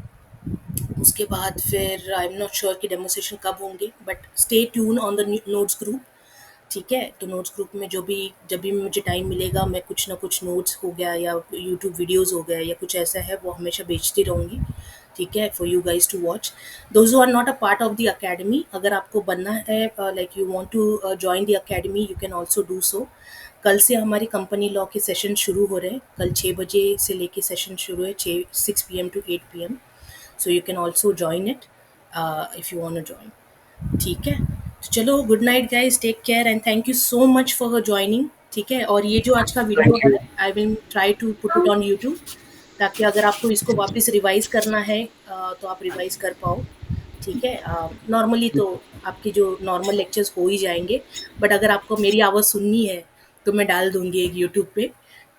उसके बाद फिर आई एम नॉट श्योर कि डेमो सेशन कब होंगे, but stay tune on the notes group, ठीक है? तो नोट्स ग्रुप में जब भी मुझे टाइम मिलेगा, मैं कुछ ना कुछ नोट्स हो गया या यूट्यूब वीडियोज़ हो गया या कुछ ऐसा है, वो हमेशा भेजती रहूँगी, ठीक है? For you guys to watch. Those who are not a part of the academy, अगर आपको बनना है, like you want to join the academy, you can also do so. कल से हमारी कंपनी लॉ के सेशन शुरू हो रहे हैं, कल 6 बजे से लेके सेशन शुरू है, 6 PM to 8 PM, so you can also join it if you want to join, ठीक है? तो चलो, good night guys, take care and thank you so much for joining, ठीक है? और ये जो आज का वीडियो है, I will try to put it on YouTube, ताकि अगर आपको इसको वापस रिवाइज करना है तो आप रिवाइज कर पाओ, ठीक है? नॉर्मली तो आपके जो नॉर्मल लेक्चर्स हो ही जाएंगे, बट अगर आपको मेरी आवाज़ सुननी है तो मैं डाल दूंगी एक यूट्यूब पे,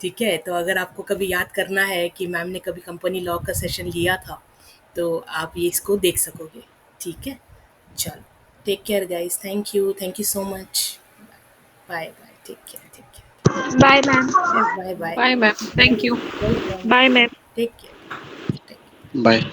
ठीक है, तो अगर आपको कभी याद करना है कि मैम ने कभी कंपनी लॉ का सेशन लिया था, तो आप ये इसको देख सकोगे। ठीक है, चलो, take care guys, thank you so much, bye bye, take care, bye ma'am. Bye bye, bye ma'am, thank you. Welcome, bye ma'am. Take care. Bye.